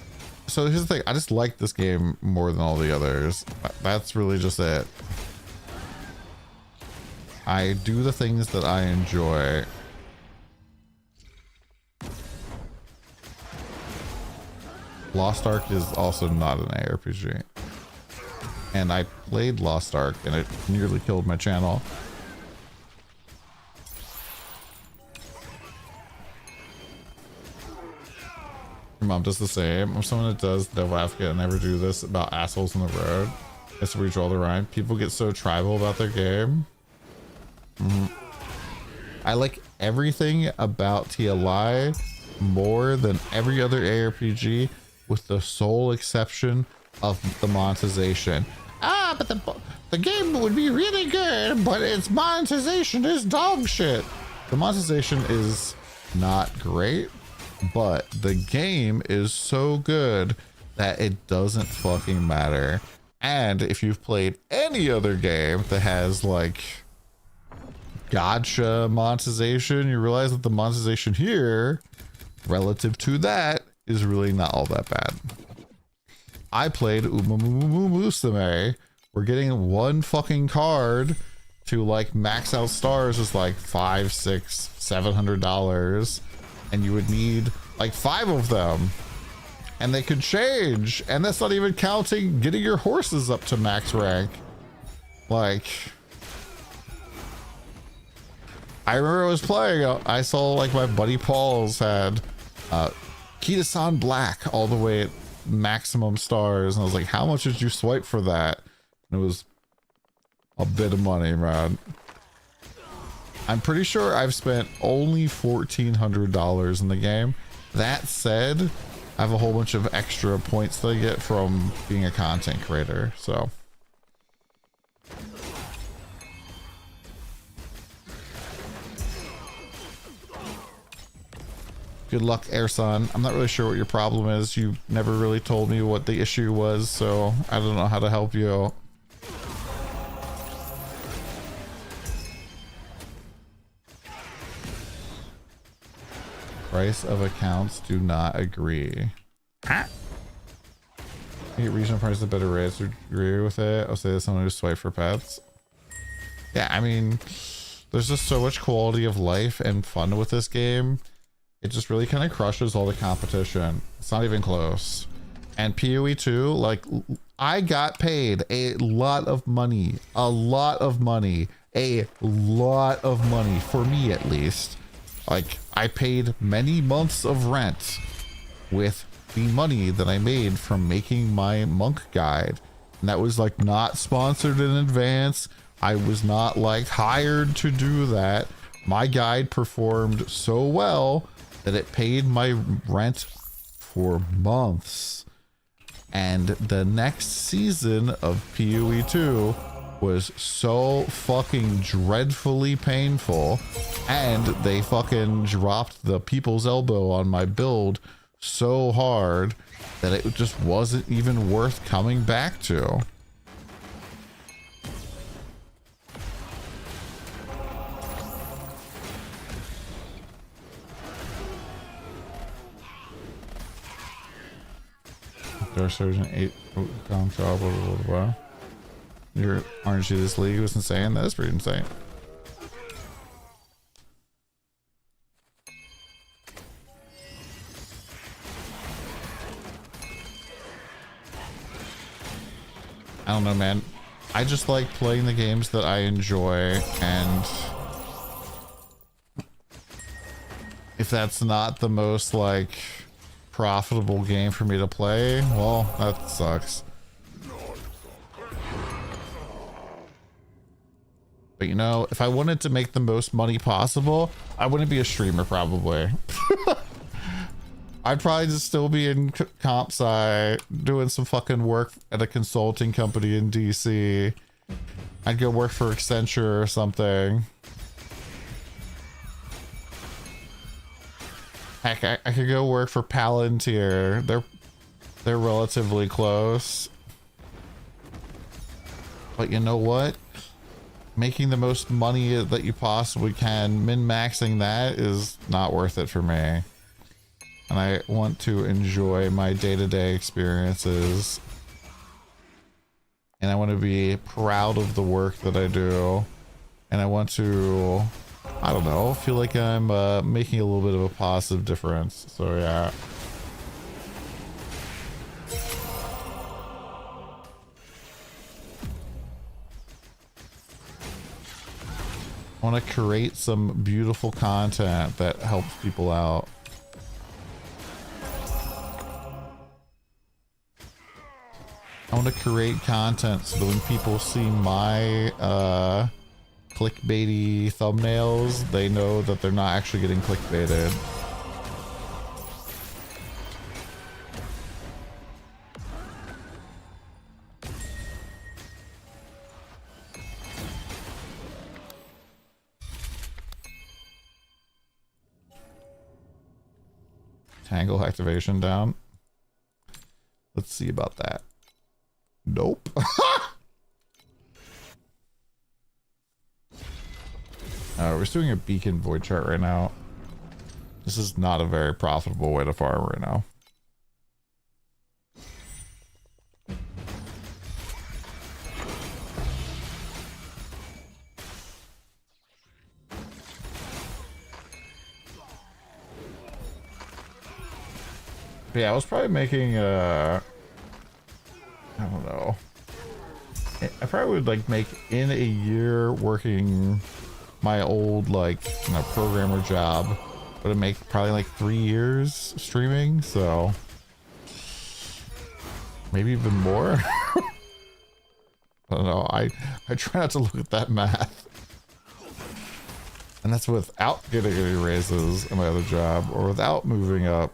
So here's the thing. I just like this game more than all the others. That's really just it. I do the things that I enjoy. Lost Ark is also not an ARPG. And I played Lost Ark and it nearly killed my channel. Your mom does the same. I'm someone that does Devil Advocate and never do this about assholes on the road. It's where you draw the line. People get so tribal about their game. I like everything about TLI more than every other ARPG, with the sole exception of the monetization. Ah, but the game would be really good, but its monetization is dog shit. The monetization is not great, but the game is so good that it doesn't fucking matter. And if you've played any other game that has like gotcha monetization, you realize that the monetization here relative to that is really not all that bad. I played Musume. We're getting one fucking card to like max out stars is like $500, $600, $700, and you would need like 5 of them, and they could change, and that's not even counting getting your horses up to max rank. Like, I remember I was playing, I saw like my buddy Paul's had Kitasan Black all the way maximum stars, and I was like, how much did you swipe for that? And it was a bit of money, man. I'm pretty sure I've spent only $1,400 in the game. That said, I have a whole bunch of extra points that I get from being a content creator, so. Good luck, Airson. I'm not really sure what your problem is. You never really told me what the issue was, so I don't know how to help you. Price of accounts do not agree. Huh? You get regional price of better rates. Agree with it? I'll say this someone who swipe for pets. Yeah, I mean, there's just so much quality of life and fun with this game. It just really kind of crushes all the competition. It's not even close. And PoE 2, like, I got paid a lot of money. A lot of money. A lot of money, for me at least. Like, I paid many months of rent with the money that I made from making my monk guide. And that was like not sponsored in advance. I was not like hired to do that. My guide performed so well that it paid my rent for months. And the next season of PoE 2 was so fucking dreadfully painful, and they fucking dropped the people's elbow on my build so hard that it just wasn't even worth coming back to. Dark Surgeon 8 job, blah, blah, blah, blah. Your RNG this league was insane. That's pretty insane. I don't know, man. I just like playing the games that I enjoy, and if that's not the most like profitable game for me to play, well, that sucks. But you know, if I wanted to make the most money possible, I wouldn't be a streamer probably. I'd probably just still be in comp sci doing some fucking work at a consulting company in DC. I'd go work for Accenture or something. Heck, I could go work for Palantir. They're relatively close. But you know what? Making the most money that you possibly can, min-maxing that is not worth it for me. And I want to enjoy my day-to-day experiences. And I want to be proud of the work that I do. And I want to, I don't know, feel like I'm making a little bit of a positive difference. So yeah. I want to create some beautiful content that helps people out. I want to create content so that when people see my clickbaity thumbnails, they know that they're not actually getting clickbaited. Tangle activation down. Let's see about that. Nope. We're just doing a beacon void chart right now. This is not a very profitable way to farm right now. But yeah, I was probably making I don't know. I probably would like make in a year working my old like, you know, programmer job, but it'd make probably like 3 years streaming. So maybe even more. I don't know. I try not to look at that math. And that's without getting any raises in my other job or without moving up.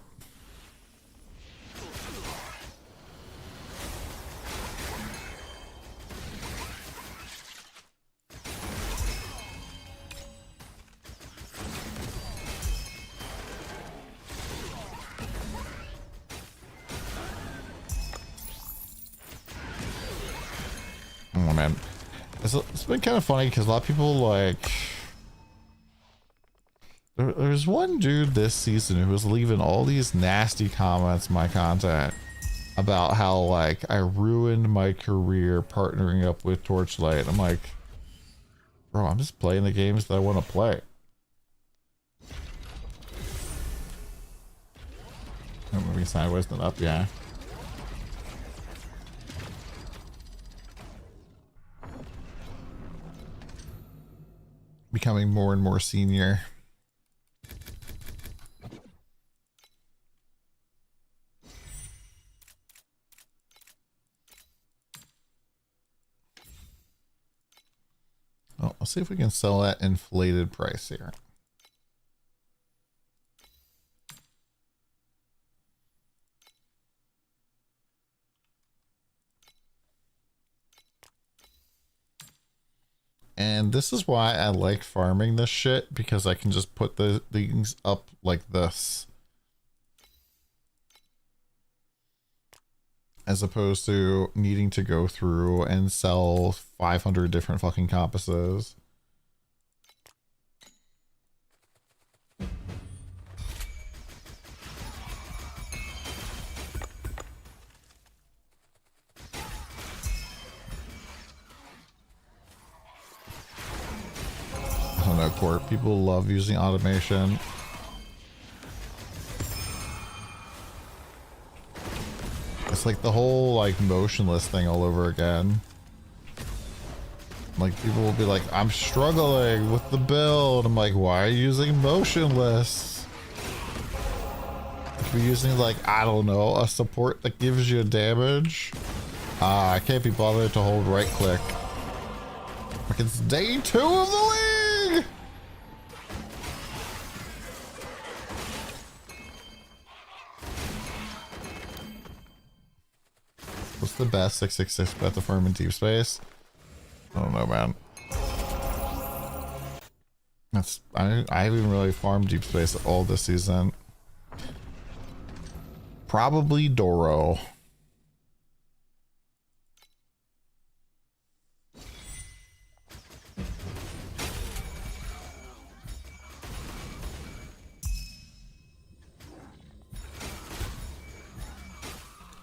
Oh man, it's been kind of funny because a lot of people like. There's one dude this season who was leaving all these nasty comments in my content about how like I ruined my career partnering up with Torchlight. I'm like, bro, I'm just playing the games that I want to play. I'm moving sideways, not up, yeah. Becoming more and more senior. Oh, let's see if we can sell at inflated price here. And this is why I like farming this shit, because I can just put the things up like this. As opposed to needing to go through and sell 500 different fucking compasses. I don't know, Court. People love using automation. It's like the whole like motionless thing all over again. Like people will be like, I'm struggling with the build. I'm like, why are you using motionless? If you're using like, I don't know, a support that gives you damage. I can't be bothered to hold right click. Like it's day 2 of the league! What's the best 666 bet to farm in deep space? I don't know, man. That's I haven't really farmed deep space at all this season. Probably Doro.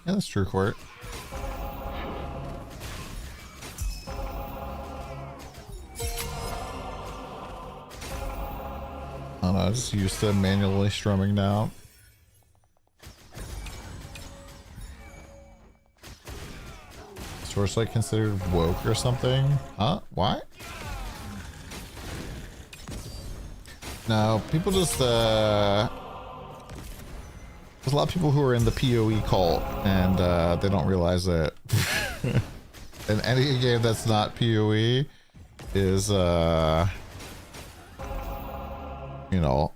Yeah, that's true, Court. I don't know, I just used to manually strumming now. Is Torchlight considered woke or something? Huh? What? No, people just, there's a lot of people who are in the PoE cult and they don't realize it. And any game that's not PoE is, you know,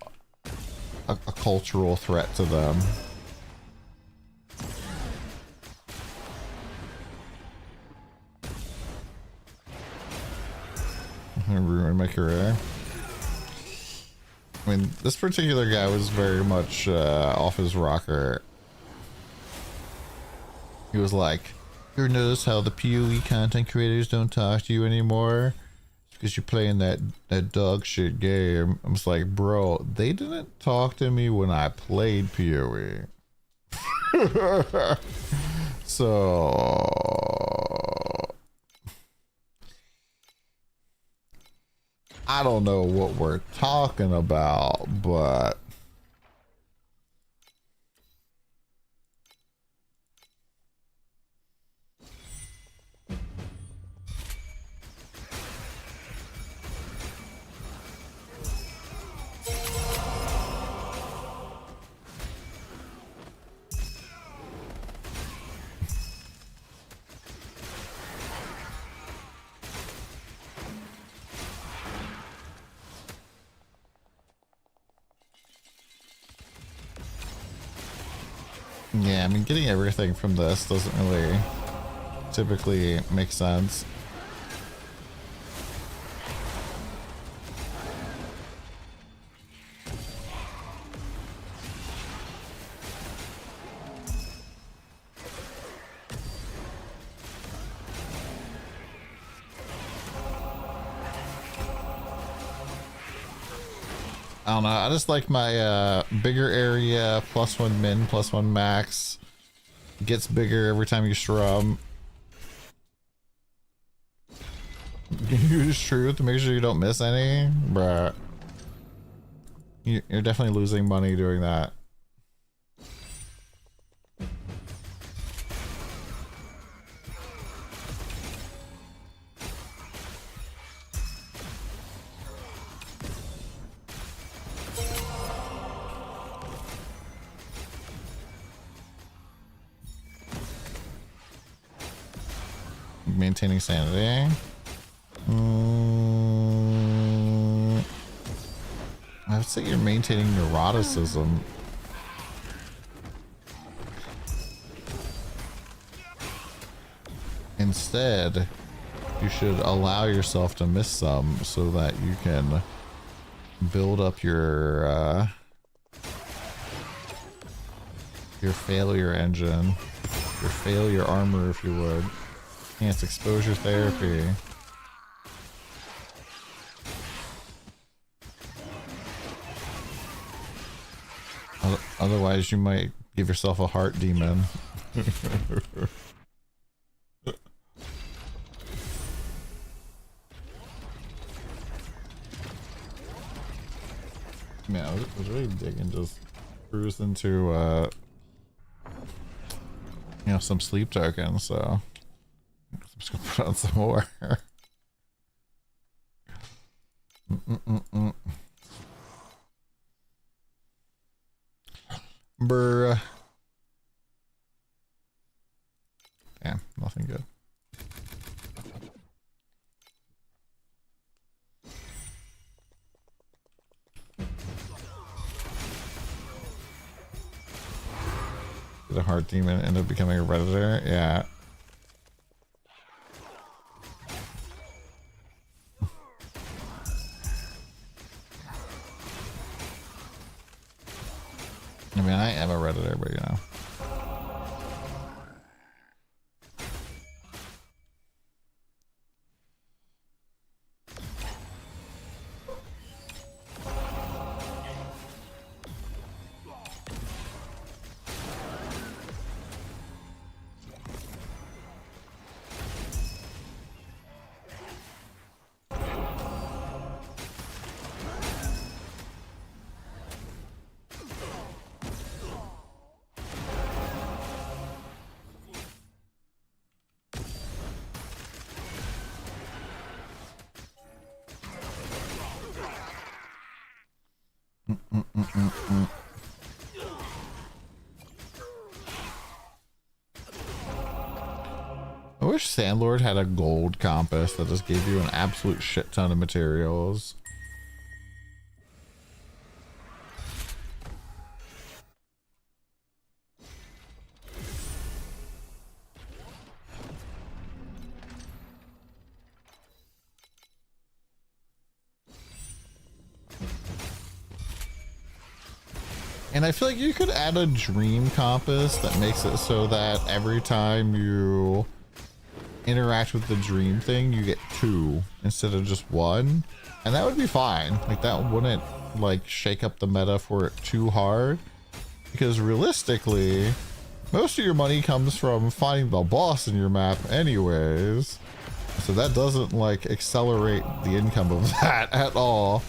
a cultural threat to them. I'm gonna ruin my career. I mean, this particular guy was very much off his rocker. He was like, you ever notice how the PoE content creators don't talk to you anymore? It's because you're playing that dog shit game. I was like, bro, they didn't talk to me when I played PoE. So I don't know what we're talking about, but Yeah, I mean, getting everything from this doesn't really typically make sense. I don't know, I just like my bigger area, +1 min, +1 max. Gets bigger every time you scrub. Use truth to make sure you don't miss any. Bruh. You're definitely losing money doing that. Maintaining sanity. I would say you're maintaining neuroticism. Instead, you should allow yourself to miss some so that you can build up your failure engine, your failure armor, if you would. Enhance exposure therapy. Otherwise, you might give yourself a heart demon. Man, I was really digging just cruise into, you know, some sleep tokens, so I'm just gonna put on some more. Bruh. Damn, nothing good. Did a heart demon end up becoming a redditor? Yeah. I mean, I am a redditor, but you know. I wish Sandlord had a gold compass that just gave you an absolute shit ton of materials. And I feel like you could add a dream compass that makes it so that every time you interact with the dream thing, you get 2 instead of just 1. And that would be fine. Like, that wouldn't, like, shake up the meta for it too hard. Because realistically, most of your money comes from finding the boss in your map anyways. So that doesn't, like, accelerate the income of that at all.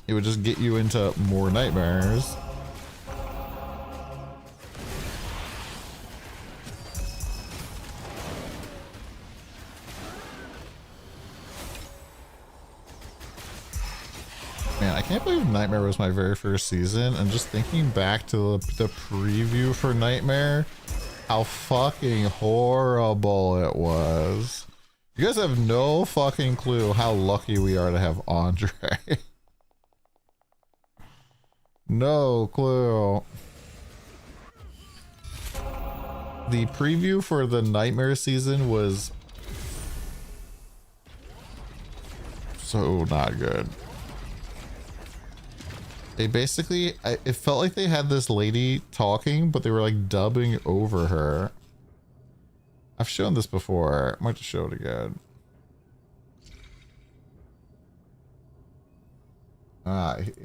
It would just get you into more nightmares. Man, I can't believe Nightmare was my very first season, and just thinking back to the preview for Nightmare, how fucking horrible it was. You guys have no fucking clue how lucky we are to have Andre. No clue. The preview for the Nightmare season was so not good. They basically, it felt like they had this lady talking, but they were like dubbing over her. I've shown this before. I might just show it again.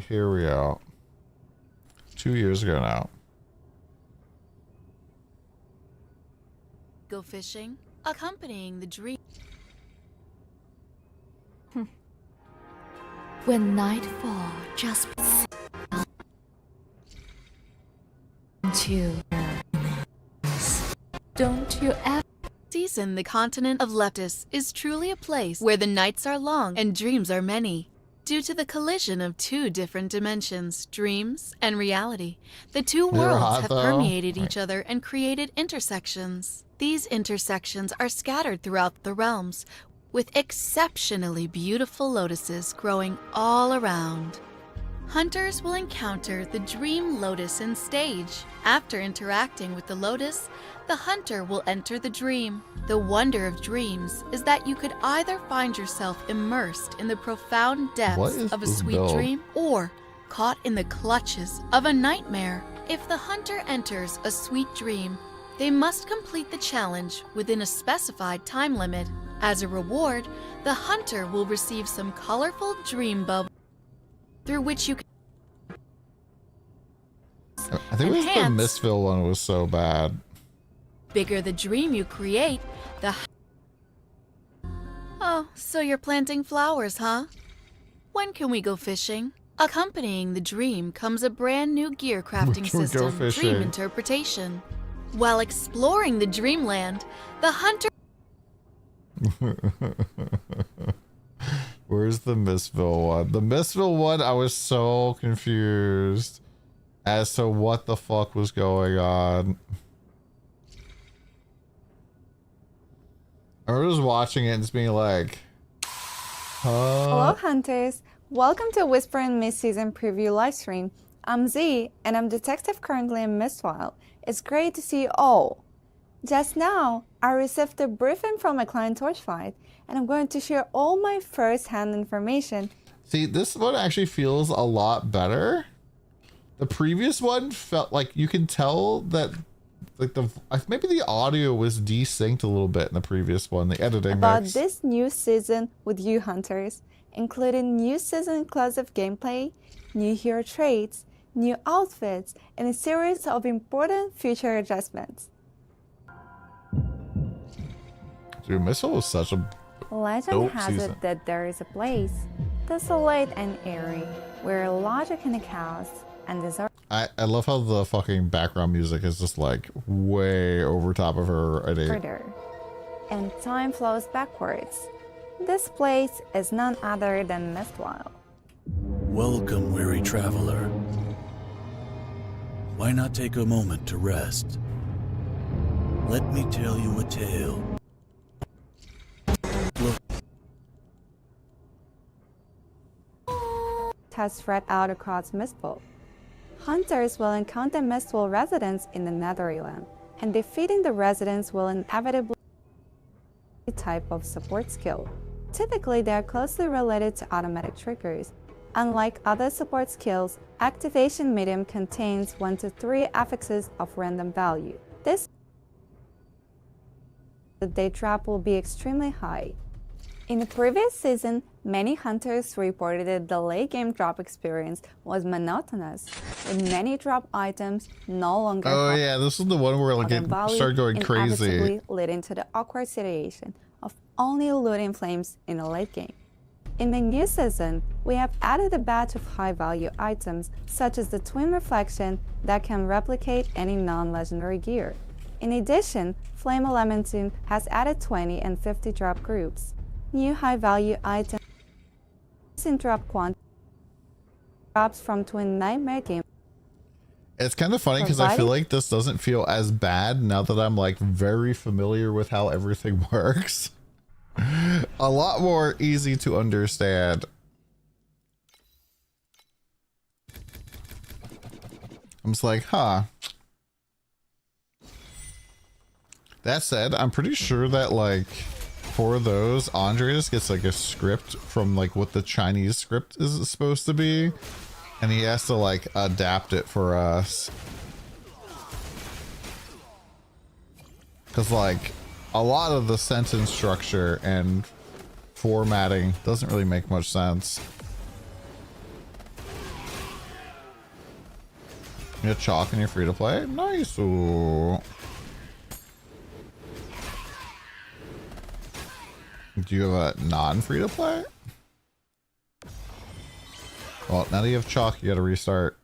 Here we go. 2 years ago now. Go fishing, accompanying the dream. When nightfall just into don't you ever Season, the continent of Leptis is truly a place where the nights are long and dreams are many. Due to the collision of two different dimensions, dreams and reality, the two They're worlds hot, have though. permeated each other and created intersections. These intersections are scattered throughout the realms, with exceptionally beautiful lotuses growing all around. Hunters will encounter the Dream Lotus in stage. After interacting with the lotus, the hunter will enter the dream. The wonder of dreams is that you could either find yourself immersed in the profound What depths is of a this sweet build? dream or caught in the clutches of a nightmare. If the hunter enters a sweet dream, they must complete the challenge within a specified time limit. As a reward, the hunter will receive some colorful dream bubbles through which you can I think it was the Enhance. Mistville one was so bad. bigger the dream you create, the Oh, so you're planting flowers, huh? When can we go fishing? Accompanying the dream comes a brand new gear crafting When can we go system, fishing? Dream Interpretation. While exploring the dreamland, the hunter Where's the Mistville one? The Mistville one, I was so confused as to what the fuck was going on. I was watching it and just being like, Hello, hunters. Welcome to Whisper and Mist season preview livestream. I'm Z, and I'm detective currently in Mistwild. It's great to see you all. Just now, I received a briefing from my client Torchlight, and I'm going to share all my first-hand information. see, this one actually feels a lot better. The previous one felt like you can tell that like maybe the audio was desynced a little bit in the previous one, the editing About mix. this new season with you hunters, including new season exclusive gameplay, new hero traits, new outfits, and a series of important future adjustments. Dude, Missile was such a Legend Dope has season. it that there is a place, desolate and eerie, where logic and chaos and desire I love how the fucking background music is just like way over top of her edit. order, and time flows backwards. This place is none other than Mistwild. Welcome, weary traveler. Why not take a moment to rest? Let me tell you a tale. Has spread out across Mistfall. Hunters will encounter Mistfall residents in the Netherrealm, and defeating the residents will inevitably be a type of support skill. Typically, they are closely related to automatic triggers. Unlike other support skills, activation medium contains 1 to 3 affixes of random value. This the day drop will be extremely high. In the previous season, many hunters reported that the late game drop experience was monotonous, with many drop items no longer Oh yeah, this is the one where like having it value, started going crazy. inevitably leading to the awkward situation of only looting flames in the late game. In the new season, we have added a batch of high-value items, such as the Twin Reflection that can replicate any non-legendary gear. In addition, Flame Elementum has added 20 and 50 drop groups. New high-value items in drop quantity drops from Twin Nightmare game. It's kind of funny because I feel Providing- like this doesn't feel as bad now that I'm like very familiar with how everything works. A lot more easy to understand. I'm just like, huh. That said, I'm pretty sure that like for those, Andres gets like a script from like what the Chinese script is supposed to be, and he has to like adapt it for us. Because like a lot of the sentence structure and formatting doesn't really make much sense. You have chalk and you're free to play? Nice. Ooh. Do you have a non-free to play? Well, now that you have chalk, you gotta restart.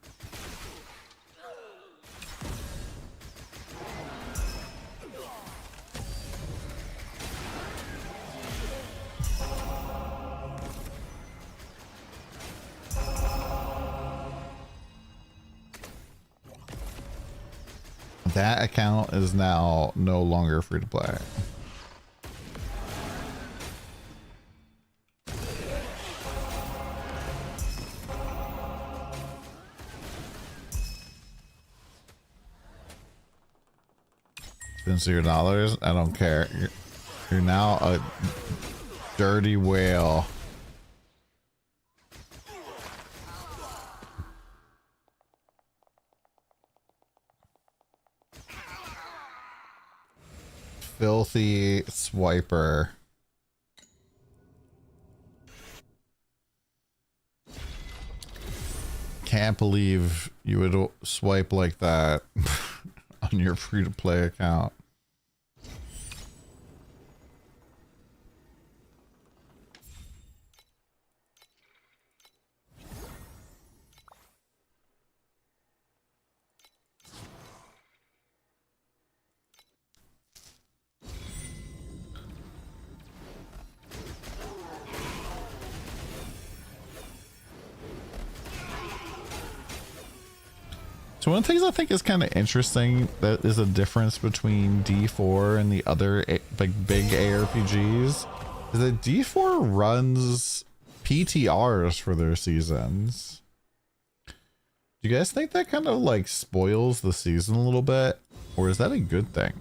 That account is now no longer free to play. Spend $0. I don't care. You're now a dirty whale. Filthy swiper. Can't believe you would swipe like that on your free-to-play account. So one of the things I think is kind of interesting that is a difference between D4 and the other like big ARPGs is that D4 runs PTRs for their seasons. Do you guys think that kind of like spoils the season a little bit, or is that a good thing?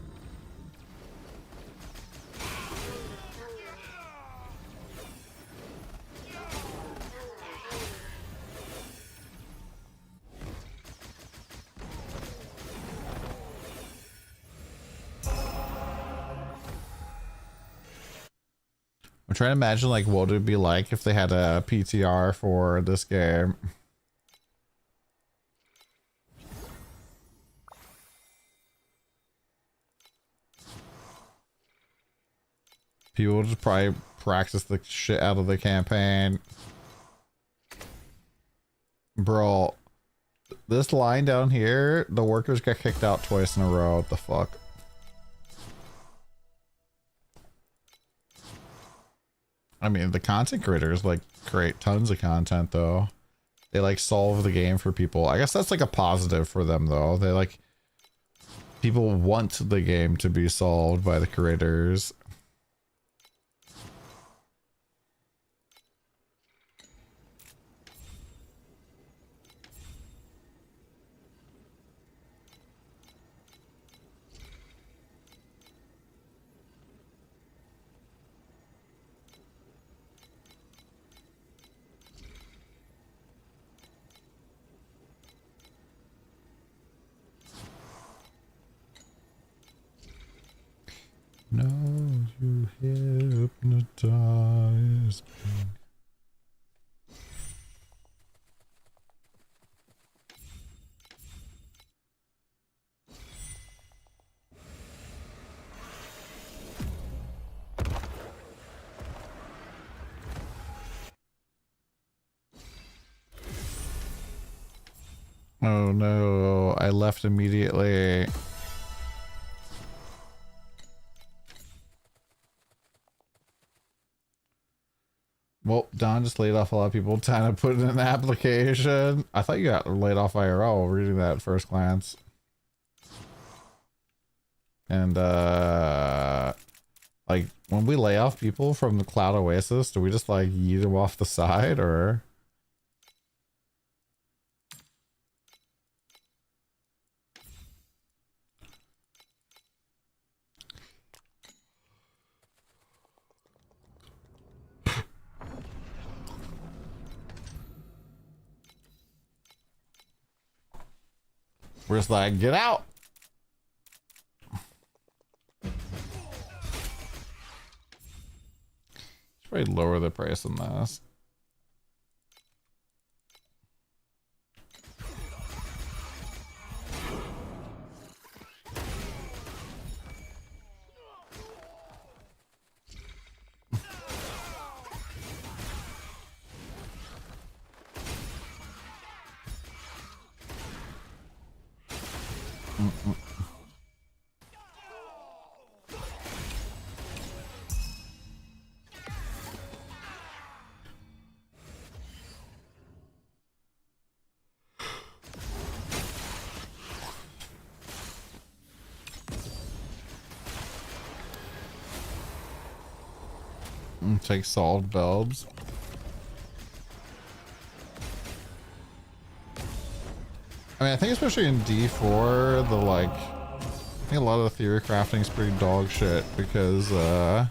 I'm trying to imagine like what it would be like if they had a PTR for this game. People would just probably practice the shit out of the campaign. Bro, this line down here, the workers got kicked out twice in a row. What the fuck? I mean, the content creators like create tons of content though. They like solve the game for people. I guess that's like a positive for them though. They like, people want the game to be solved by the creators. No, you hypnotize me. Oh no, I left immediately. Well, Don just laid off a lot of people trying to put in an application. I thought you got laid off IRL reading that at first glance. And, like, when we lay off people from the Cloud Oasis, do we just, like, yeet them off the side, or? We're just like, get out. Should probably lower the price on this. Take solid bulbs. I mean, I think especially in D4, the like, I think a lot of the theory crafting is pretty dog shit because the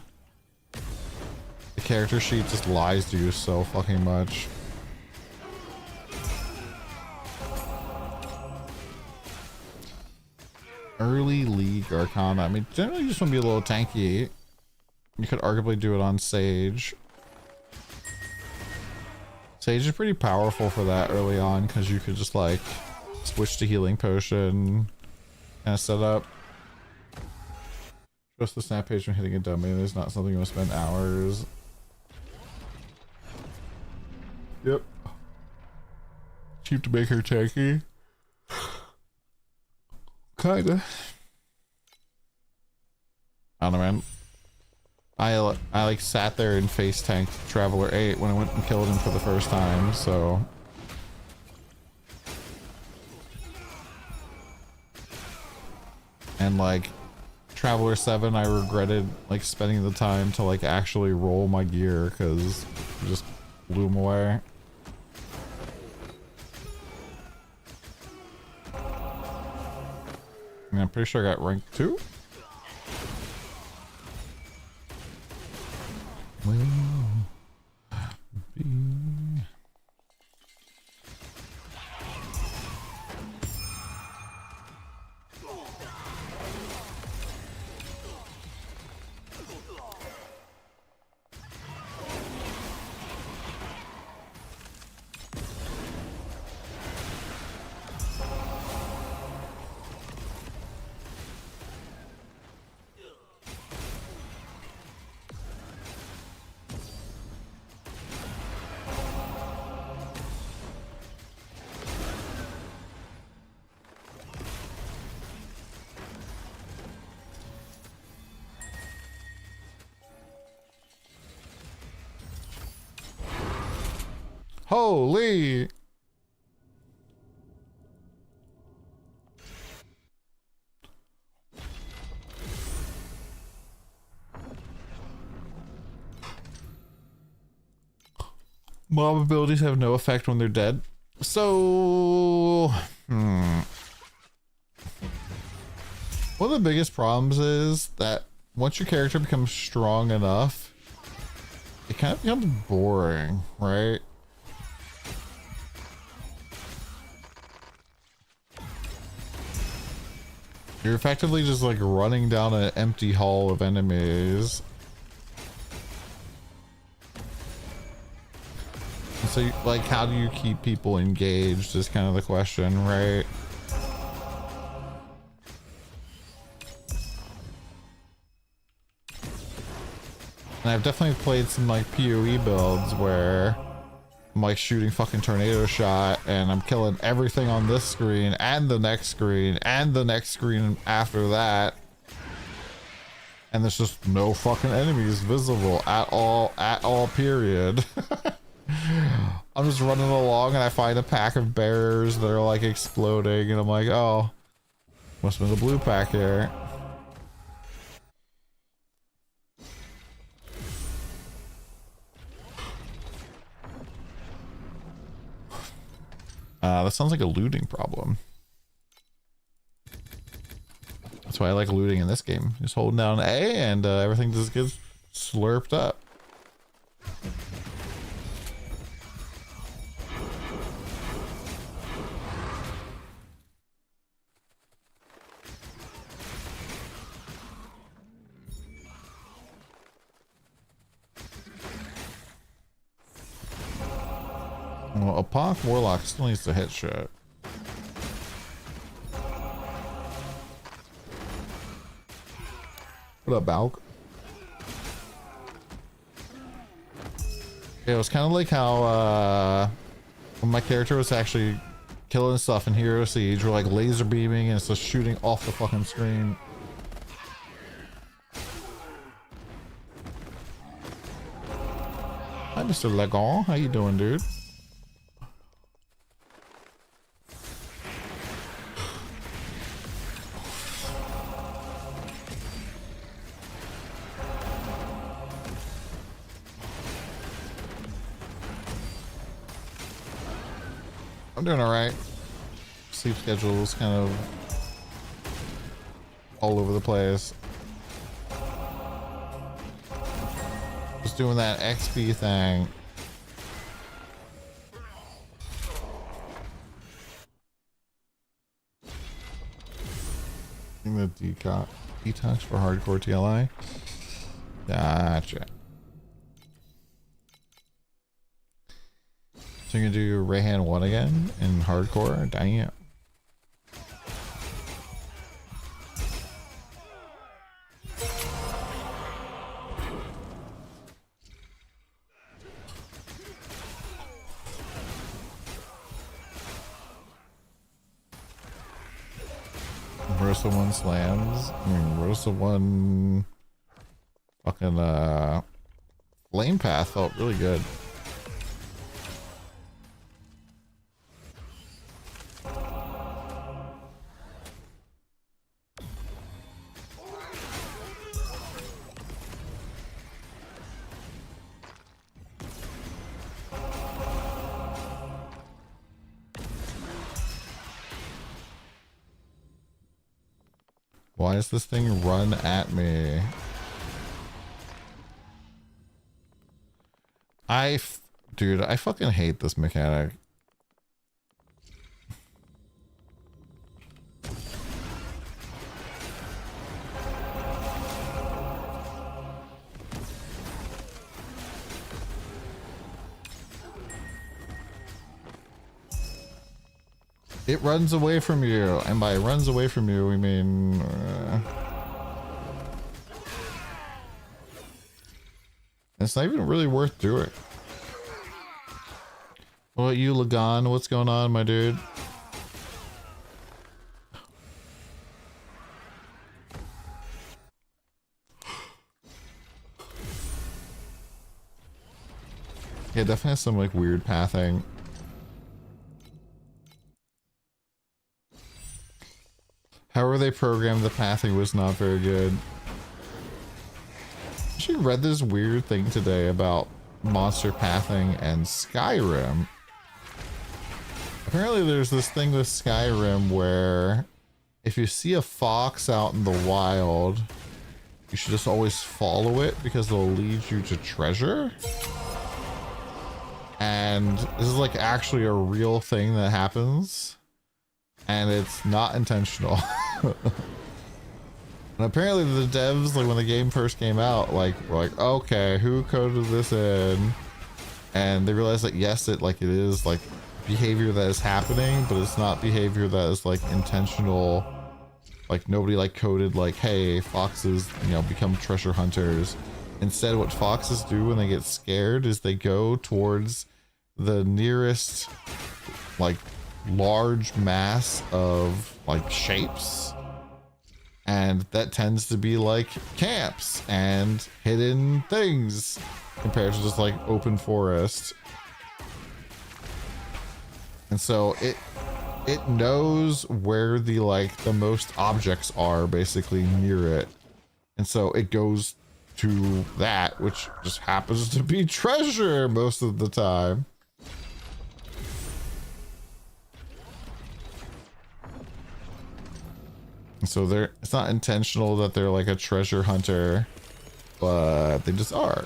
character sheet just lies to you so fucking much. Early League Arcana. I mean, generally you just want to be a little tanky. You could arguably do it on Sage. Sage is pretty powerful for that early on because you could just like switch to healing potion kind of set up. Just the snap page when hitting a domain is not something you want to spend hours. Yep. Cheap to make her tanky. Kinda. I don't know, man. I like sat there and face tanked Traveler 8 when I went and killed him for the first time, so. And like Traveler 7, I regretted like spending the time to like actually roll my gear because it just blew him away. I mean, I'm pretty sure I got rank 2. Will be. Holy! Mob abilities have no effect when they're dead. So, one of the biggest problems is that once your character becomes strong enough, it kind of becomes boring, right? You're effectively just like running down an empty hall of enemies. And so, like, how do you keep people engaged is kind of the question, right? And I've definitely played some like PoE builds where I'm like shooting fucking tornado shot and I'm killing everything on this screen and the next screen and the next screen after that. And there's just no fucking enemies visible at all, period. I'm just running along and I find a pack of bears that are like exploding and I'm like, oh, must have been the blue pack here. That sounds like a looting problem. That's why I like looting in this game. Just holding down A and everything just gets slurped up. Well, a Ponk Warlock still needs to hit shit. What up, Balk? Yeah, it was kind of like how when my character was actually killing stuff in Hero Siege, we're like laser beaming and it's just shooting off the fucking screen. Hi, Mr. Legon. How you doing, dude? I'm doing alright. Sleep schedule's kind of all over the place. Just doing that XP thing. The detox for hardcore TLI. Gotcha. So you're gonna do Rayhan 1 again in hardcore? Damn. Rosa 1 slams. I mean, Rosa 1 fucking flame path felt really good. Why does this thing run at me? Dude, I fucking hate this mechanic. It runs away from you, and by runs away from you, we mean... it's not even really worth doing. What about you, Lagan? What's going on, my dude? Yeah, definitely has some like weird pathing. However they programmed the pathing was not very good. I actually read this weird thing today about monster pathing and Skyrim. Apparently there's this thing with Skyrim where if you see a fox out in the wild, you should just always follow it because it'll lead you to treasure. And this is like actually a real thing that happens. And it's not intentional. And apparently the devs, like when the game first came out, like were like, okay, who coded this in? And they realized that yes, it is like behavior that is happening, but it's not behavior that is like intentional. Like nobody like coded like, hey, foxes, become treasure hunters. Instead, what foxes do when they get scared is they go towards the nearest like large mass of like shapes, and that tends to be like camps and hidden things compared to just like open forest. And so it knows where the most objects are basically near it, and so it goes to that, which just happens to be treasure most of the time. So it's not intentional that they're like a treasure hunter, but they just are.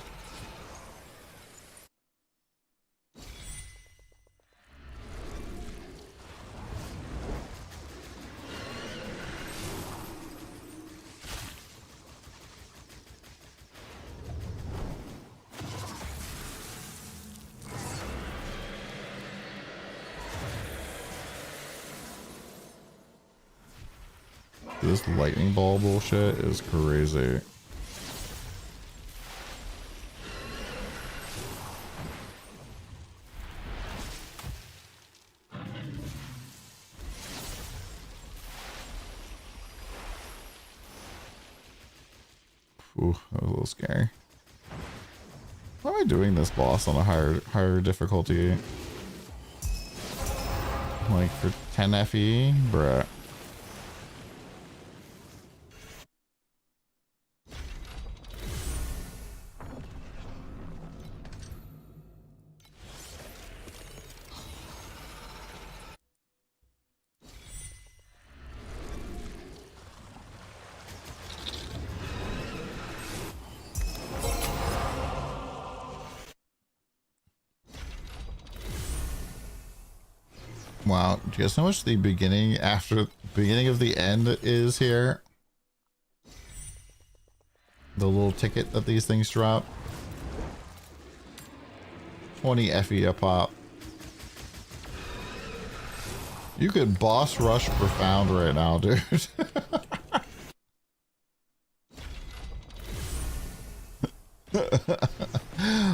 This lightning ball bullshit is crazy. Ooh, that was a little scary. Why am I doing this boss on a higher difficulty? Like for 10 FE? Bruh. Wow, do you guys know how much the beginning of the end is here? The little ticket that these things drop. 20 FE a pop. You could boss rush profound right now, dude.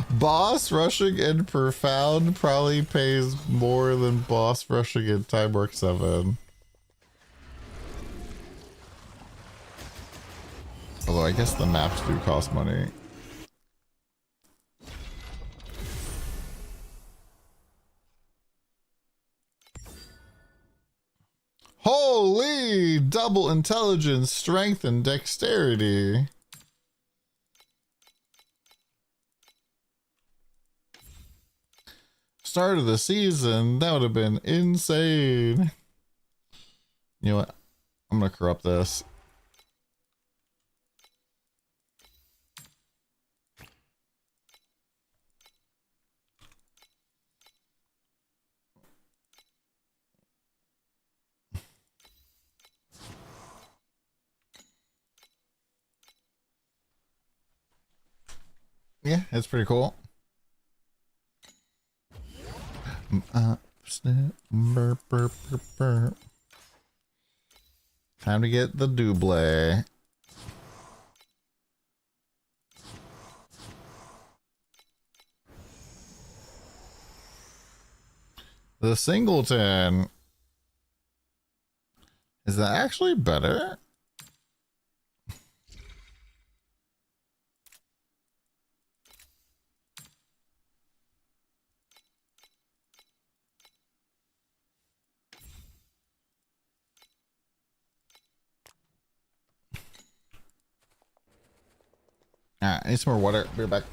Boss rushing in profound probably pays more than boss rushing in Timework 7. Although I guess the maps do cost money. Holy! Double intelligence, strength, and dexterity. Start of the season, that would have been insane. You know what? I'm gonna corrupt this. Yeah, it's pretty cool. Burp, burp, burp, burp. Time to get the double. The singleton. Is that actually better? Alright, I need some more water. Be right back.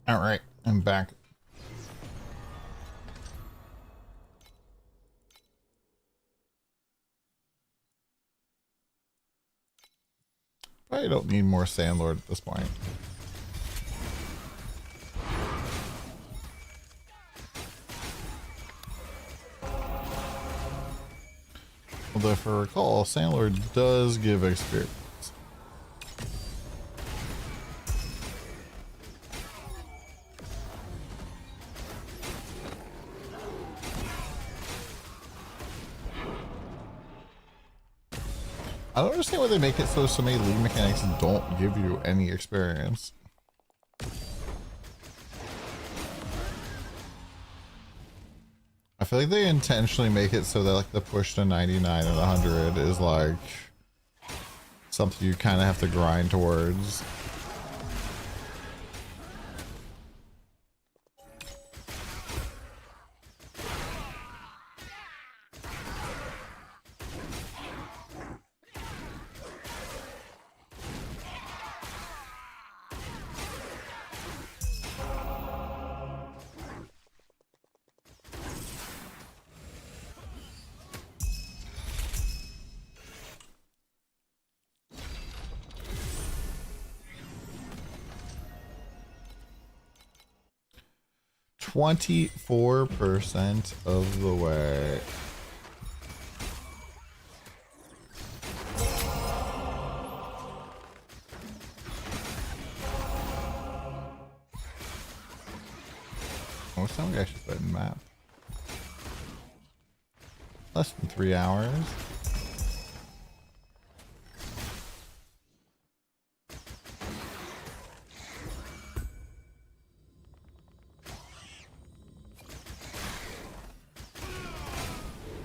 All right, I'm back. I don't need more Sandlord at this point. Although, if I recall, Sandlord does give experience. I don't understand why they make it so many league mechanics don't give you any experience. I feel like they intentionally make it so that like the push to 99 and 100 is like something you kind of have to grind towards. %, of the way. What's time we actually put in map? Less than 3 hours.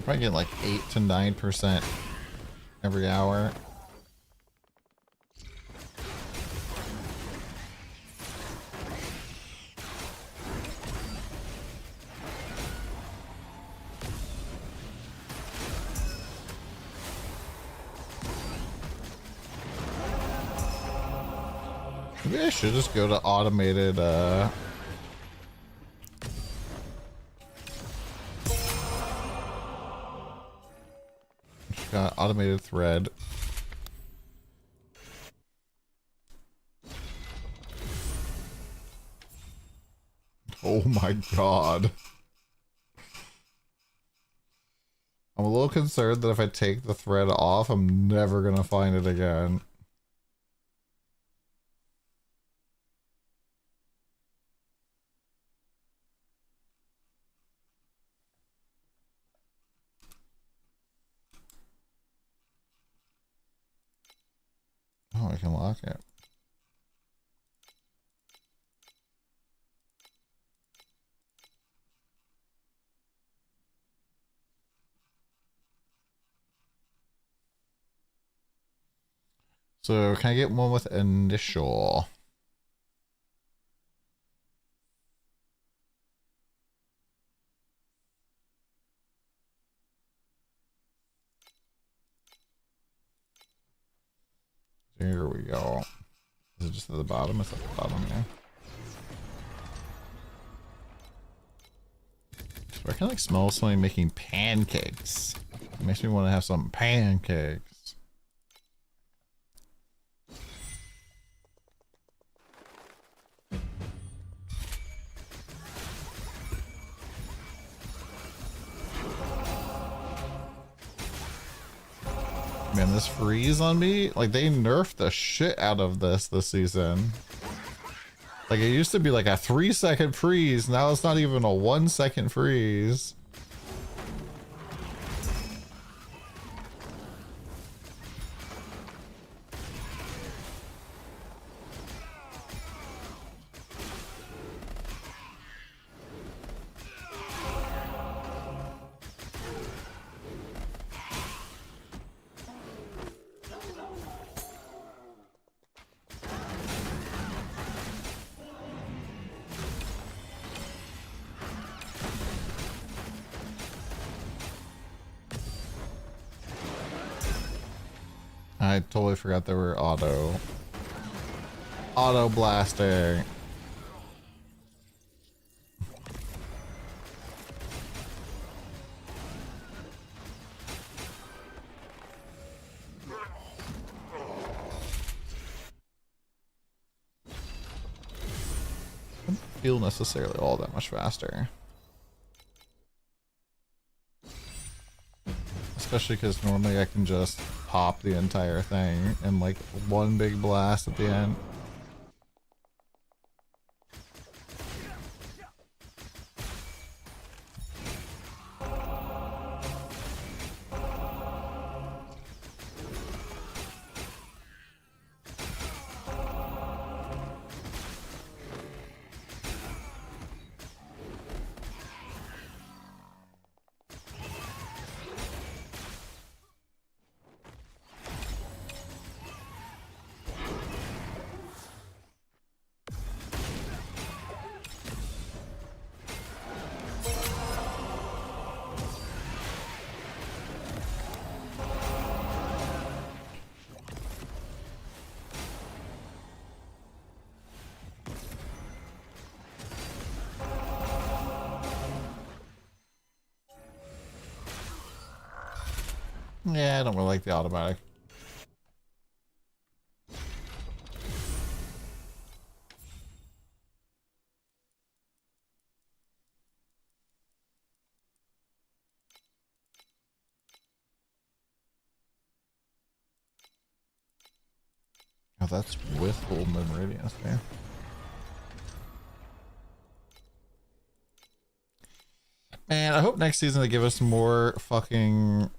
Probably get like 8 to 9% every hour. Maybe I should just go to automated automated thread. Oh my god. I'm a little concerned that if I take the thread off, I'm never gonna find it again. Oh, I can lock it. So, can I get one with initial? Here we go. Is it just at the bottom? It's at the bottom, yeah. So I can like smell somebody making pancakes. It makes me want to have some pancakes. Man, this freeze on me, like they nerfed the shit out of this season. Like it used to be like a 3-second freeze, now it's not even a 1-second freeze. I totally forgot they were auto blasting. feel necessarily all that much faster. Especially because normally I can just pop the entire thing in like one big blast at the end. Yeah, I don't really like the automatic. Oh, that's with Golden Radiance, man. Man, I hope next season they give us more fucking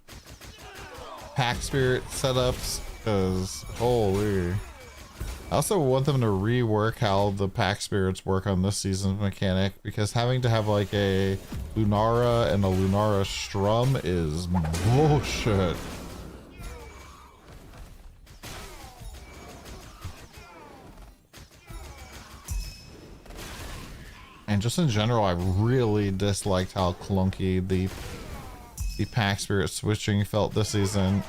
pack spirit setups, because holy. I also want them to rework how the pack spirits work on this season's mechanic, because having to have like a Lunara and a Lunara Strum is bullshit. And just in general, I really disliked how clunky the pack spirit switching felt this season.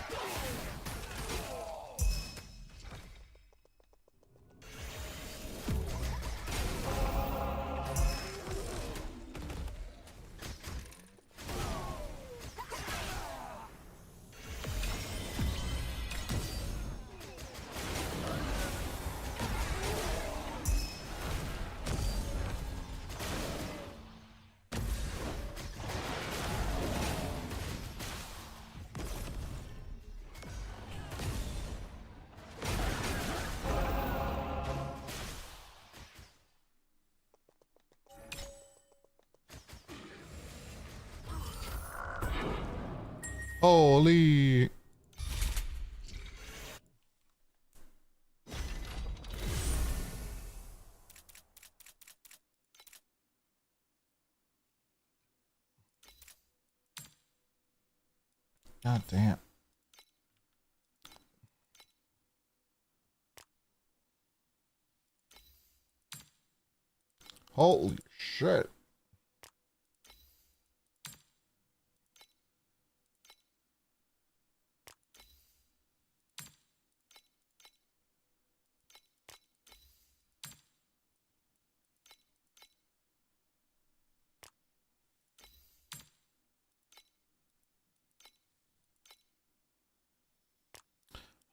Holy. God damn. Holy shit.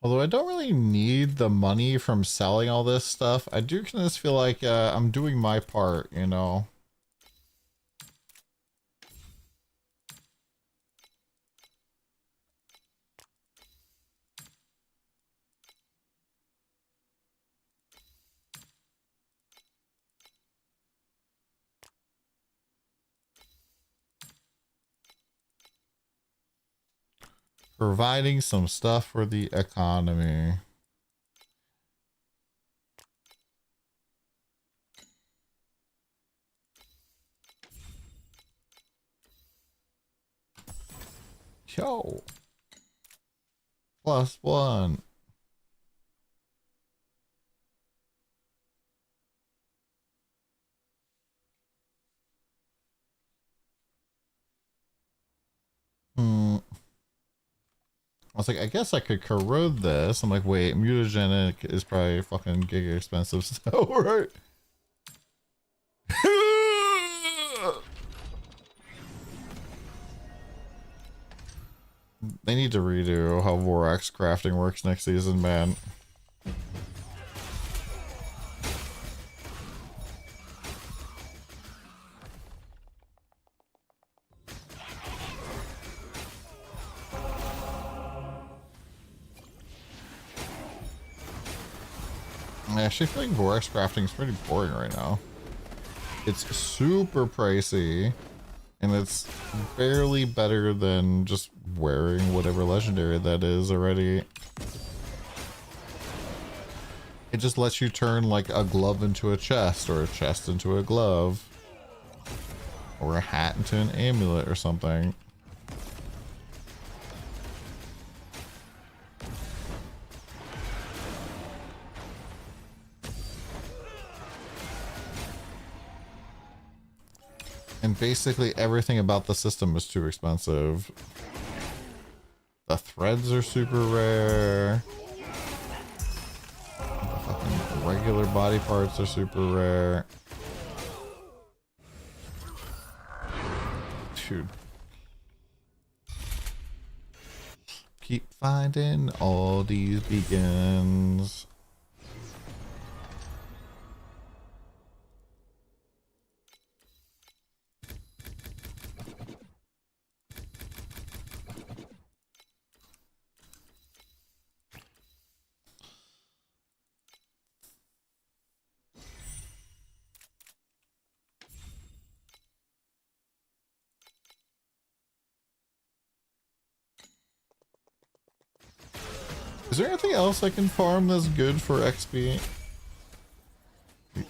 Although I don't really need the money from selling all this stuff, I do kind of just feel like I'm doing my part, you know? Providing some stuff for the economy. Yo. +1. I was like, I guess I could corrode this. I'm like, wait, mutagenic is probably fucking giga expensive still, right? They need to redo how Vorax crafting works next season, man. I actually feel like Vorax crafting is pretty boring right now. It's super pricey, and it's barely better than just wearing whatever legendary that is already. It just lets you turn like a glove into a chest, or a chest into a glove, or a hat into an amulet or something. And basically everything about the system is too expensive. The threads are super rare. The fucking regular body parts are super rare. Dude. Keep finding all these beacons. Is there anything else I can farm that's good for XP?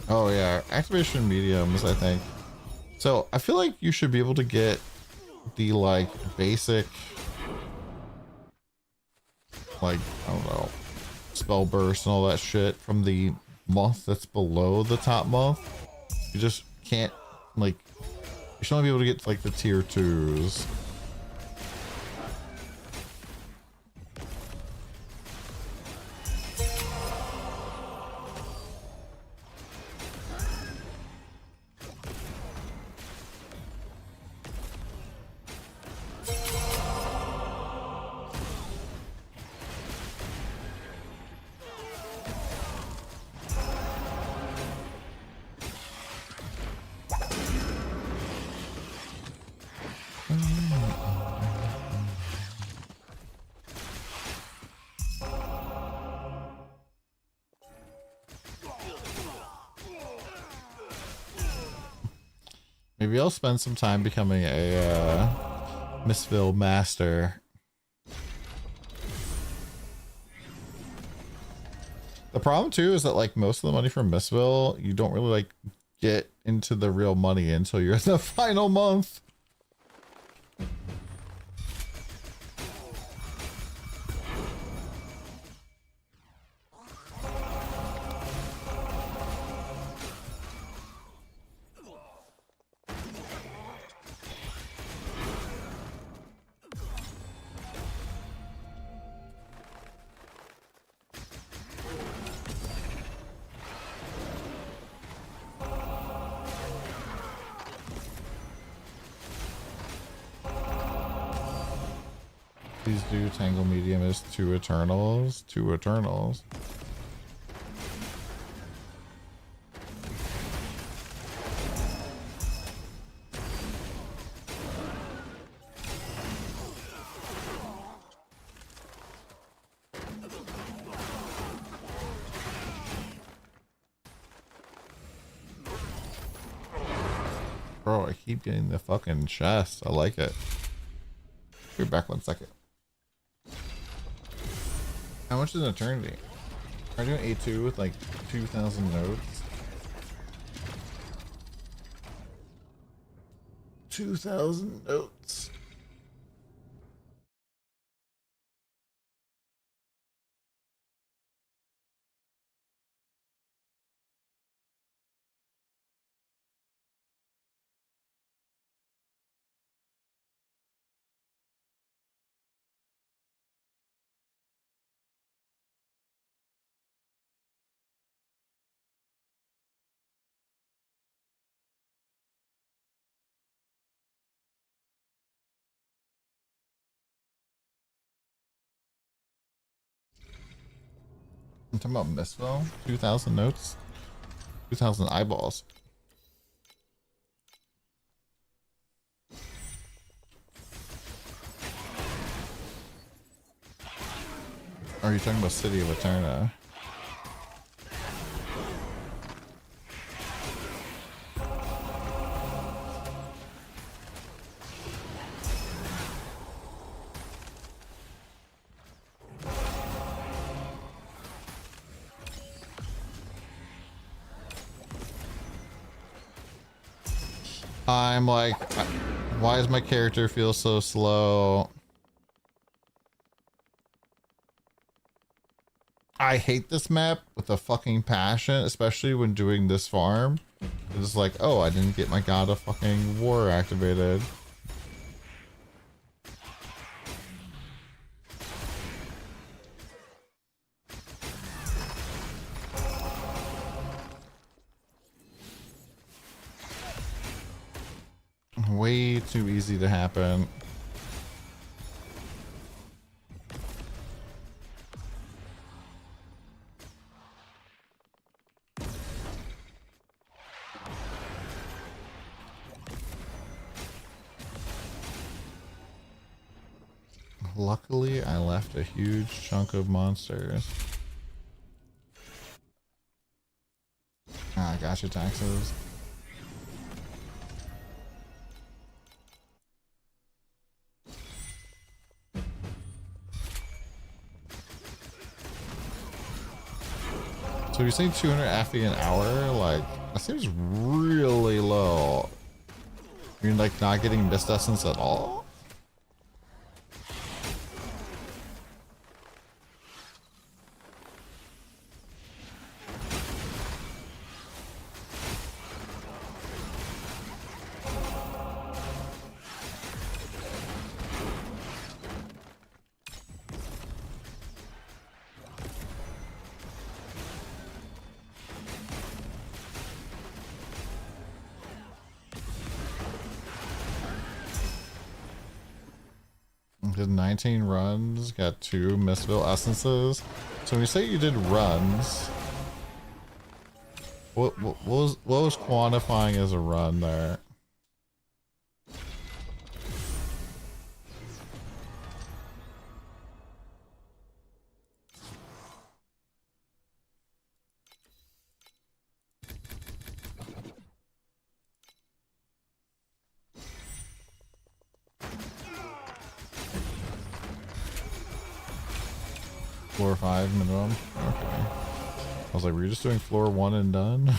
Oh yeah, activation mediums, I think. So I feel like you should be able to get the like basic, like, I don't know, spell burst and all that shit from the month that's below the top month. You just can't, like, you should only be able to get like the tier 2s. Maybe I'll spend some time becoming a Missville master. The problem too is that like most of the money from Missville, you don't really like get into the real money until you're in the final month. Please do. Tangle medium is 2 Eternals. 2 Eternals. Bro, I keep getting the fucking chest. I like it. Be back 1 second. How much is an eternity? Are you doing A2 with like 2,000 notes? 2,000 notes. I'm talking about Missville. 2,000 notes. 2,000 eyeballs. Are you talking about City of Eterna? I'm like, why does my character feel so slow? I hate this map with a fucking passion, especially when doing this farm. It's like, oh, I didn't get my God of fucking War activated. Way too easy to happen. Luckily, I left a huge chunk of monsters. Ah, gotcha taxes. So you're saying 200 AFI an hour? Like, that seems really low. You're like not getting mist essence at all? Did 19 runs, got 2 Mistville essences. So when you say you did runs, what was quantifying as a run there? Floor 5 minimum? Okay. I was like, were you just doing floor 1 and done?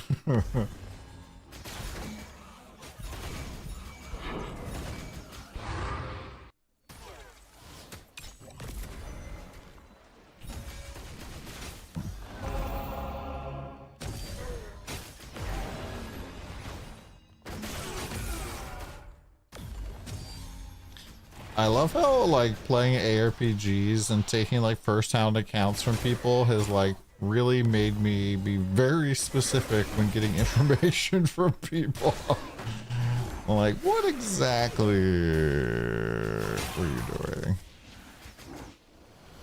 I love how like playing ARPGs and taking like first-hand accounts from people has like really made me be very specific when getting information from people. I'm like, what exactly were you doing?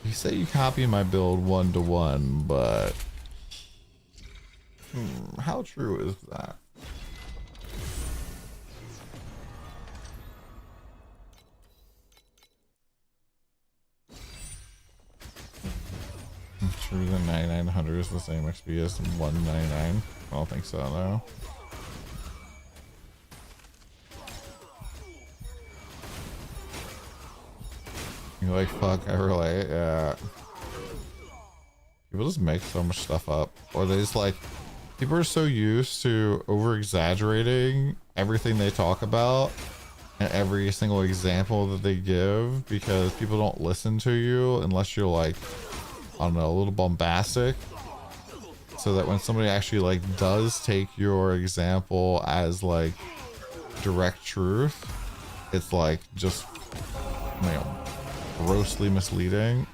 You say you copy my build 1-to-1, but how true is that? True that 9900 is the same XP as 199. I don't think so, no. You're like, fuck, I relate, yeah. People just make so much stuff up. Or they just like, people are so used to over-exaggerating everything they talk about and every single example that they give because people don't listen to you unless you're like, I don't know, a little bombastic, so that when somebody actually like does take your example as like direct truth, it's like just, you know, grossly misleading.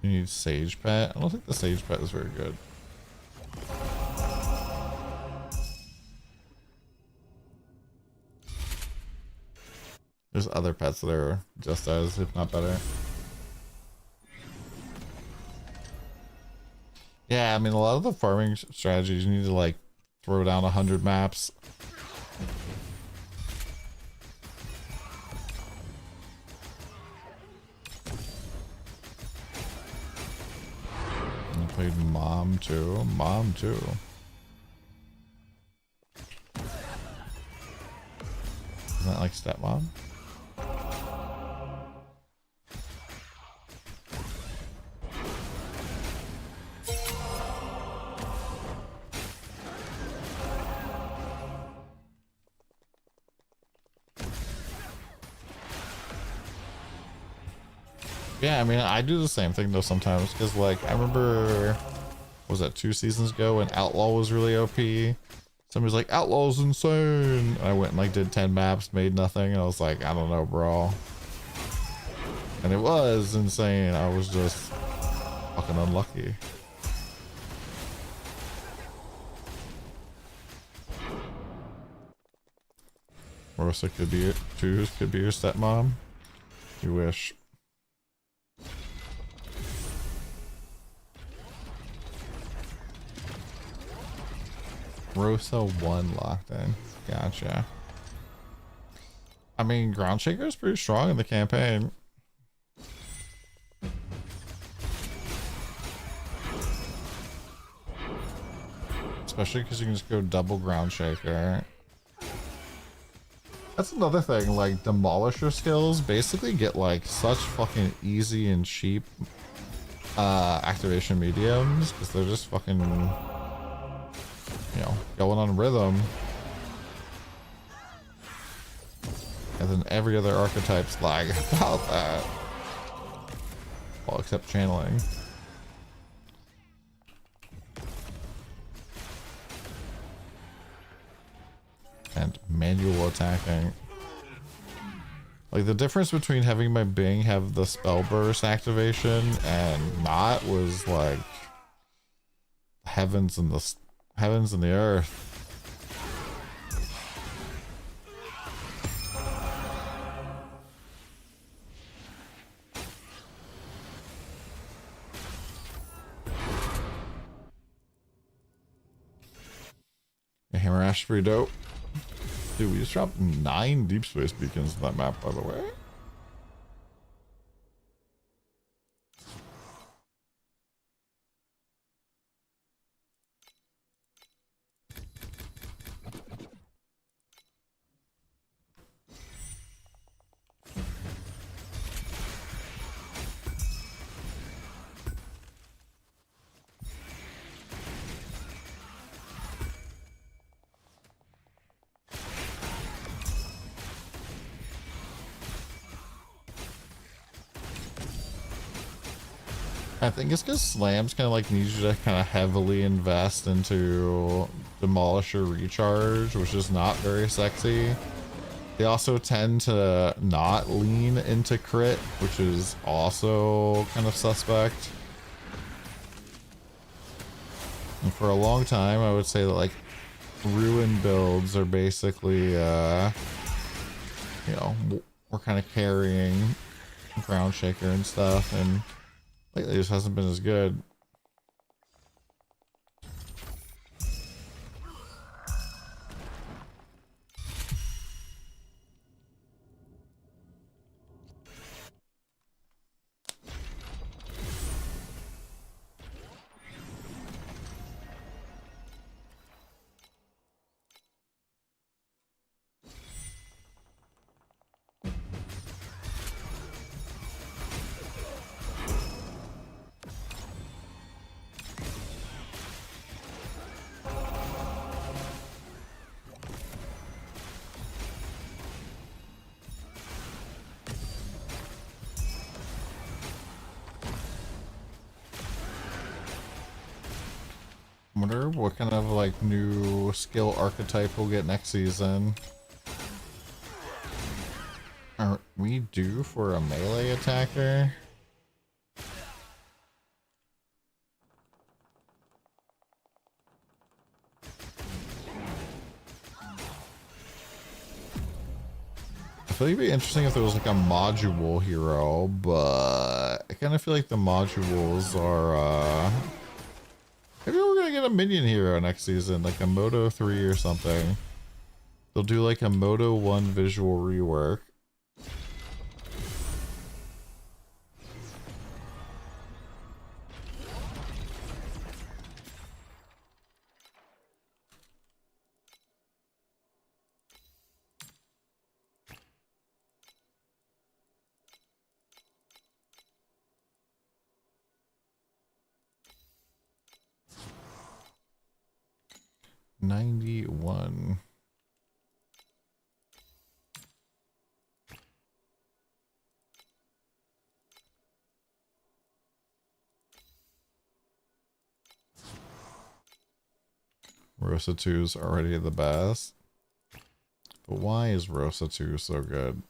You need Sage Pet? I don't think the Sage Pet is very good. There's other pets that are just as, if not better. Yeah, I mean, a lot of the farming strategies, you need to like throw down 100 maps. Played Mom too. Mom too. Isn't that like stepmom? Yeah, I mean, I do the same thing though sometimes, because like, I remember, what was that 2 seasons ago when Outlaw was really OP? Somebody's like, Outlaw's insane! And I went and like did 10 maps, made nothing, and I was like, I don't know, bro. And it was insane, I was just fucking unlucky. Rosa could be it too, could be your stepmom. You wish. Rosa 1 locked in. Gotcha. I mean, Ground Shaker is pretty strong in the campaign. Especially because you can just go double Ground Shaker. That's another thing, like, Demolisher skills basically get, like, such fucking easy and cheap activation mediums, because they're just fucking, you know, going on rhythm. And then every other archetype's lag about that. Well, except channeling. And manual attacking. Like, the difference between having my Bing have the spell burst activation and not was like heavens and the earth. Yeah, Hammer Ash is pretty dope. Dude, we just dropped 9 deep space beacons in that map, by the way. I think it's because slams kind of like need you to kind of heavily invest into Demolisher recharge, which is not very sexy. They also tend to not lean into crit, which is also kind of suspect. And for a long time, I would say that like ruin builds are basically, you know, we're kind of carrying Ground Shaker and stuff, and lately, it just hasn't been as good. I wonder what kind of like new skill archetype we'll get next season. Are we due for a melee attacker? I feel like it'd be interesting if there was like a module hero, but I kind of feel like the modules are maybe we're gonna get a minion hero next season, like a Moto 3 or something. They'll do like a Moto 1 visual rework. 91. Rosa 2's already the best. But why is Rosa 2 so good?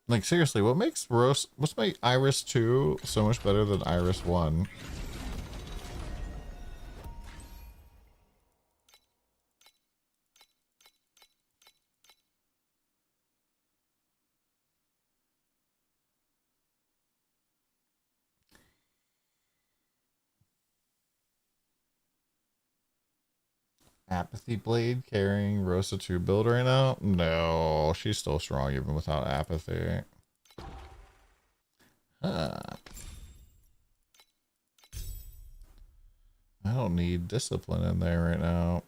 Like, seriously, what's my Iris 2 so much better than Iris 1? Apathy Blade carrying Rosa 2 build right now? No, she's still strong even without apathy. I don't need discipline in there right now.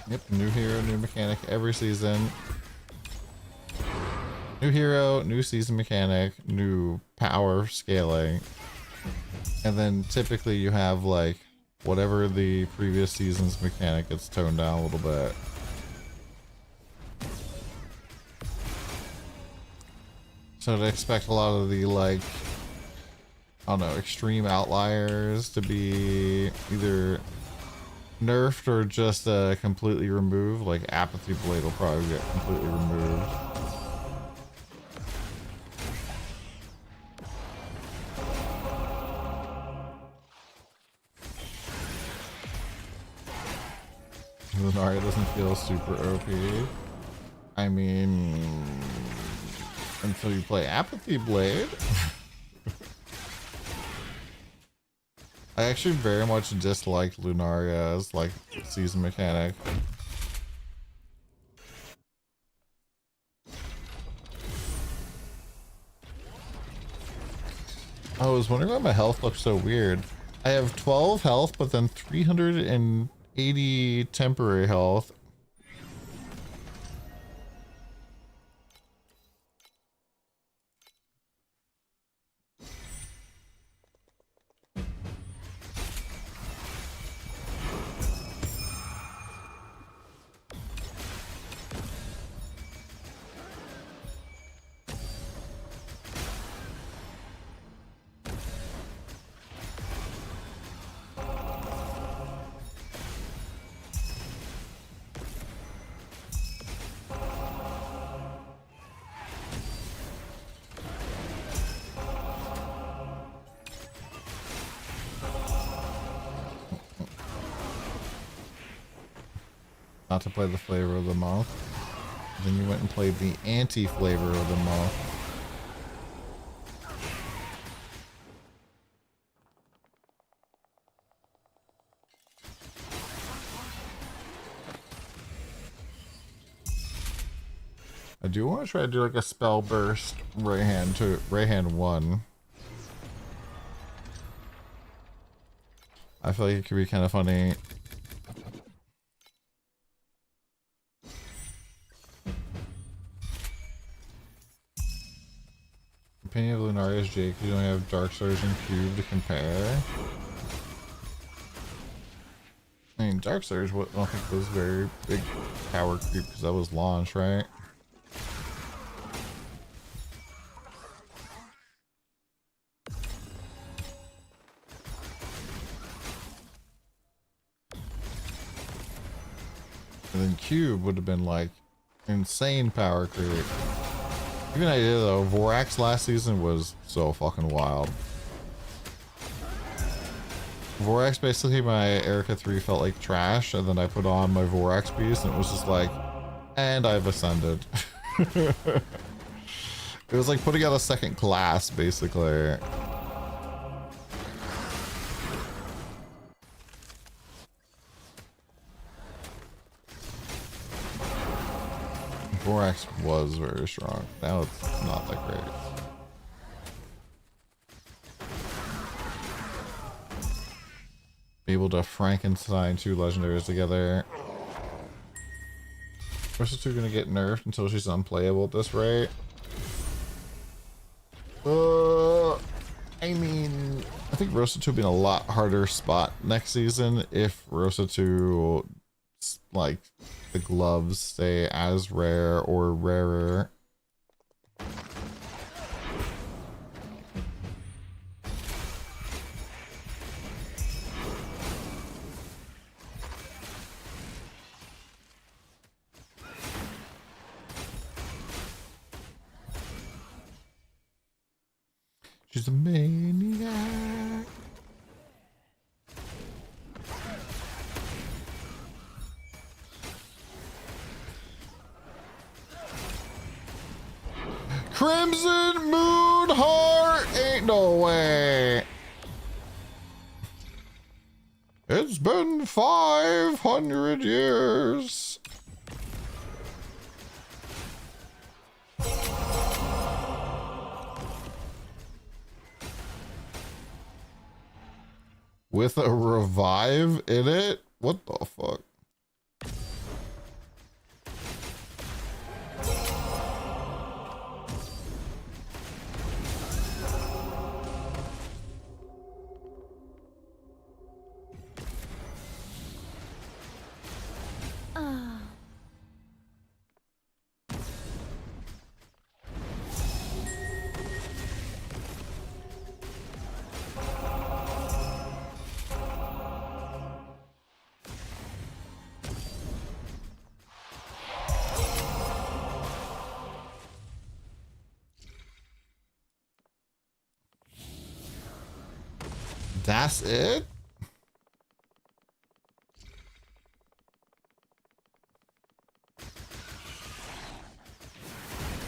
Yep, new hero, new mechanic every season. New hero, new season mechanic, new power scaling. And then typically you have like whatever the previous season's mechanic gets toned down a little bit. So to expect a lot of the like, I don't know, extreme outliers to be either nerfed or just completely removed. Like Apathy Blade will probably get completely removed. Lunaria doesn't feel super OP. I mean, until you play Apathy Blade. I actually very much disliked Lunaria as like season mechanic. I was wondering why my health looks so weird. I have 12 health, but then 380 temporary health. Not to play the flavor of the month. Then you went and played the anti-flavor of the month. I do want to try to do like a spell burst right hand 1. I feel like it could be kind of funny. Opinion of Lunaria's Jake, you don't have Dark Surge and Cube to compare. I mean, Dark Surge, I don't think was very big power creep because that was launch, right? And then Cube would have been like insane power creep. Give you an idea though, Vorax last season was so fucking wild. Vorax, basically my Erica 3 felt like trash, and then I put on my Vorax piece and it was just like, and I've ascended. It was like putting out a second class, basically. Vorax was very strong. Now it's not that great. Be able to Frankenstein 2 legendaries together. Rosa 2 gonna get nerfed until she's unplayable at this rate. I mean, I think Rosa 2 will be in a lot harder spot next season if Rosa 2, like, the gloves stay as rare or rarer. She's a maniac. Crimson Moon Heart! Ain't no way. It's been 500 years. With a revive in it? What the fuck? That's it?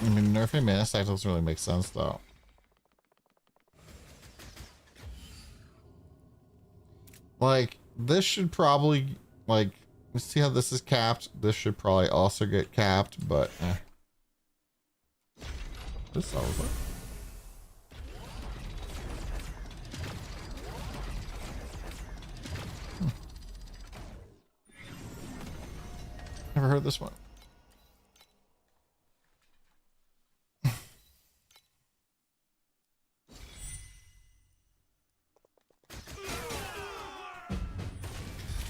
I mean, nerfing mana stack doesn't really make sense though. Like, this should probably, like, let's see how this is capped. This should probably also get capped, but this over. Never heard this one.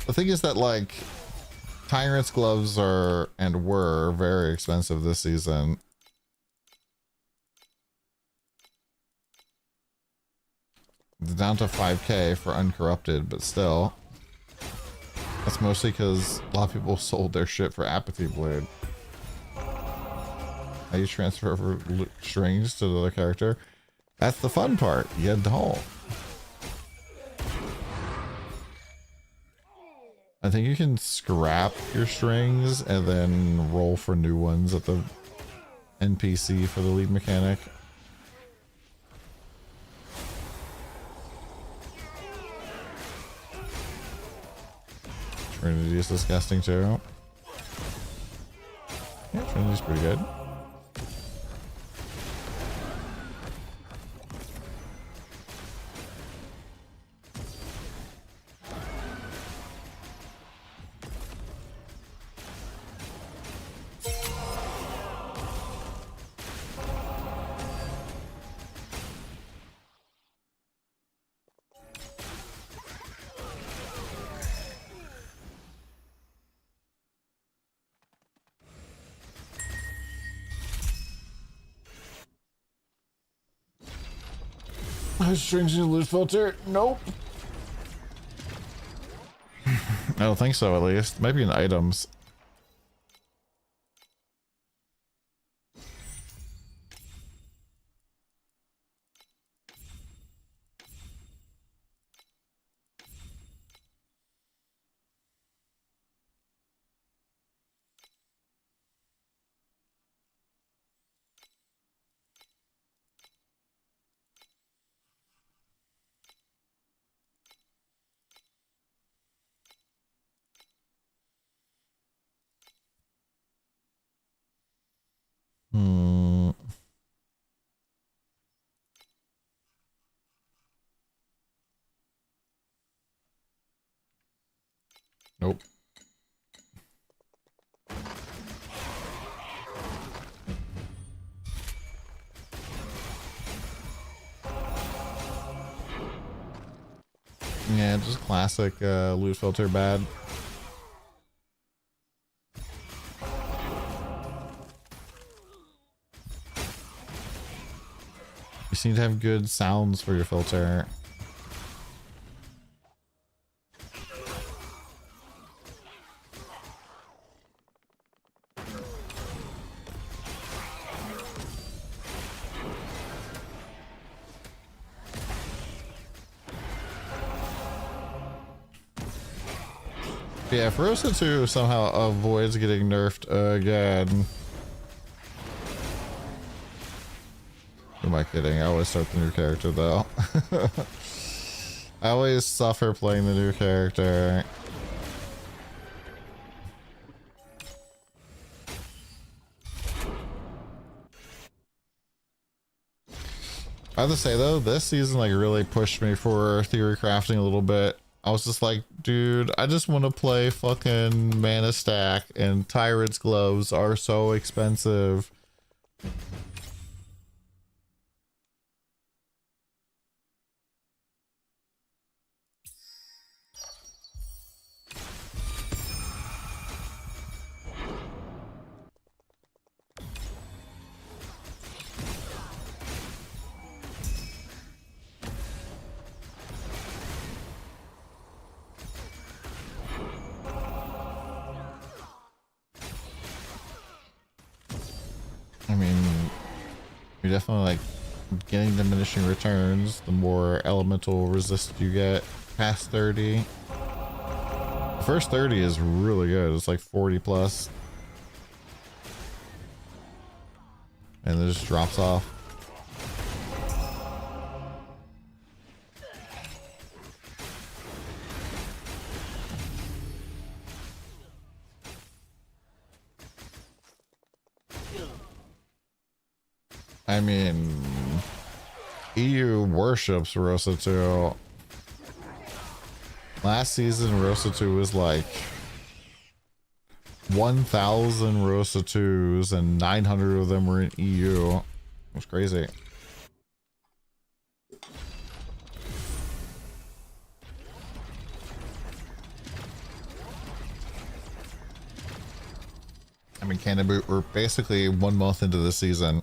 The thing is that, like, Tyrant's gloves are and were very expensive this season. It's down to 5k for uncorrupted, but still. That's mostly because a lot of people sold their shit for Apathy Blade. How you transfer over strings to the other character? That's the fun part. You don't. I think you can scrap your strings and then roll for new ones at the NPC for the lead mechanic. Trinity is disgusting too. Yeah, Trinity's pretty good. Strings in the loot filter? Nope. I don't think so, at least. Maybe in items. Nope. Yeah, just classic loot filter bad. You seem to have good sounds for your filter. Yeah, if Rosa 2 somehow avoids getting nerfed again. Who am I kidding? I always start the new character though. I always suffer playing the new character. I have to say though, this season like really pushed me for theory crafting a little bit. I was just like, dude, I just want to play fucking Mana Stack, and Tyrant's gloves are so expensive. I mean, you're definitely like getting diminishing returns the more elemental resist you get past 30. The first 30 is really good. It's like 40 plus. And it just drops off. I mean, EU worships Rosa 2. Last season, Rosa 2 was like 1,000 Rosa 2s and 900 of them were in EU. It was crazy. I mean, Cannon Boot, we're basically 1 month into the season.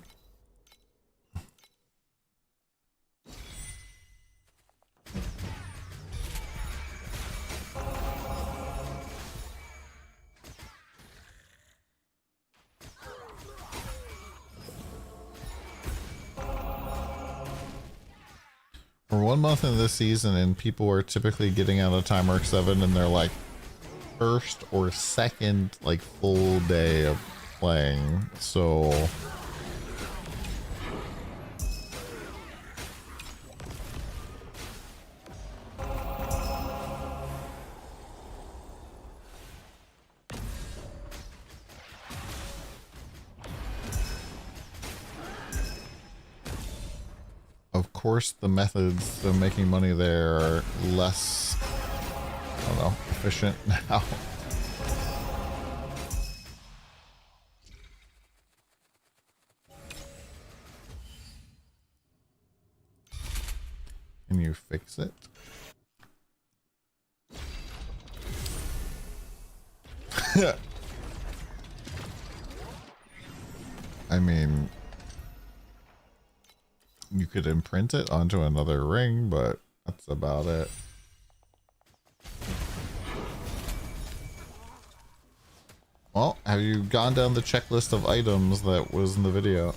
We're 1 month into this season and people are typically getting out of Time Arc 7 in their like first or second like full day of playing. So of course, the methods of making money there are less, I don't know, efficient now. Can you fix it? I mean, you could imprint it onto another ring, but that's about it. Well, have you gone down the checklist of items that was in the video?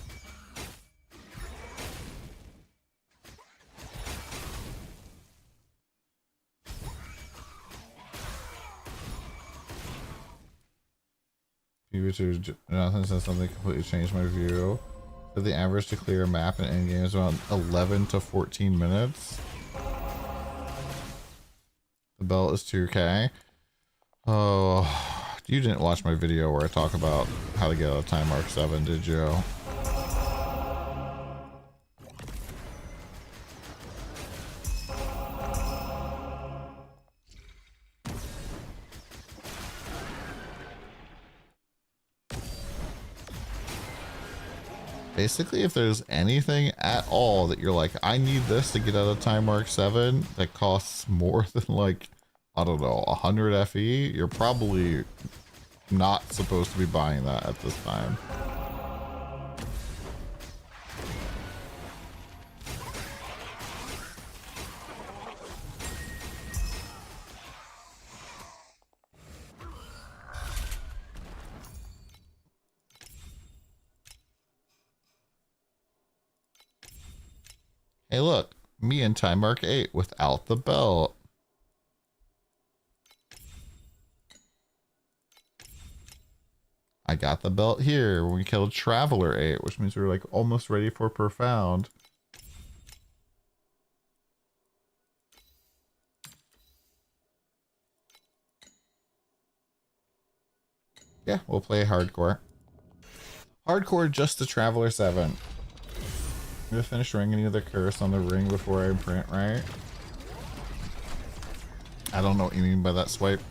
Jonathan says something completely changed my view. So the average to clear a map in endgame is around 11 to 14 minutes. The belt is 2k. Oh, you didn't watch my video where I talk about how to get out of Time Arc 7, did you? Basically, if there's anything at all that you're like, I need this to get out of Time Mark 7 that costs more than like, I don't know, 100 FE, you're probably not supposed to be buying that at this time. Hey look, me in Time Mark 8 without the belt. I got the belt here when we killed Traveler 8, which means we're like almost ready for Profound. Yeah, we'll play hardcore. Hardcore just to Traveler 7. I'm gonna finish ringing the curse on the ring before I imprint, right? I don't know what you mean by that, Swipe.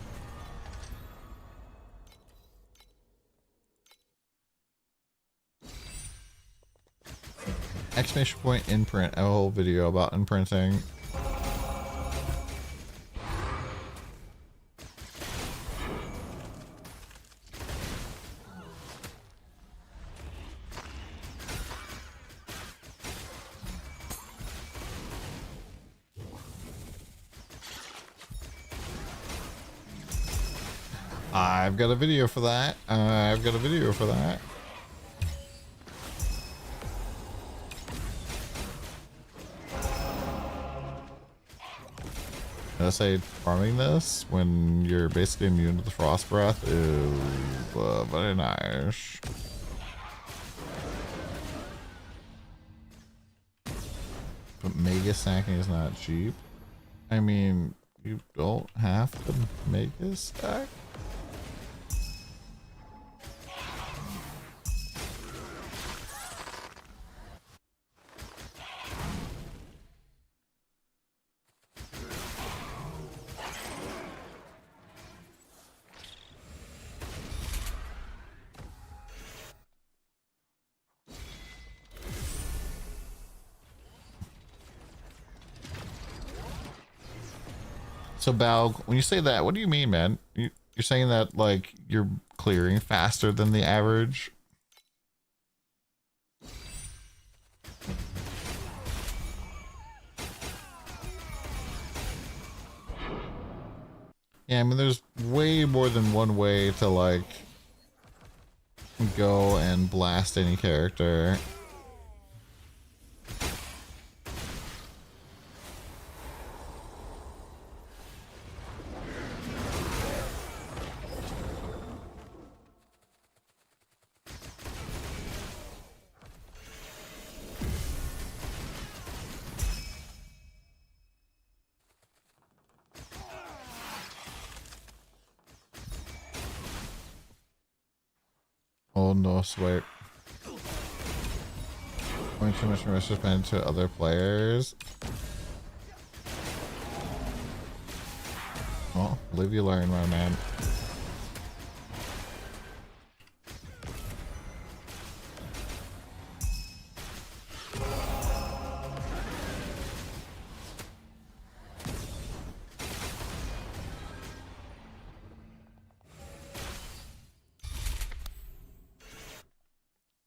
Exclamation point imprint. A whole video about imprinting. I've got a video for that. I say farming this when you're basically immune to the frost breath is very nice. But mega stacking is not cheap. I mean, you don't have to mega stack. So Balg, when you say that, what do you mean, man? You're saying that like you're clearing faster than the average? Yeah, I mean there's way more than one way to like go and blast any character. Oh no, swipe. Going too much risk to spend to other players. Well, live you learn, my man.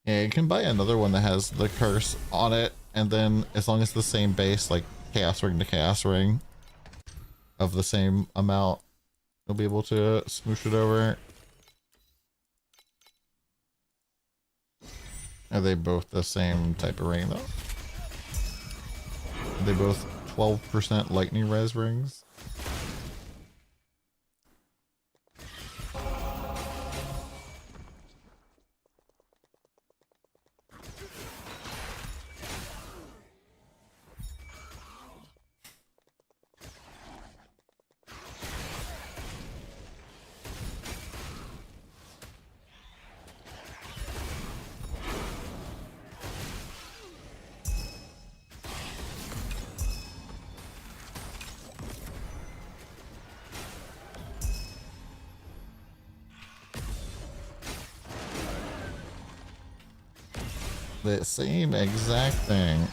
Yeah, you can buy another one that has the curse on it, and then as long as it's the same base, like Chaos Ring to Chaos Ring, of the same amount, you'll be able to smoosh it over. Are they both the same type of ring, though? Are they both 12% lightning res rings? The same exact thing.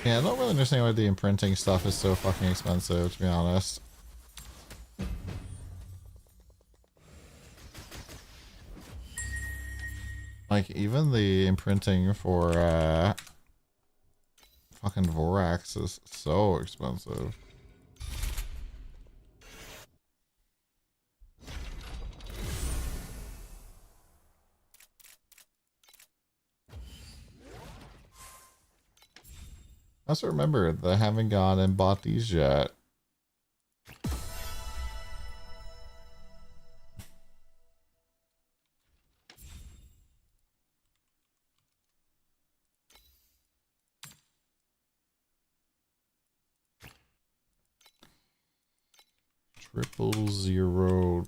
Yeah, I don't really understand why the imprinting stuff is so fucking expensive, to be honest. Like, even the imprinting for, fucking Vorax is so expensive. I also remember that I haven't gone and bought these yet. Triple 02.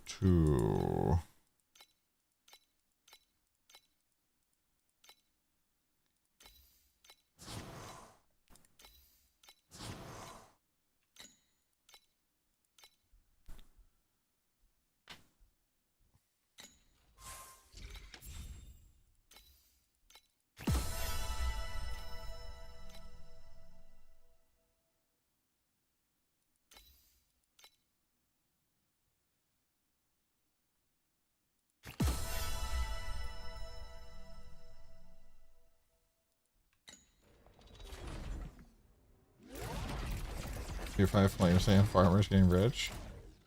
Your 5 flame sand farmers getting rich.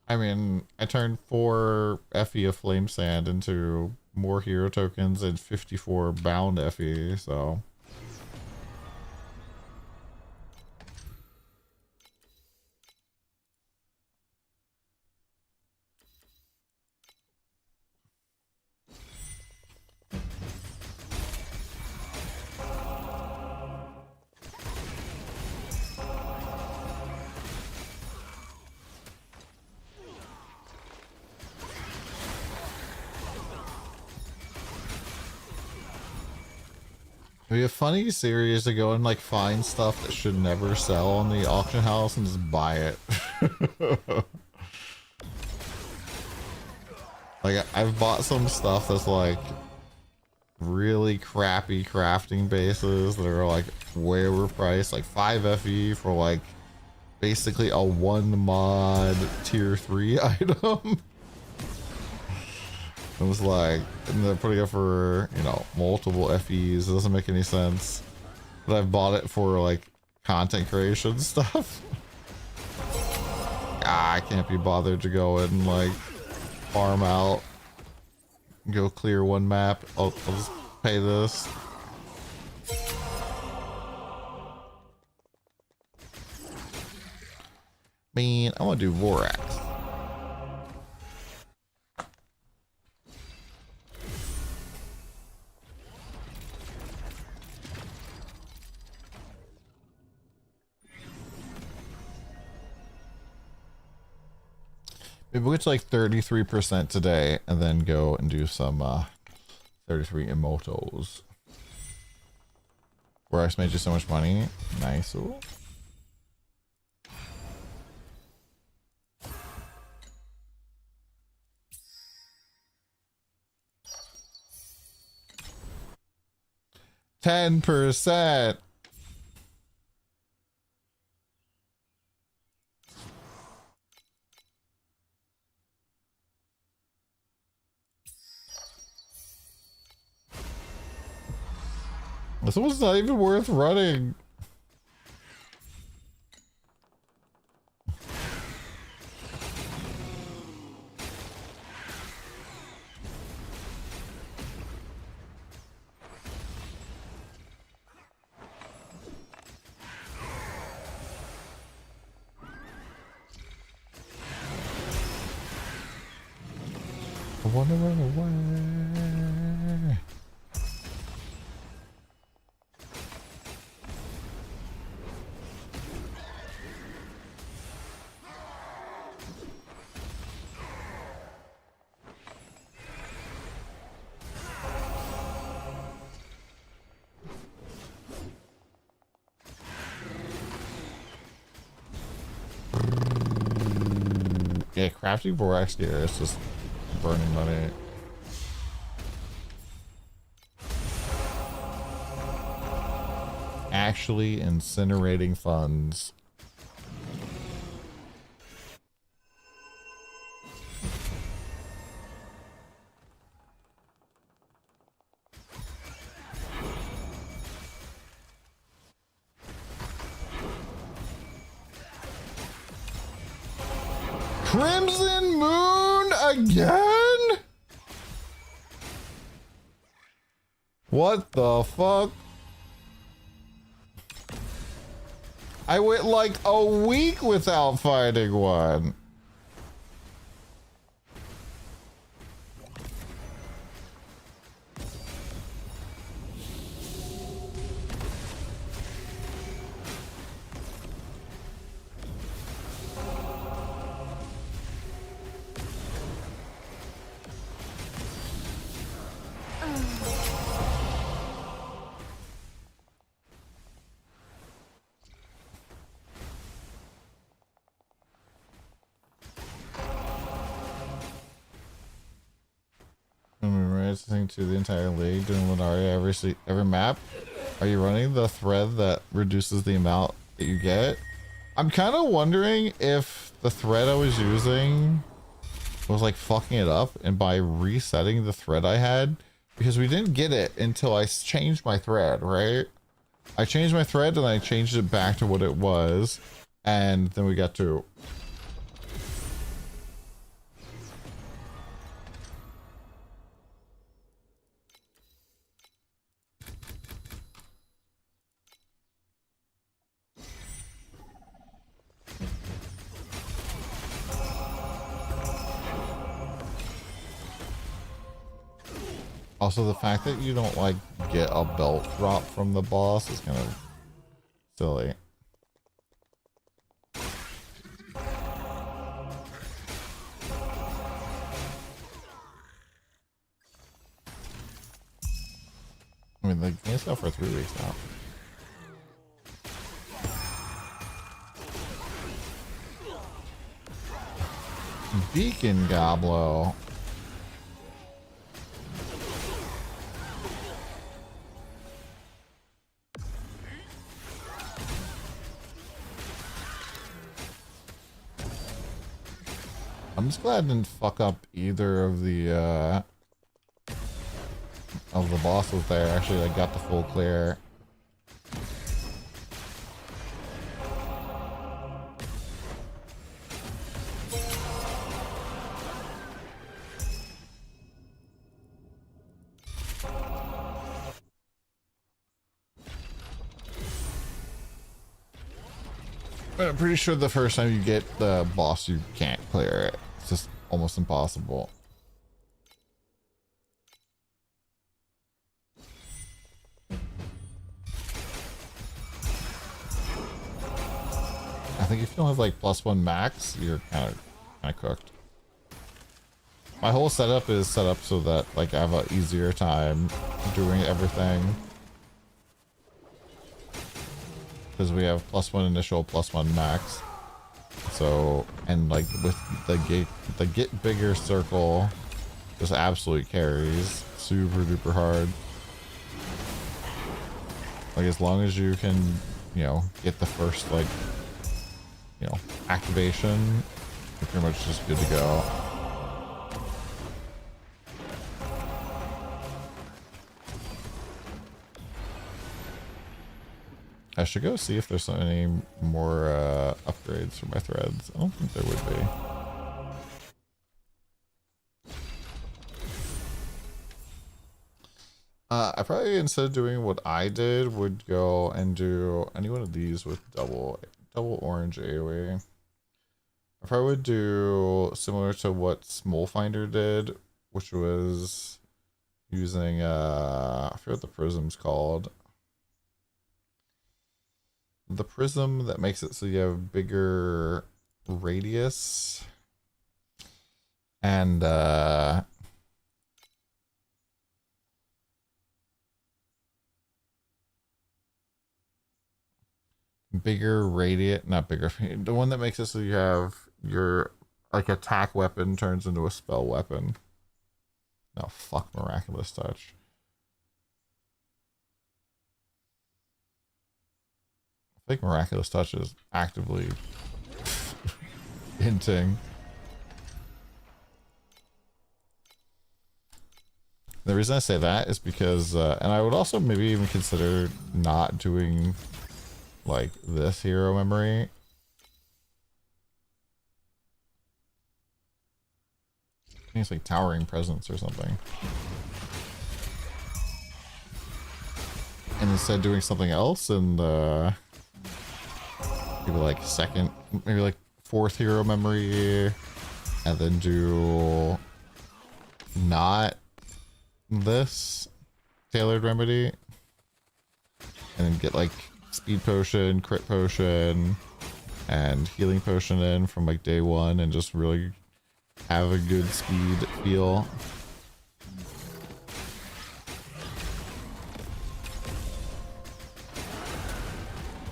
I mean, I turned 4 FE of flame sand into more hero tokens and 54 bound FE, so. It'd be a funny series to go and like find stuff that should never sell on the auction house and just buy it. Like, I've bought some stuff that's like really crappy crafting bases that are like way overpriced, like 5 FE for like basically a 1 mod tier 3 item. It was like, and they're putting it for, you know, multiple FEs. It doesn't make any sense. But I've bought it for like content creation stuff. I can't be bothered to go and like farm out, go clear 1 map. I'll just pay this. Man, I want to do Vorax. Maybe we'll get to like 33% today and then go and do some 33 immortals. Vorax made you so much money. Nice. Ooh. %. This one's not even worth running. I wanna run away. Yeah, crafting borax gear is just burning money. Actually incinerating funds. Crimson Moon again? What the fuck? I went like a week without fighting one. Listening to the entire league doing Lunaria every map. Are you running the thread that reduces the amount that you get? I'm kind of wondering if the thread I was using was like fucking it up, and by resetting the thread I had, because we didn't get it until I changed my thread, right? I changed my thread and I changed it back to what it was, and then we got to also the fact that you don't like get a belt drop from the boss is kind of silly. I mean, the game's out for 3 weeks now. Beacon Goblo. I'm just glad I didn't fuck up either of the bosses there. Actually, I got the full clear. But I'm pretty sure the first time you get the boss, you can't clear it. It's just almost impossible. I think if you don't have like +1 max, you're kind of cooked. My whole setup is set up so that like I have an easier time doing everything. Because we have +1 initial, +1 max. So, and like with the get bigger circle, just absolutely carries super duper hard. Like as long as you can, you know, get the first like, you know, activation, you're pretty much just good to go. I should go see if there's any more upgrades for my threads. I don't think there would be. I probably, instead of doing what I did, would go and do any one of these with double orange AoE. I probably would do similar to what Smolfinder did, which was using I forget what the prism's called. The prism that makes it so you have bigger radius and bigger radius, not bigger, the one that makes it so you have your like attack weapon turns into a spell weapon. No, fuck Miraculous Touch. I think Miraculous Touch is actively hinting. The reason I say that is because, and I would also maybe even consider not doing like this hero memory. I think it's like Towering Presence or something. And instead doing something else and maybe like second, maybe like fourth hero memory, and then do not this tailored remedy, and then get like speed potion, crit potion, and healing potion in from like day one, and just really have a good speed feel.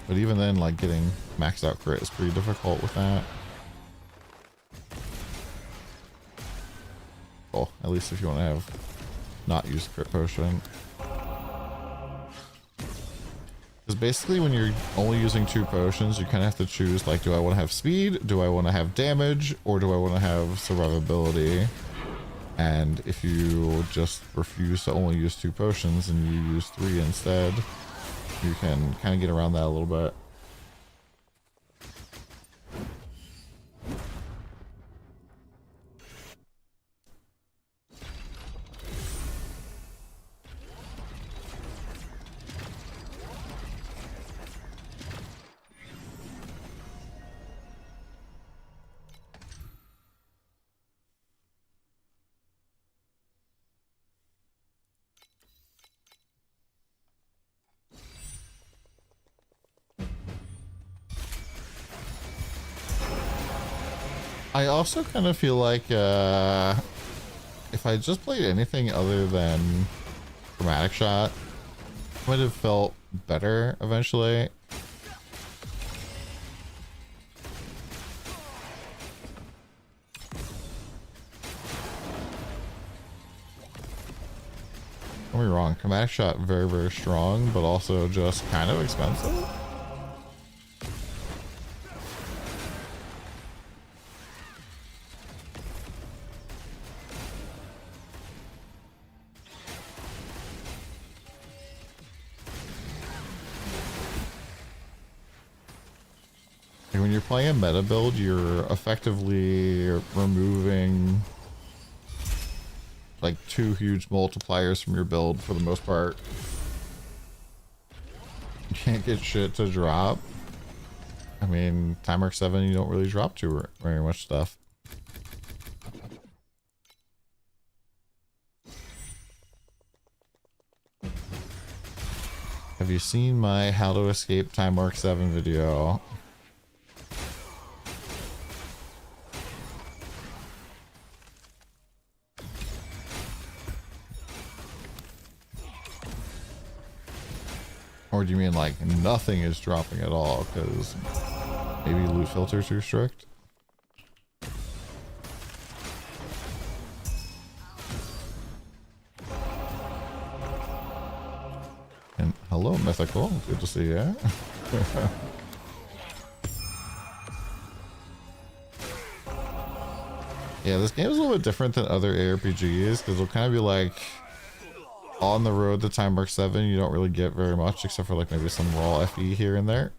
But even then, like getting maxed out crit is pretty difficult with that. Well, at least if you want to have not use crit potion. Because basically when you're only using 2 potions, you kind of have to choose, like, do I want to have speed, do I want to have damage, or do I want to have survivability? And if you just refuse to only use 2 potions and you use 3 instead, you can kind of get around that a little bit. I also kind of feel like if I just played anything other than Chromatic Shot, I might have felt better eventually. Don't be wrong, Chromatic Shot very, very strong, but also just kind of expensive. When you're playing a meta build, you're effectively removing like 2 huge multipliers from your build for the most part. You can't get shit to drop. I mean, Time Arc 7, you don't really drop too very much stuff. Have you seen my How to Escape Time Arc 7 video? Or do you mean like nothing is dropping at all because maybe loot filters are strict? And hello, Mythical. Good to see you. Yeah, this game is a little bit different than other ARPGs because it'll kind of be like on the road to Time Arc 7, you don't really get very much except for like maybe some raw FE here and there.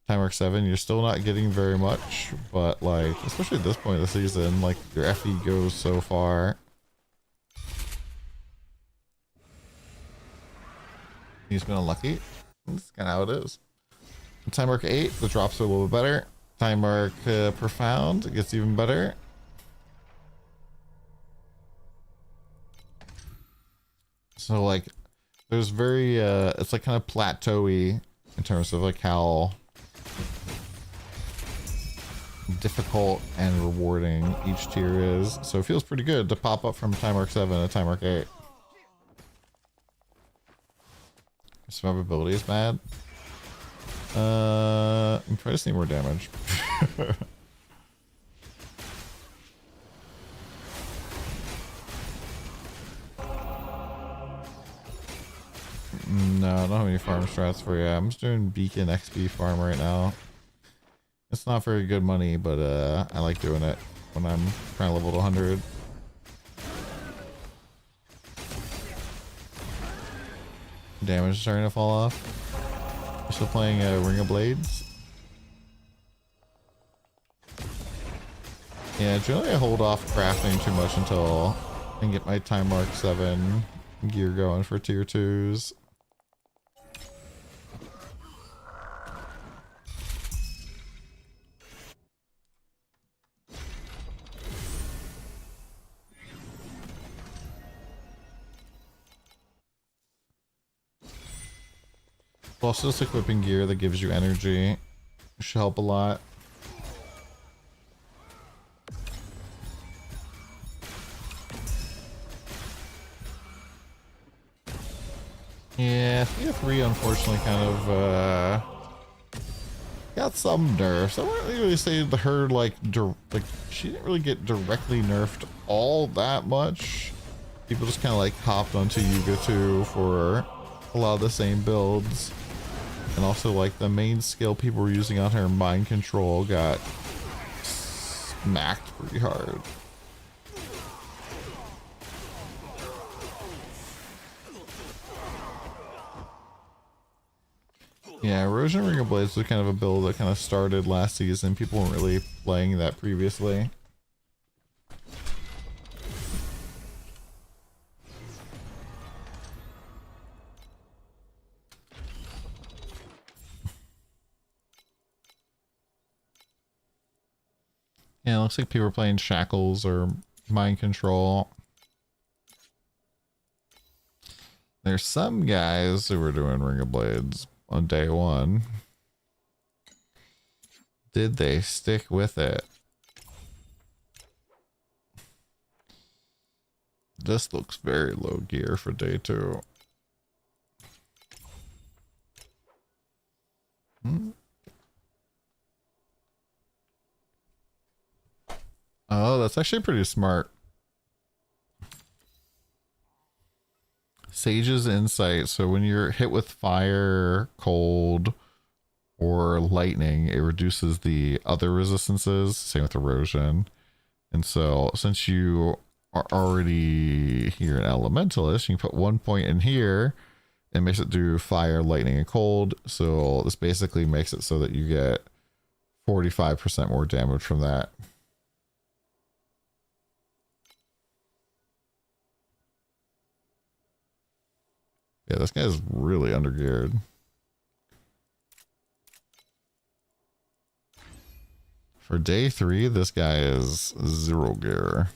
Time Arc 7, you're still not getting very much, but like, especially at this point of the season, like your FE goes so far. He's been unlucky. That's kind of how it is. In Time Arc 8, the drops are a little bit better. Time Arc Profound, it gets even better. So like there's very it's like kind of plateauy in terms of like how difficult and rewarding each tier is. So it feels pretty good to pop up from Time Arc 7 to Time Arc 8. Survivability is bad. I'm trying to see more damage. No, I don't have any farm strats for you. I'm just doing Beacon XP farm right now. It's not very good money, but I like doing it when I'm trying to level to 100. Damage is starting to fall off. We're still playing Ring of Blades. Yeah, generally I hold off crafting too much until I can get my time mark 7 gear going for tier 2s. Also, just equipping gear that gives you energy should help a lot. Yeah, Thea 3 unfortunately kind of got some nerfs. I wouldn't really say to her like she didn't really get directly nerfed all that much. People just kind of like hopped onto Yuga 2 for a lot of the same builds. And also like the main skill people were using on her, mind control, got smacked pretty hard. Yeah, Erosion Ring of Blades was kind of a build that kind of started last season. People weren't really playing that previously. Yeah, it looks like people are playing Shackles or Mind Control. There's some guys who were doing Ring of Blades on day 1. Did they stick with it? This looks very low gear for day 2. Oh, that's actually pretty smart. Sage's Insight. So when you're hit with fire, cold, or lightning, it reduces the other resistances. Same with erosion. And so since you are already here an elementalist, you can put 1 point in here and makes it do fire, lightning, and cold. So this basically makes it so that you get 45% more damage from that. Yeah, this guy's really undergeared. For day 3, this guy is 0 gear.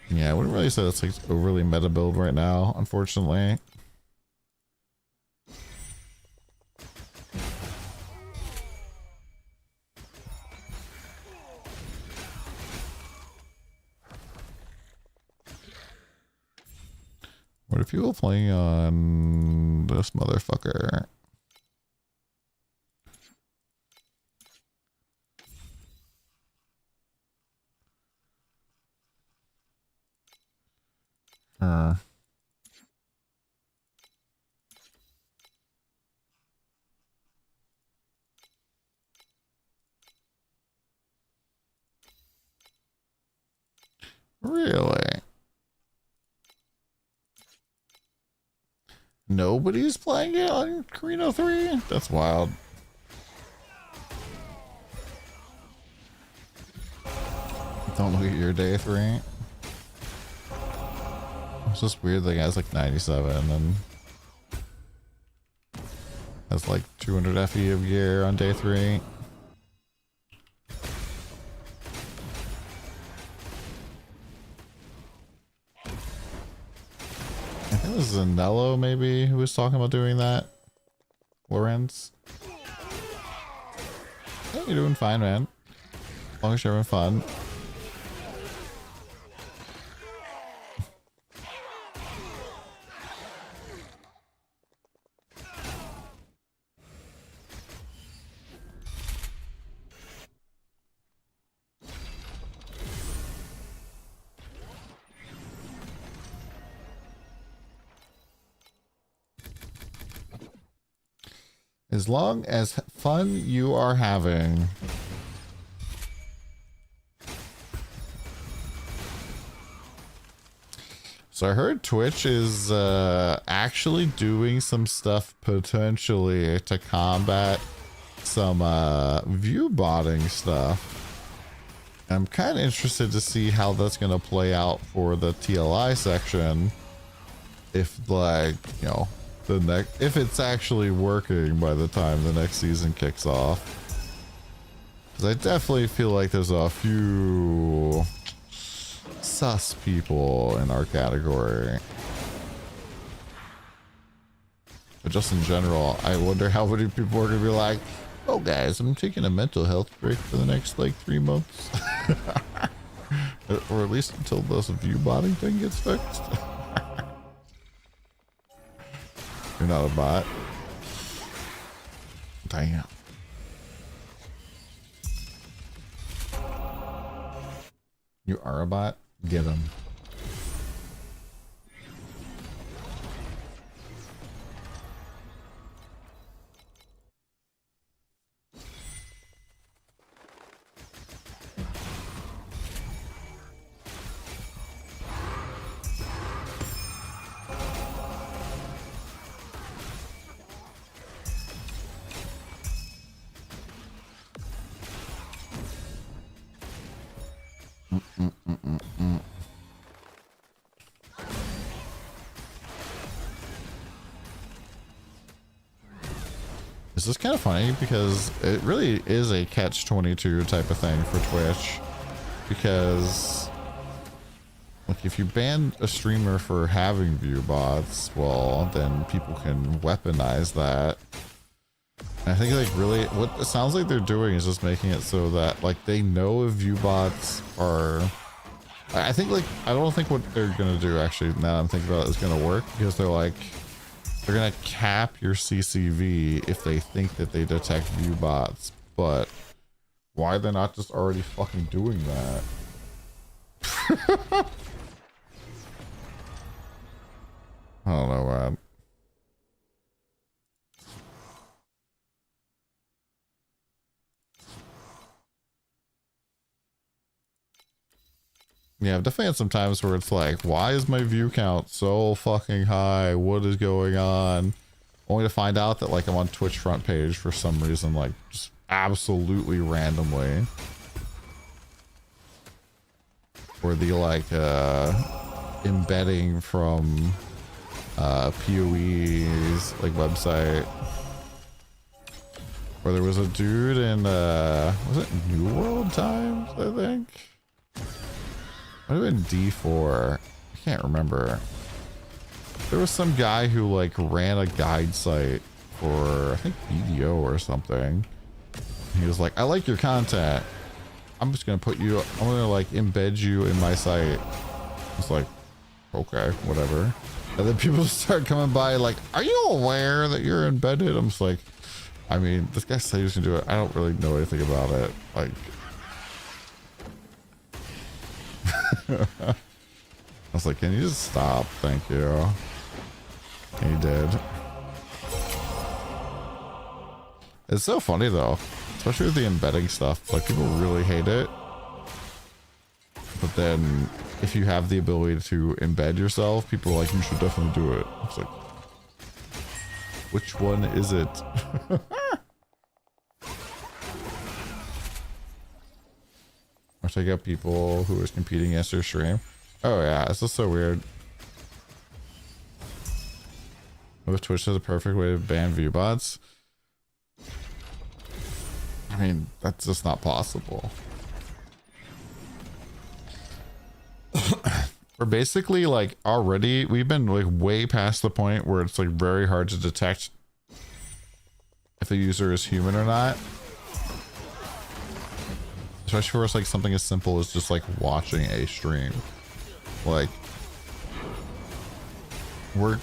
Yeah, I wouldn't really say that's like overly meta build right now, unfortunately. What if you were playing on this motherfucker? Really? Nobody's playing it on Carino 3? That's wild. Don't look at your day 3. It's just weird the guy's like 97 and has like 200 FE of gear on day 3. I think this is Anello maybe who was talking about doing that. Lorenz. Hey, you're doing fine, man. As long as you're having fun. As long as fun you are having. So I heard Twitch is actually doing some stuff potentially to combat some view botting stuff. I'm kind of interested to see how that's going to play out for the TLI section. If like, you know, if it's actually working by the time the next season kicks off. Because I definitely feel like there's a few sus people in our category. But just in general, I wonder how many people are gonna be like, oh guys, I'm taking a mental health break for the next like 3 months. Or at least until this view botting thing gets fixed. You're not a bot. Damn. You are a bot? Get him. This is kind of funny because it really is a catch-22 type of thing for Twitch, because like if you ban a streamer for having view bots, well then people can weaponize that. And I think like really what it sounds like they're doing is just making it so that like they know if view bots are, I think like I don't think what they're gonna do actually, now I'm thinking about it, is gonna work, because they're like, they're gonna cap your CCV if they think that they detect view bots, but why they're not just already fucking doing that? I don't know, man. Yeah, I've definitely had some times where it's like, why is my view count so fucking high? What is going on? Only to find out that like I'm on Twitch front page for some reason, like just absolutely randomly. Or the like embedding from PoE's like website. Where there was a dude in was it New World Times, I think? Might have been D4. I can't remember. There was some guy who like ran a guide site for I think BDO or something. He was like, I like your content. I'm just gonna put you, I'm gonna like embed you in my site. It's like, okay, whatever. And then people start coming by like, are you aware that you're embedded? I'm just like, I mean, this guy said he was gonna do it. I don't really know anything about it. Like, I was like, can you just stop? Thank you. And he did. It's so funny though, especially with the embedding stuff. Like, people really hate it. But then if you have the ability to embed yourself, people are like, you should definitely do it. It's like, which one is it? Or take out people who is competing against your stream. Oh yeah, this is so weird. What if Twitch is a perfect way to ban view bots? I mean, that's just not possible. We're basically like already, we've been like way past the point where it's like very hard to detect if the user is human or not. Especially for us, like something as simple as just like watching a stream. Like, we're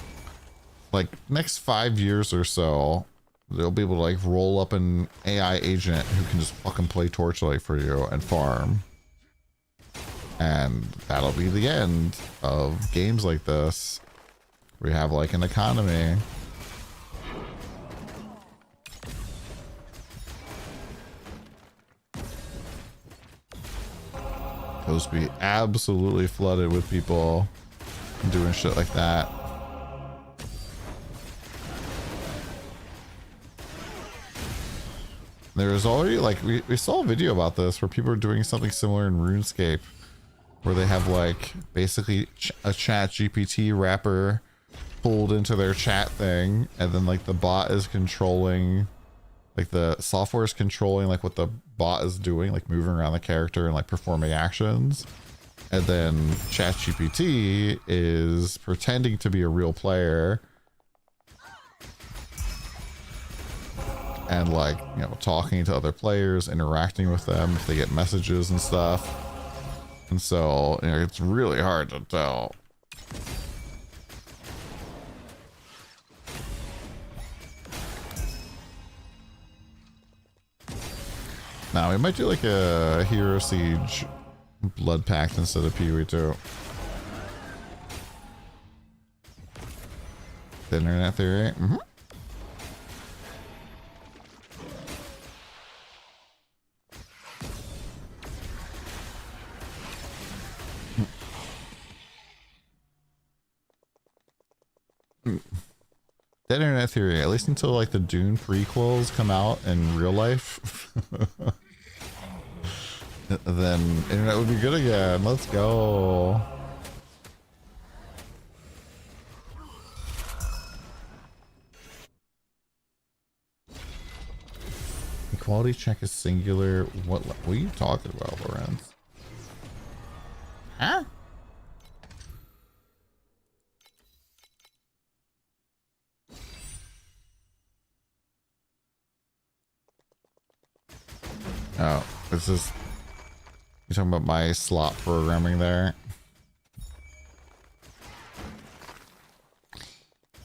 like next 5 years or so, they'll be able to like roll up an AI agent who can just fucking play Torchlight for you and farm. And that'll be the end of games like this. We have like an economy. supposed to be absolutely flooded with people doing shit like that. There's already like we saw a video about this where people are doing something similar in RuneScape, where they have like basically a chat GPT wrapper pulled into their chat thing, and then like the bot is controlling, like the software is controlling like what the bot is doing, like moving around the character and like performing actions, and then ChatGPT is pretending to be a real player and like, you know, talking to other players, interacting with them if they get messages and stuff. And so, you know, it's really hard to tell. Now we might do like a Hero Siege Blood Pact instead of Pee-wee too. The internet theory. Mm-hmm. That internet theory, at least until like the Dune prequels come out in real life, then internet would be good again. Let's go. Equality check is singular. What are you talking about, Lorenz? Huh? Oh, this is, you're talking about my slot programming there?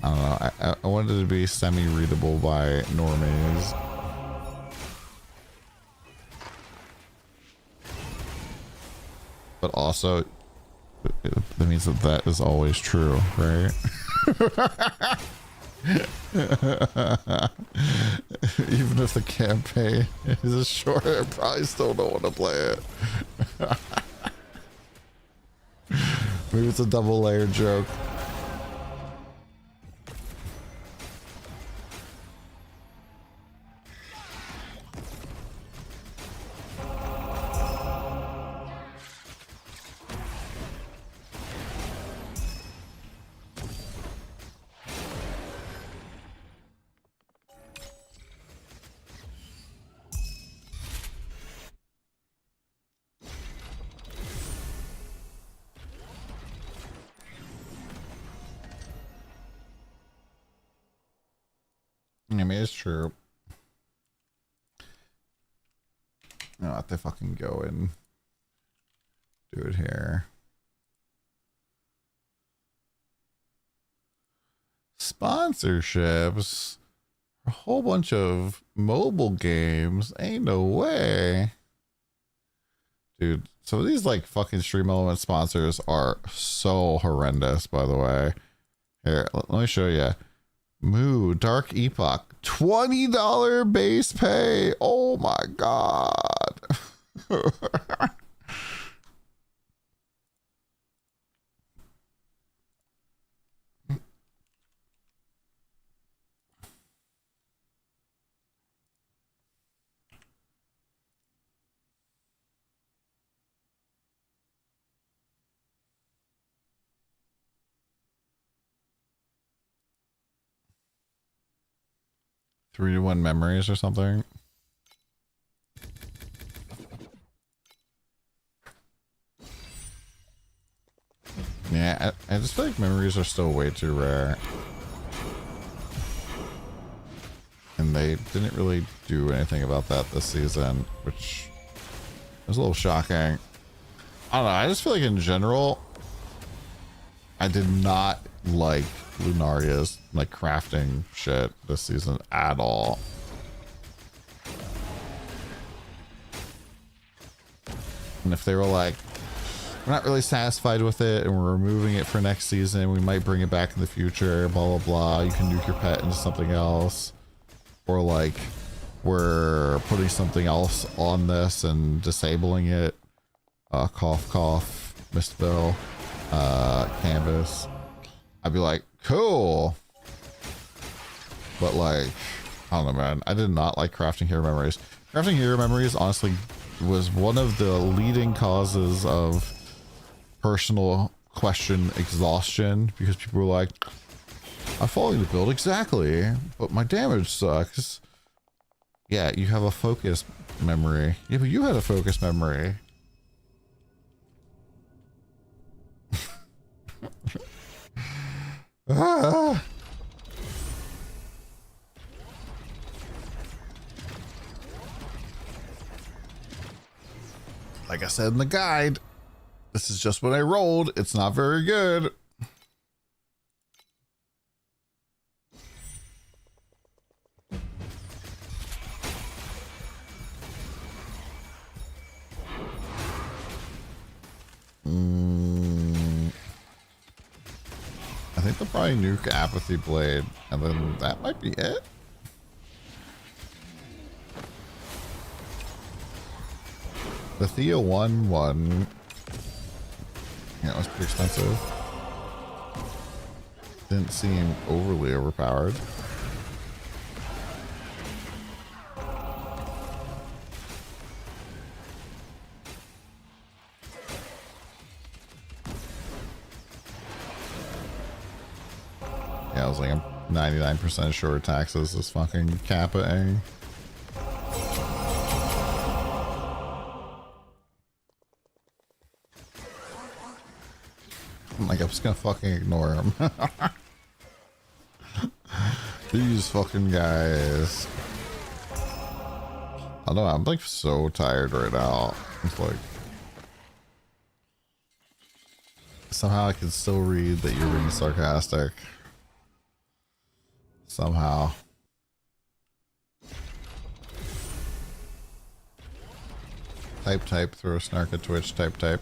I don't know. I wanted it to be semi-readable by normies. But also, that means that that is always true, right? Even if the campaign is short, I probably still don't want to play it. Maybe it's a double layer joke. I mean, it's true. I'll have to fucking go and do it here. Sponsorships. A whole bunch of mobile games. Ain't no way. Dude, some of these like fucking Stream Element sponsors are so horrendous, by the way. Here, let me show you. Moo, Dark Epoch, $20 base pay. Oh my god. Three to one memories or something. Yeah, I just feel like memories are still way too rare. And they didn't really do anything about that this season, which was a little shocking. I don't know, I just feel like in general, I did not like Lunaria's like crafting shit this season at all. And if they were like, we're not really satisfied with it and we're removing it for next season, we might bring it back in the future, blah blah blah, you can nuke your pet into something else, or like we're putting something else on this and disabling it, Cough Cough, Mist Bill, Canvas, I'd be like, cool. But like, I don't know, man. I did not like crafting hero memories. Crafting hero memories honestly was one of the leading causes of personal question exhaustion, because people were like, I'm following the build exactly, but my damage sucks. Yeah, you have a focus memory. Yeah, but you had a focus memory. Ah. Like I said in the guide, this is just what I rolled. It's not very good. I think they'll probably nuke Apathy Blade, and then that might be it. The Thea 1-1. Yeah, it was pretty expensive. Didn't seem overly overpowered. Yeah, I was like, I'm 99% sure taxes is fucking Kappa-ing. I'm like, I'm just gonna fucking ignore him. These fucking guys. I don't know, I'm like so tired right now. It's like, somehow I can still read that you're being sarcastic. Somehow. Type, throw a snark at Twitch, type.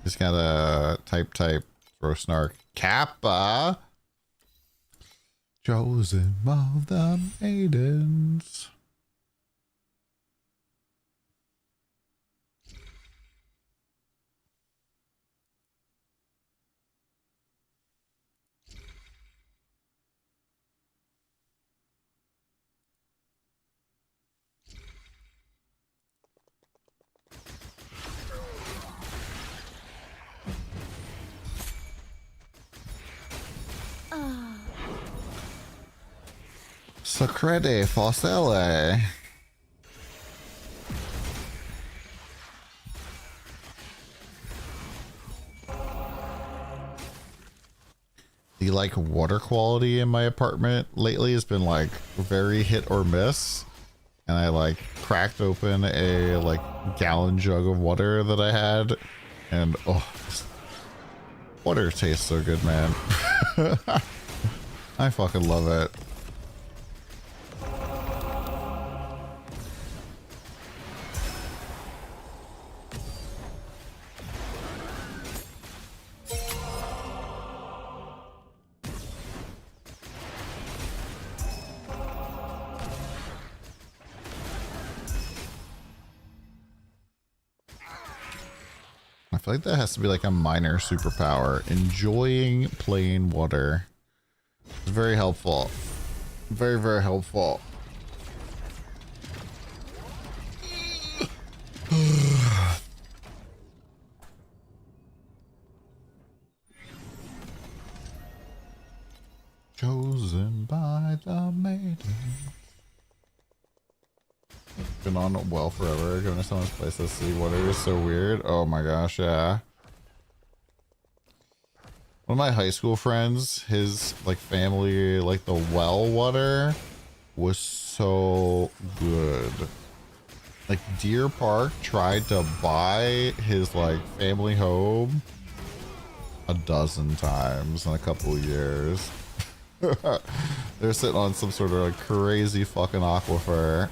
Just gotta type, throw snark. Kappa! Chosen of the maidens. Sacrede Fossile. The like water quality in my apartment lately has been like very hit or miss, and I like cracked open a like gallon jug of water that I had, and oh, water tastes so good, man. I fucking love it. I feel like that has to be like a minor superpower. Enjoying plain water. It's very helpful. Very, very helpful. Chosen by the maiden. Been on well forever. Going to someone's place to see water is so weird. Oh my gosh, yeah. One of my high school friends, his like family, like the well water was so good. Like Deer Park tried to buy his like family home a dozen times in a couple of years. They're sitting on some sort of like crazy fucking aquifer.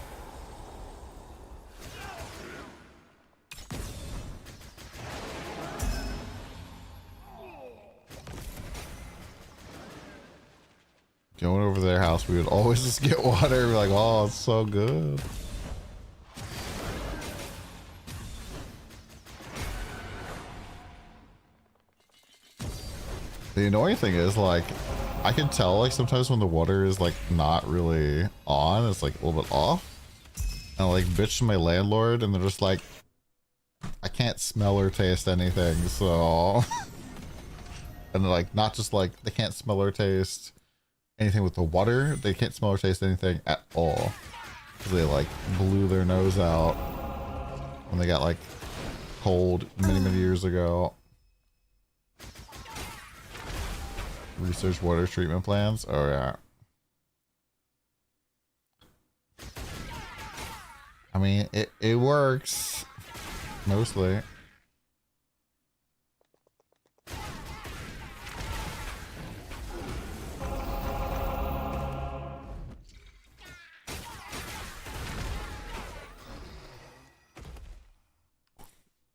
Going over to their house, we would always just get water. We're like, oh, it's so good. The annoying thing is, like, I can tell, like, sometimes when the water is, like, not really on, it's, like, a little bit off. And I, like, bitch to my landlord, and they're just like, I can't smell or taste anything, so... And, like, not just, like, they can't smell or taste anything with the water, they can't smell or taste anything at all. Because they, like, blew their nose out when they got, like, cold many years ago. Research water treatment plants. Oh yeah. I mean, it works mostly.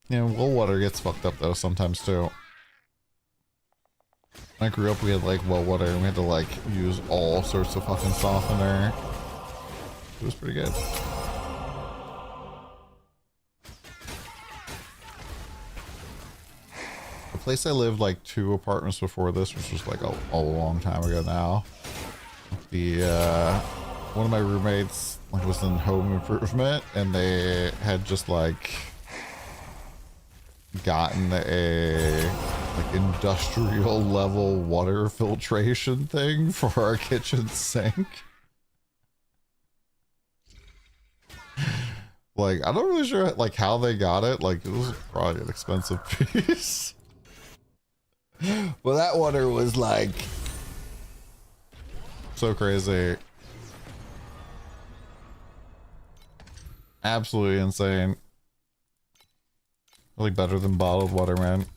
Yeah, well, water gets fucked up though sometimes too. When I grew up, we had like well water, and we had to like use all sorts of fucking softener. It was pretty good. The place I lived like 2 apartments before this, which was like a long time ago now. The one of my roommates like was in home improvement, and they had just like gotten a like industrial level water filtration thing for our kitchen sink. Like, I'm not really sure like how they got it. Like, it was probably an expensive piece. Well, that water was like so crazy. Absolutely insane. Really better than bottled water, man.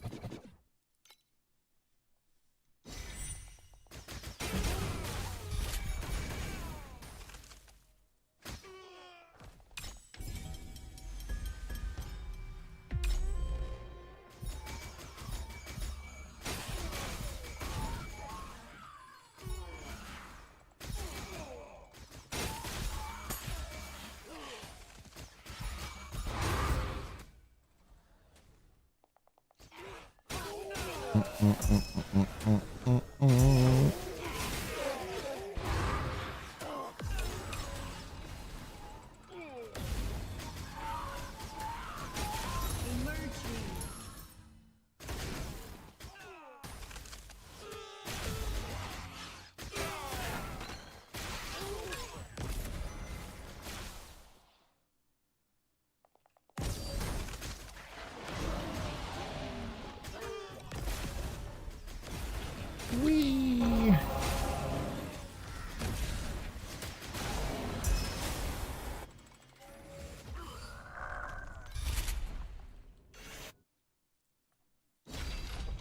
Whee!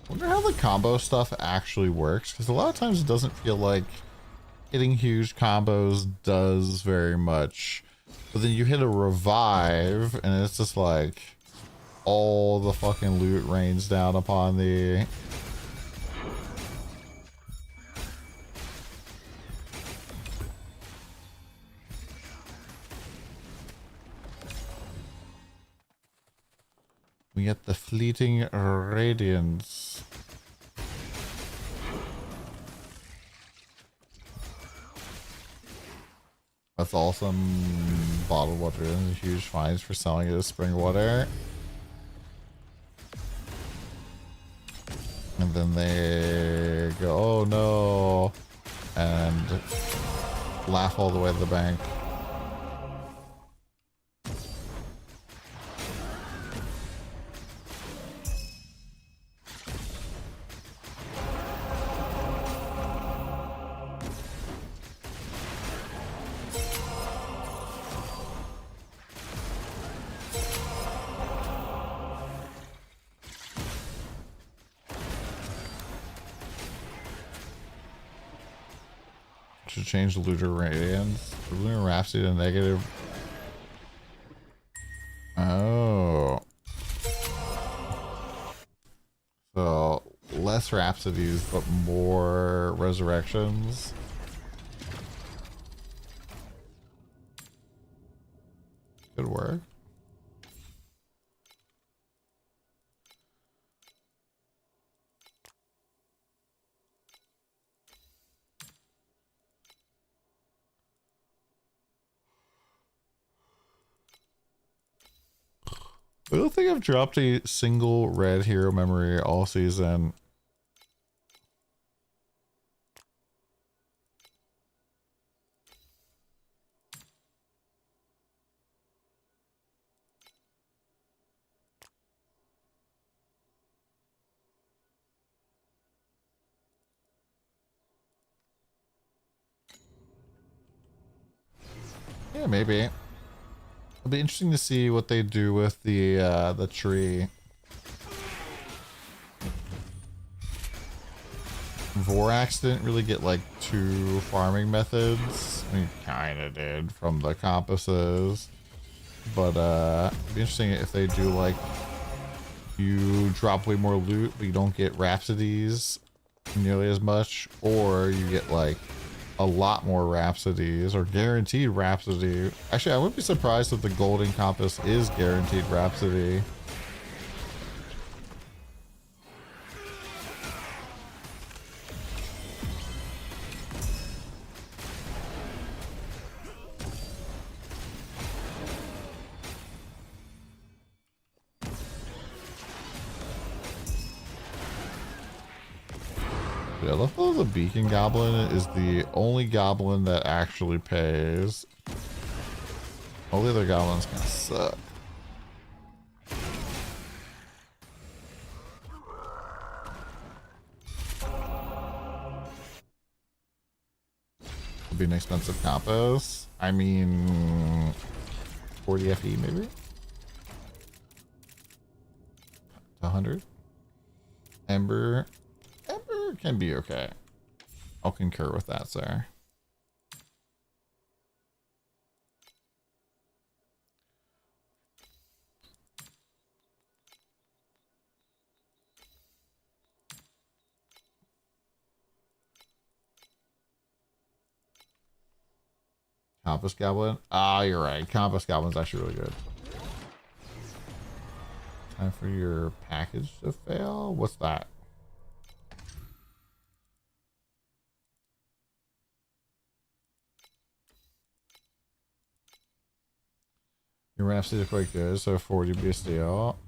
Wonder how the combo stuff actually works, because a lot of times it doesn't feel like hitting huge combos does very much. But then you hit a revive, and it's just like all the fucking loot rains down upon the... We get the fleeting radiance. That's awesome. Bottled water and huge fines for selling it as spring water. And then they go, oh no, and laugh all the way to the bank. Should change Looter Radiance. Lunar Rhapsody to negative. Oh. So less Rhapsodies, but more Resurrections. Good work. I don't think I've dropped a single red hero memory all season. Yeah, maybe. It'll be interesting to see what they do with the tree. Vorax didn't really get like two farming methods. I mean, kinda did from the compasses. But it'd be interesting if they do like you drop way more loot, but you don't get rhapsodies nearly as much, or you get like a lot more rhapsodies or guaranteed rhapsody. Actually, I wouldn't be surprised if the golden compass is guaranteed rhapsody. Yeah, I love how the beacon goblin is the only goblin that actually pays. All the other goblins kind of suck. Would be an expensive compass. I mean, 40 FE maybe? 100? Ember can be okay. I'll concur with that, sir. Compass Goblin? Ah, you're right. Compass Goblin's actually really good. Time for your package to fail? What's that? Your Rhapsody is quite good, so 40 be a steal.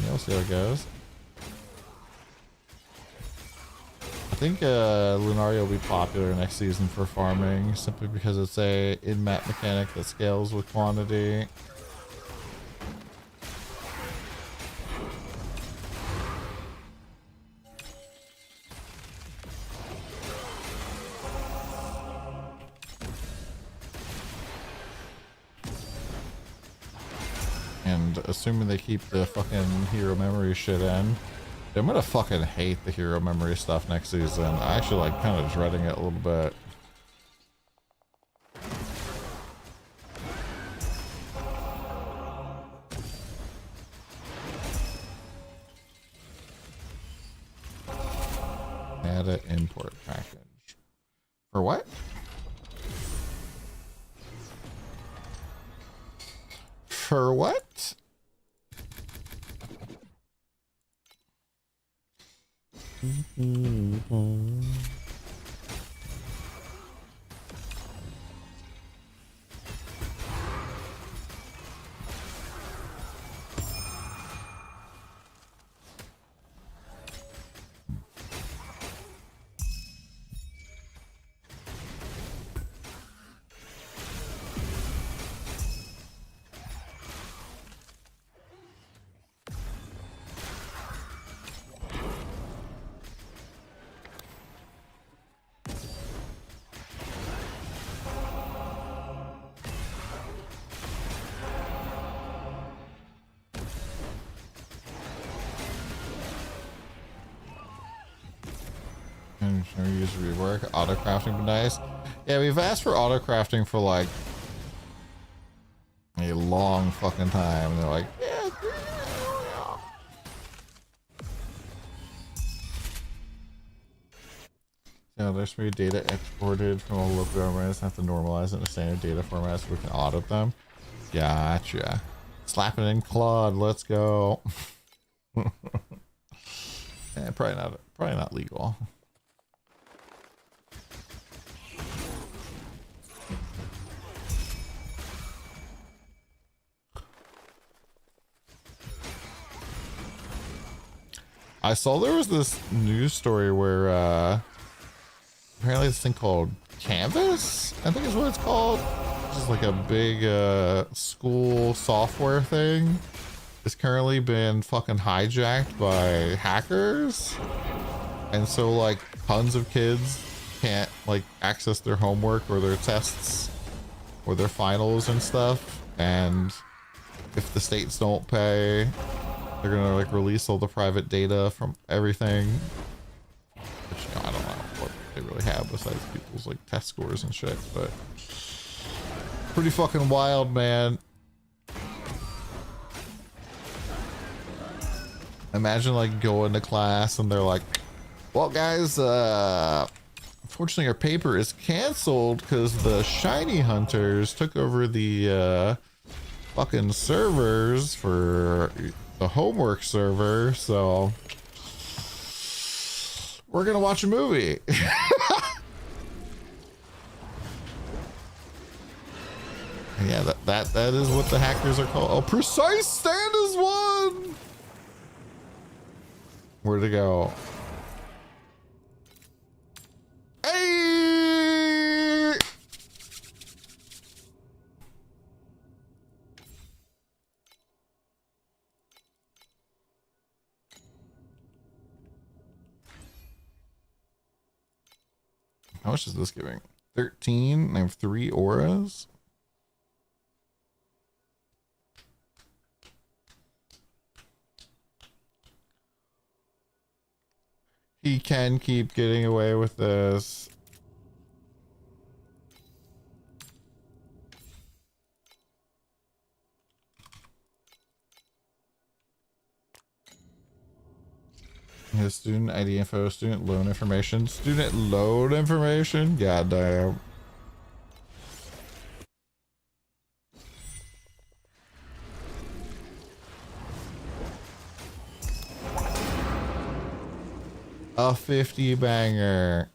Yeah, we'll see how it goes. I think Lunaria will be popular next season for farming, simply because it's a in-map mechanic that scales with quantity. And assuming they keep the fucking hero memory shit in, I'm gonna fucking hate the hero memory stuff next season. I actually like kind of dreading it a little bit. Add an import package. For what? For what? Use rework. Auto crafting be nice. Yeah, we've asked for auto crafting for like a long fucking time. And they're like, yeah. Yeah, there's be data exported from all local governments. Have to normalize it in a standard data format so we can audit them. Gotcha. Slap it in Claude. Let's go. Yeah, probably not legal. I saw there was this news story where apparently this thing called Canvas, I think is what it's called. It's just like a big school software thing. It's currently been fucking hijacked by hackers. And so like tons of kids can't like access their homework or their tests or their finals and stuff. And if the states don't pay, they're gonna like release all the private data from everything. Which, you know, I don't know what they really have besides people's like test scores and shit, but pretty fucking wild, man. Imagine like going to class and they're like, well guys, unfortunately our paper is canceled because the shiny hunters took over the fucking servers for the homework server, so we're gonna watch a movie. Yeah, that is what the hackers are called. Oh, precise stand is one. Where'd it go? Hey! How much is this giving? 13. I have 3 auras. He can keep getting away with this. His student ID info, student loan information, student loan information. Goddamn. A 50 banger.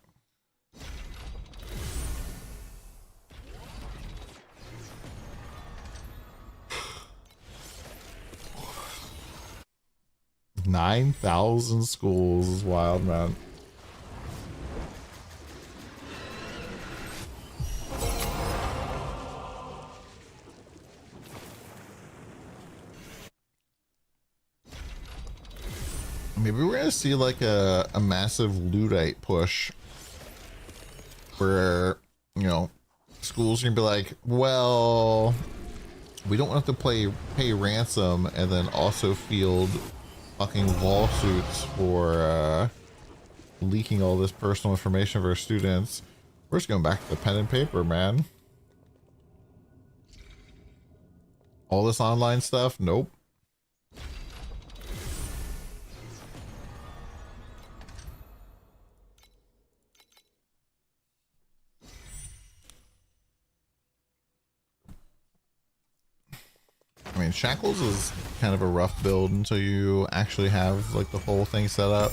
$9,000 schools is wild, man. Maybe we're gonna see like a massive Luddite push where, you know, schools are gonna be like, well, we don't have to pay ransom and then also field fucking lawsuits for leaking all this personal information of our students. We're just going back to the pen and paper, man. All this online stuff, nope. I mean, Shackles is kind of a rough build until you actually have like the whole thing set up.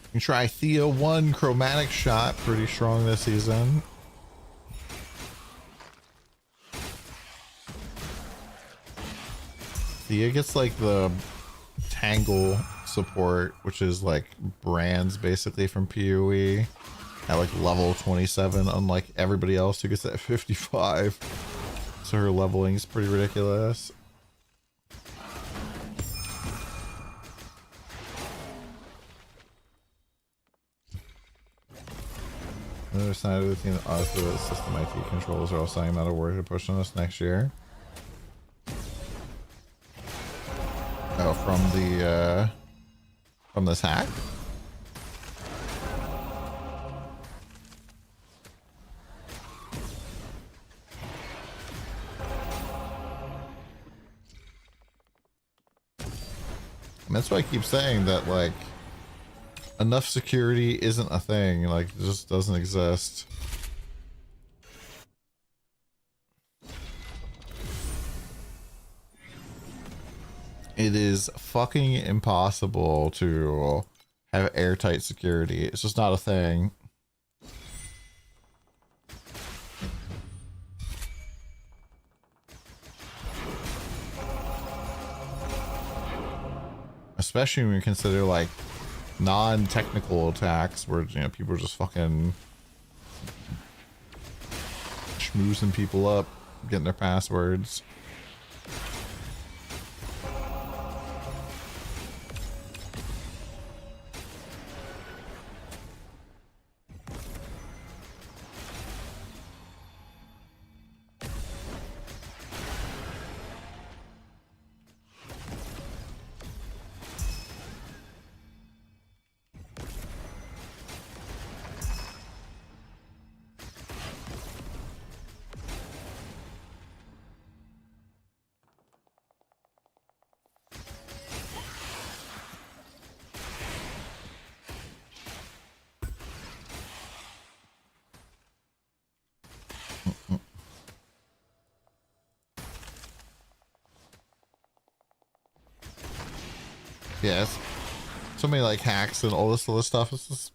You can try Thea 1 Chromatic Shot, pretty strong this season. Thea gets like the Tangle support, which is like brands basically from PoE. At like level 27, unlike everybody else who gets that 55. So her leveling is pretty ridiculous. Another side of the team that also the system IT controls are all saying not a word to push on us next year. Oh, from this hack? That's why I keep saying that, like, enough security isn't a thing. Like, it just doesn't exist. It is fucking impossible to have airtight security. It's just not a thing. especially when you consider like non-technical attacks where, you know, people are just fucking schmoozing people up, getting their passwords. Yes, so many like hacks and all this other stuff. It's just,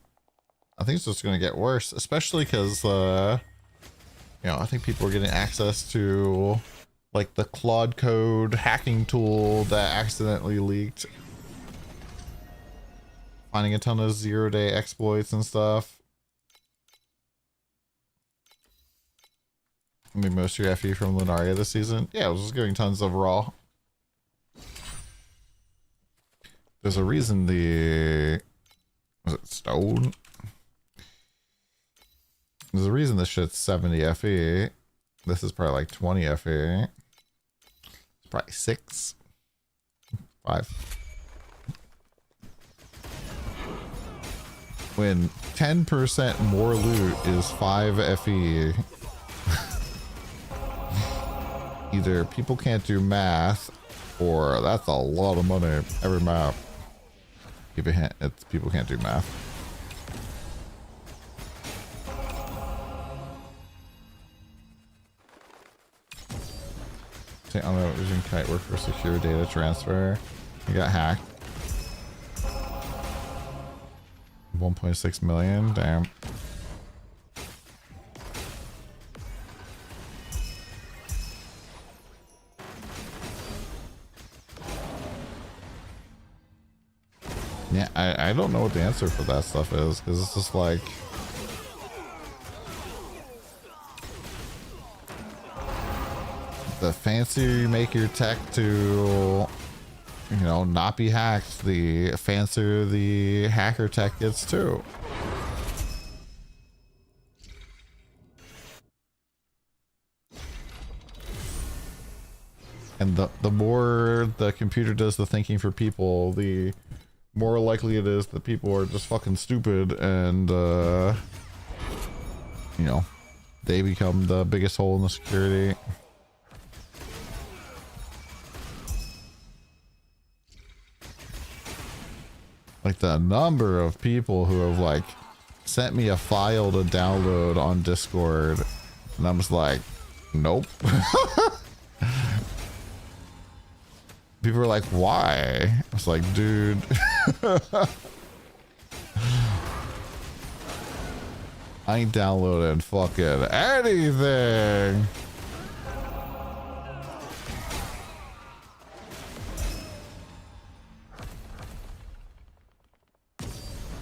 I think it's just gonna get worse, especially because you know, I think people are getting access to like the Claude Code hacking tool that accidentally leaked, finding a ton of 0-day exploits and stuff. I mean, most of your FE from Lunaria this season, yeah, I was just getting tons of raw. There's a reason was it Stone? There's a reason this shit's 70 FE. This is probably like 20 FE. It's probably 6. 5. When 10% more loot is 5 FE. Either people can't do math, or that's a lot of money every map. Give a hint, it's people can't do math. I don't know, using kite work for secure data transfer. You got hacked. 1.6 million, damn. Yeah, I don't know what the answer for that stuff is, because it's just like, the fancier you make your tech to, you know, not be hacked, the fancier the hacker tech gets too. And the more the computer does the thinking for people, the more likely it is that people are just fucking stupid and, you know, they become the biggest hole in the security. Like the number of people who have like sent me a file to download on Discord, and I'm just like, nope. People are like, why? I was like, dude. I ain't downloading fucking anything.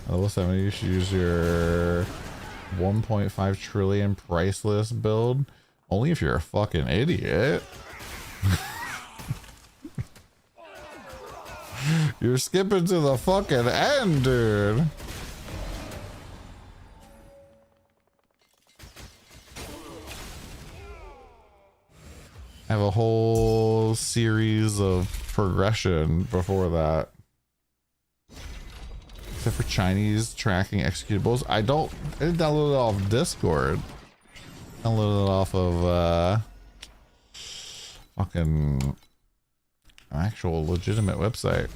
Level 70, you should use your 1.5 trillion priceless build. Only if you're a fucking idiot. You're skipping to the fucking end, dude. I have a whole series of progression before that. Except for Chinese tracking executables. I didn't download it off Discord. I downloaded it off of fucking an actual legitimate website.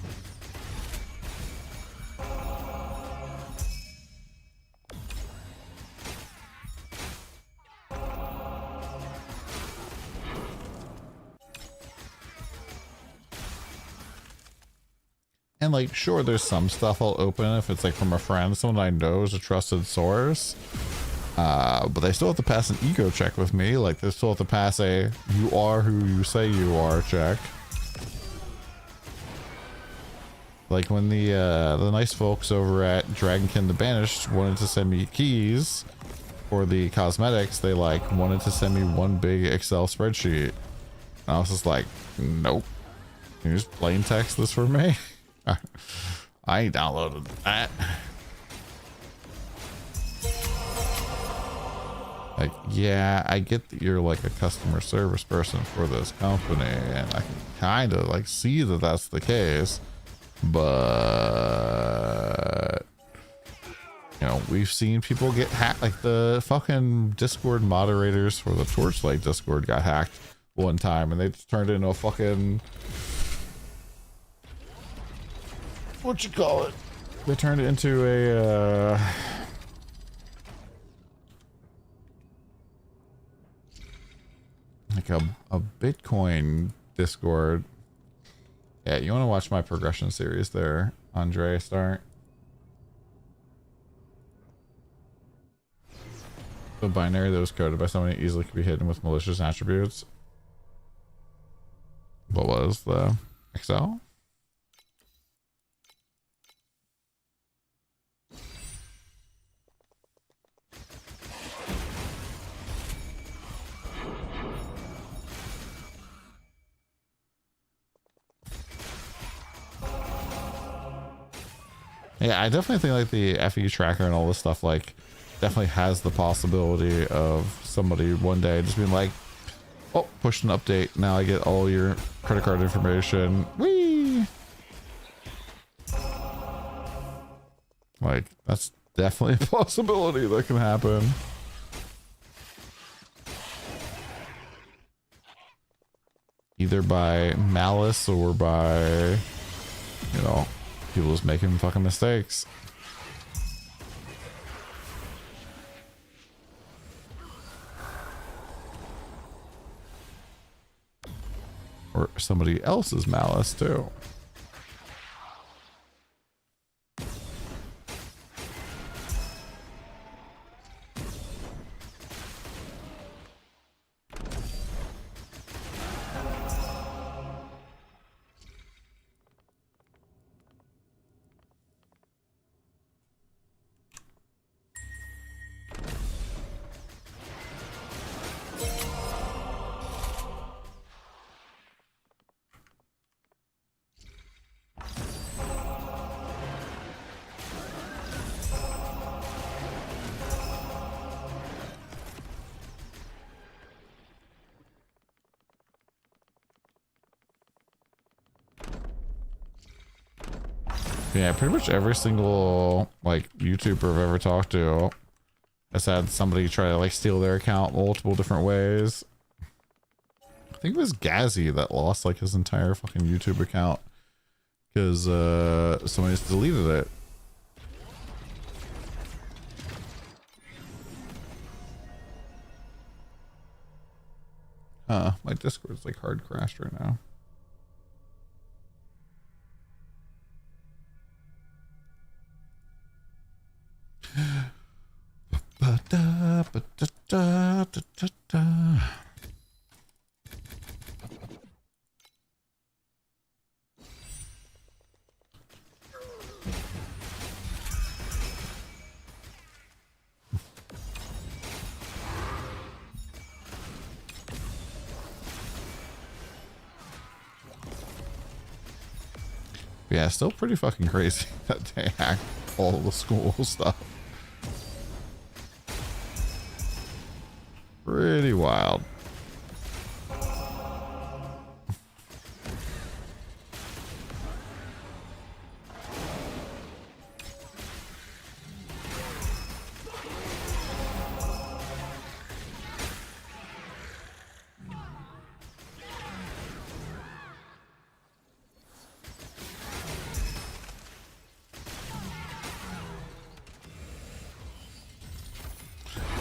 And like, sure, there's some stuff I'll open if it's like from a friend, someone I know is a trusted source. But they still have to pass an ego check with me. Like, they still have to pass a "you are who you say you are" check. Like when the nice folks over at Dragonkin the Banished wanted to send me keys for the cosmetics, they like wanted to send me one big Excel spreadsheet. And I was just like, nope. Can you just plain text this for me? I ain't downloaded that. Like, yeah, I get that you're like a customer service person for this company, and I can kind of like see that that's the case. But you know, we've seen people get hacked. Like the fucking Discord moderators for the Torchlight Discord got hacked one time, and they just turned into a fucking, what you call it? They turned it into a like a Bitcoin Discord. Yeah, you want to watch my progression series there, Andre? Start. The binary that was coded by somebody easily could be hidden with malicious attributes. What was the Excel? Yeah, I definitely think like the FE tracker and all this stuff like definitely has the possibility of somebody one day just being like, oh, push an update. Now I get all your credit card information. Whee! Like, that's definitely a possibility that can happen. Either by malice or by, you know, people just making fucking mistakes. Or somebody else's malice too. Yeah, pretty much every single like YouTuber I've ever talked to has had somebody try to like steal their account multiple different ways. I think it was Gazzy that lost like his entire fucking YouTube account because somebody just deleted it. My Discord's like hard crashed right now. Yeah, still pretty fucking crazy that they hacked all the school stuff. Pretty wild.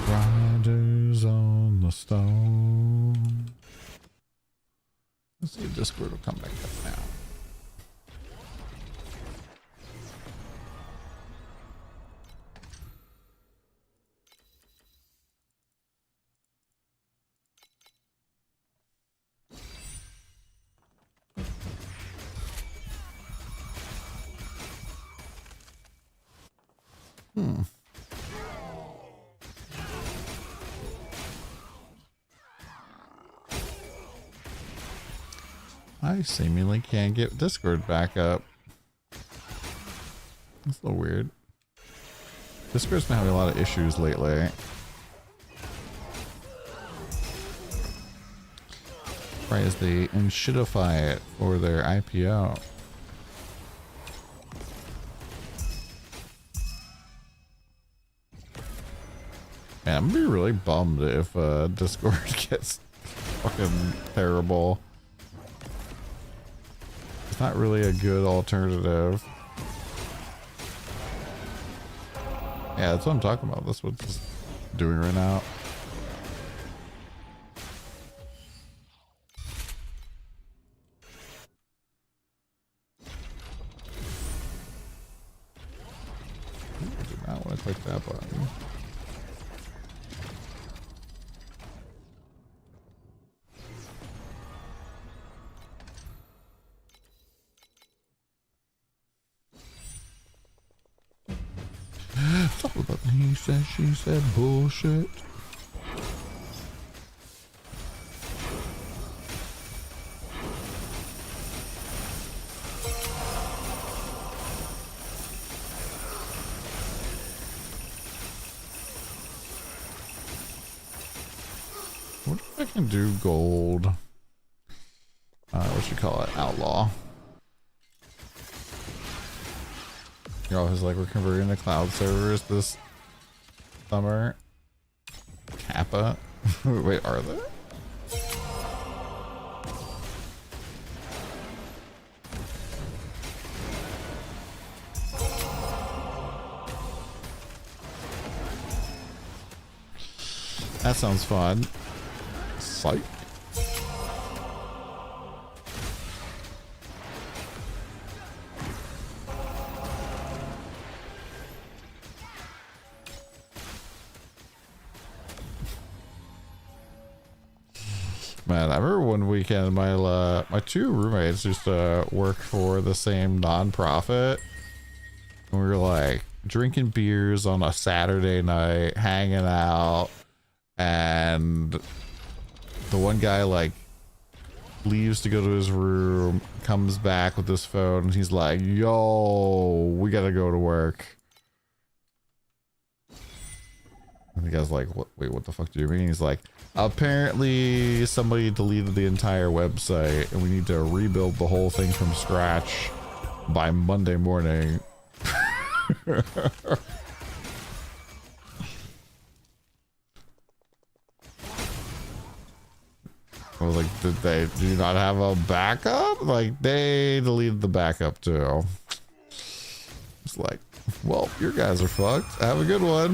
Riders on the stone. Let's see if Discord will come back up now. I seemingly can't get Discord back up. That's a little weird. Discord's been having a lot of issues lately. Right as they shitify it for their IPO. Man, I'm gonna be really bummed if Discord gets fucking terrible. It's not really a good alternative. Yeah, that's what I'm talking about. That's what it's doing right now. I do not want to click that button. Talk about he said, she said bullshit. What if I can do gold? What should you call it? Outlaw. You're always like, we're converting to cloud servers this summer. Kappa. Wait, are they? That sounds fun. Psych. Man, I remember one weekend my two roommates used to work for the same nonprofit. And we were like drinking beers on a Saturday night, hanging out, and the one guy like leaves to go to his room, comes back with his phone, and he's like, "Yo, we gotta go to work." And the guy's like, "What? Wait, what the fuck do you mean?" He's like, "Apparently somebody deleted the entire website and we need to rebuild the whole thing from scratch by Monday morning." I was like, do you not have a backup? Like, they deleted the backup too. It's like, well, your guys are fucked. Have a good one.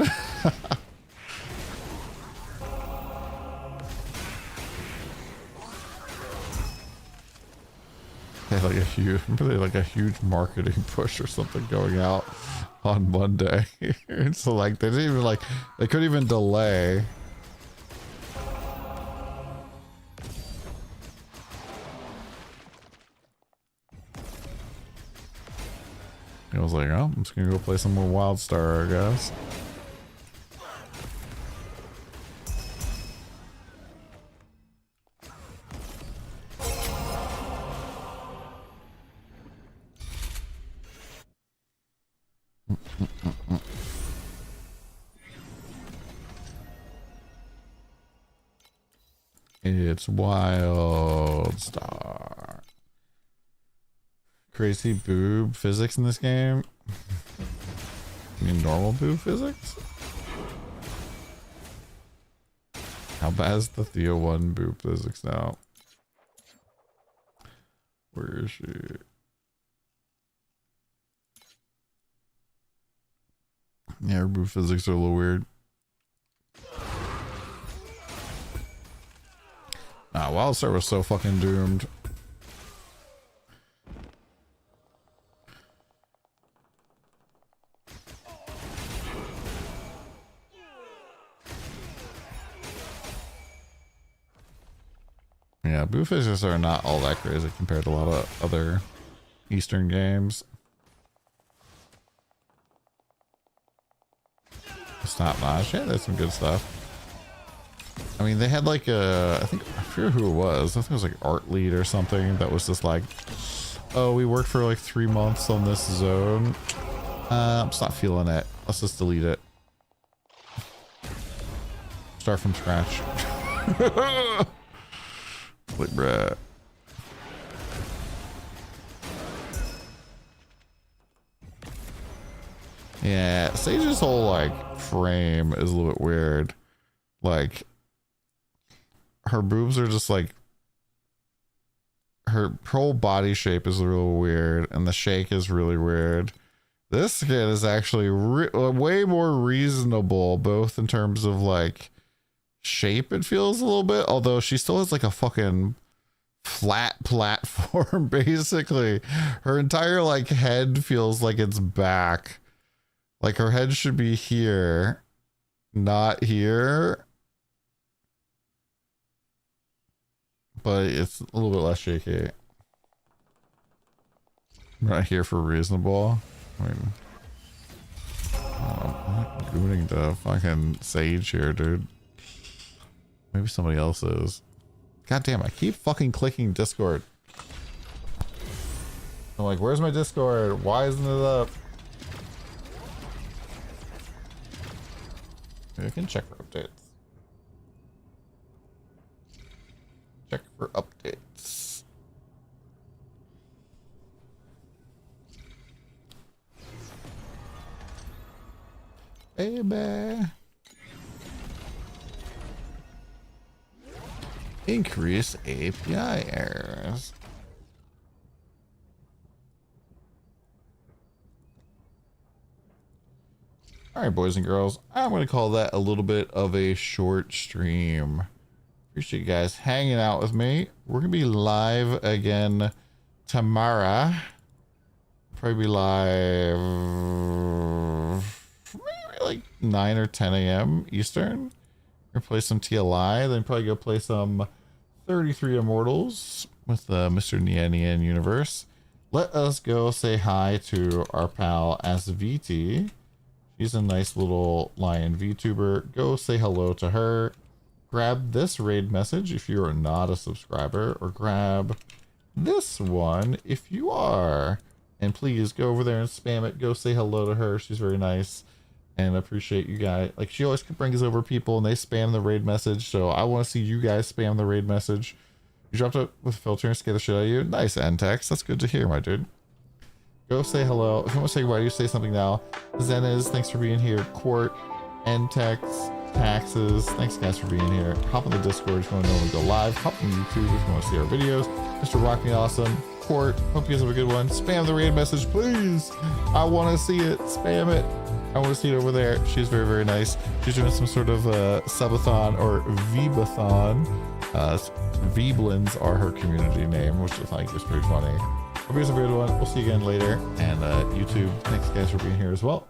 They had like a huge marketing push or something going out on Monday. So like they didn't even they couldn't even delay. I was like, oh, I'm just gonna go play some more WildStar, I guess. It's WildStar. Crazy boob physics in this game? You mean normal boob physics? How bad is the Theo 1 boob physics now? Where is she? Yeah, her boob physics are a little weird. Nah, WildStar was so fucking doomed. Yeah, boob physics are not all that crazy compared to a lot of other Eastern games. It's not much. Yeah, there's some good stuff. I mean, they had like a, I forget who it was. I think it was like art lead or something that was just like, oh, we worked for like 3 months on this zone. I'm just not feeling it. Let's just delete it. Start from scratch. Like, bruh. Yeah, Sage's whole like frame is a little bit weird. Like, her boobs are just like, her whole body shape is real weird, and the shake is really weird. This skin is actually way more reasonable, both in terms of like shape, it feels a little bit, although she still has like a fucking flat platform. Basically her entire like head feels like it's back, like her head should be here, not here, but it's a little bit less shaky. I'm not here for reasonable. I mean, I'm not gooning the fucking Sage here, dude. Maybe somebody else is. God damn, I keep fucking clicking Discord. I'm like, where's my Discord? Why isn't it up? Maybe I can check for updates. Check for updates. Baby. Increase API errors. All right, boys and girls, I'm going to call that a little bit of a short stream. Appreciate you guys hanging out with me. We're going to be live again tomorrow. Probably be live maybe like 9 or 10 a.m. Eastern. We're going to play some TLI, then probably go play some 33 Immortals with Mr. Nian Universe. Let us go say hi to our pal SVT. She's a nice little lion VTuber. Go say hello to her. Grab this raid message if you are not a subscriber, or grab this one if you are. And please go over there and spam it. Go say hello to her. She's very nice. And I appreciate you guys. Like, she always brings over people and they spam the raid message. So I want to see you guys spam the raid message. You dropped it with a filter and scare the shit out of you. Nice, N-Tex. That's good to hear, my dude. Go say hello. If you want to say goodbye, you say something now. Zeniz, thanks for being here. Court, N-Tex, Taxes, thanks guys for being here. Hop on the Discord if you want to know when we go live. Hop on YouTube if you want to see our videos. Mr. Rock Me Awesome, Court, hope you guys have a good one. Spam the raid message, please. I want to see it. Spam it. I want to see it over there. She's very, very nice. She's doing some sort of subathon or Veebathon. Veeblins are her community name, which I think is pretty funny. Hope you guys have a good one. We'll see you again later. And YouTube, thanks guys for being here as well.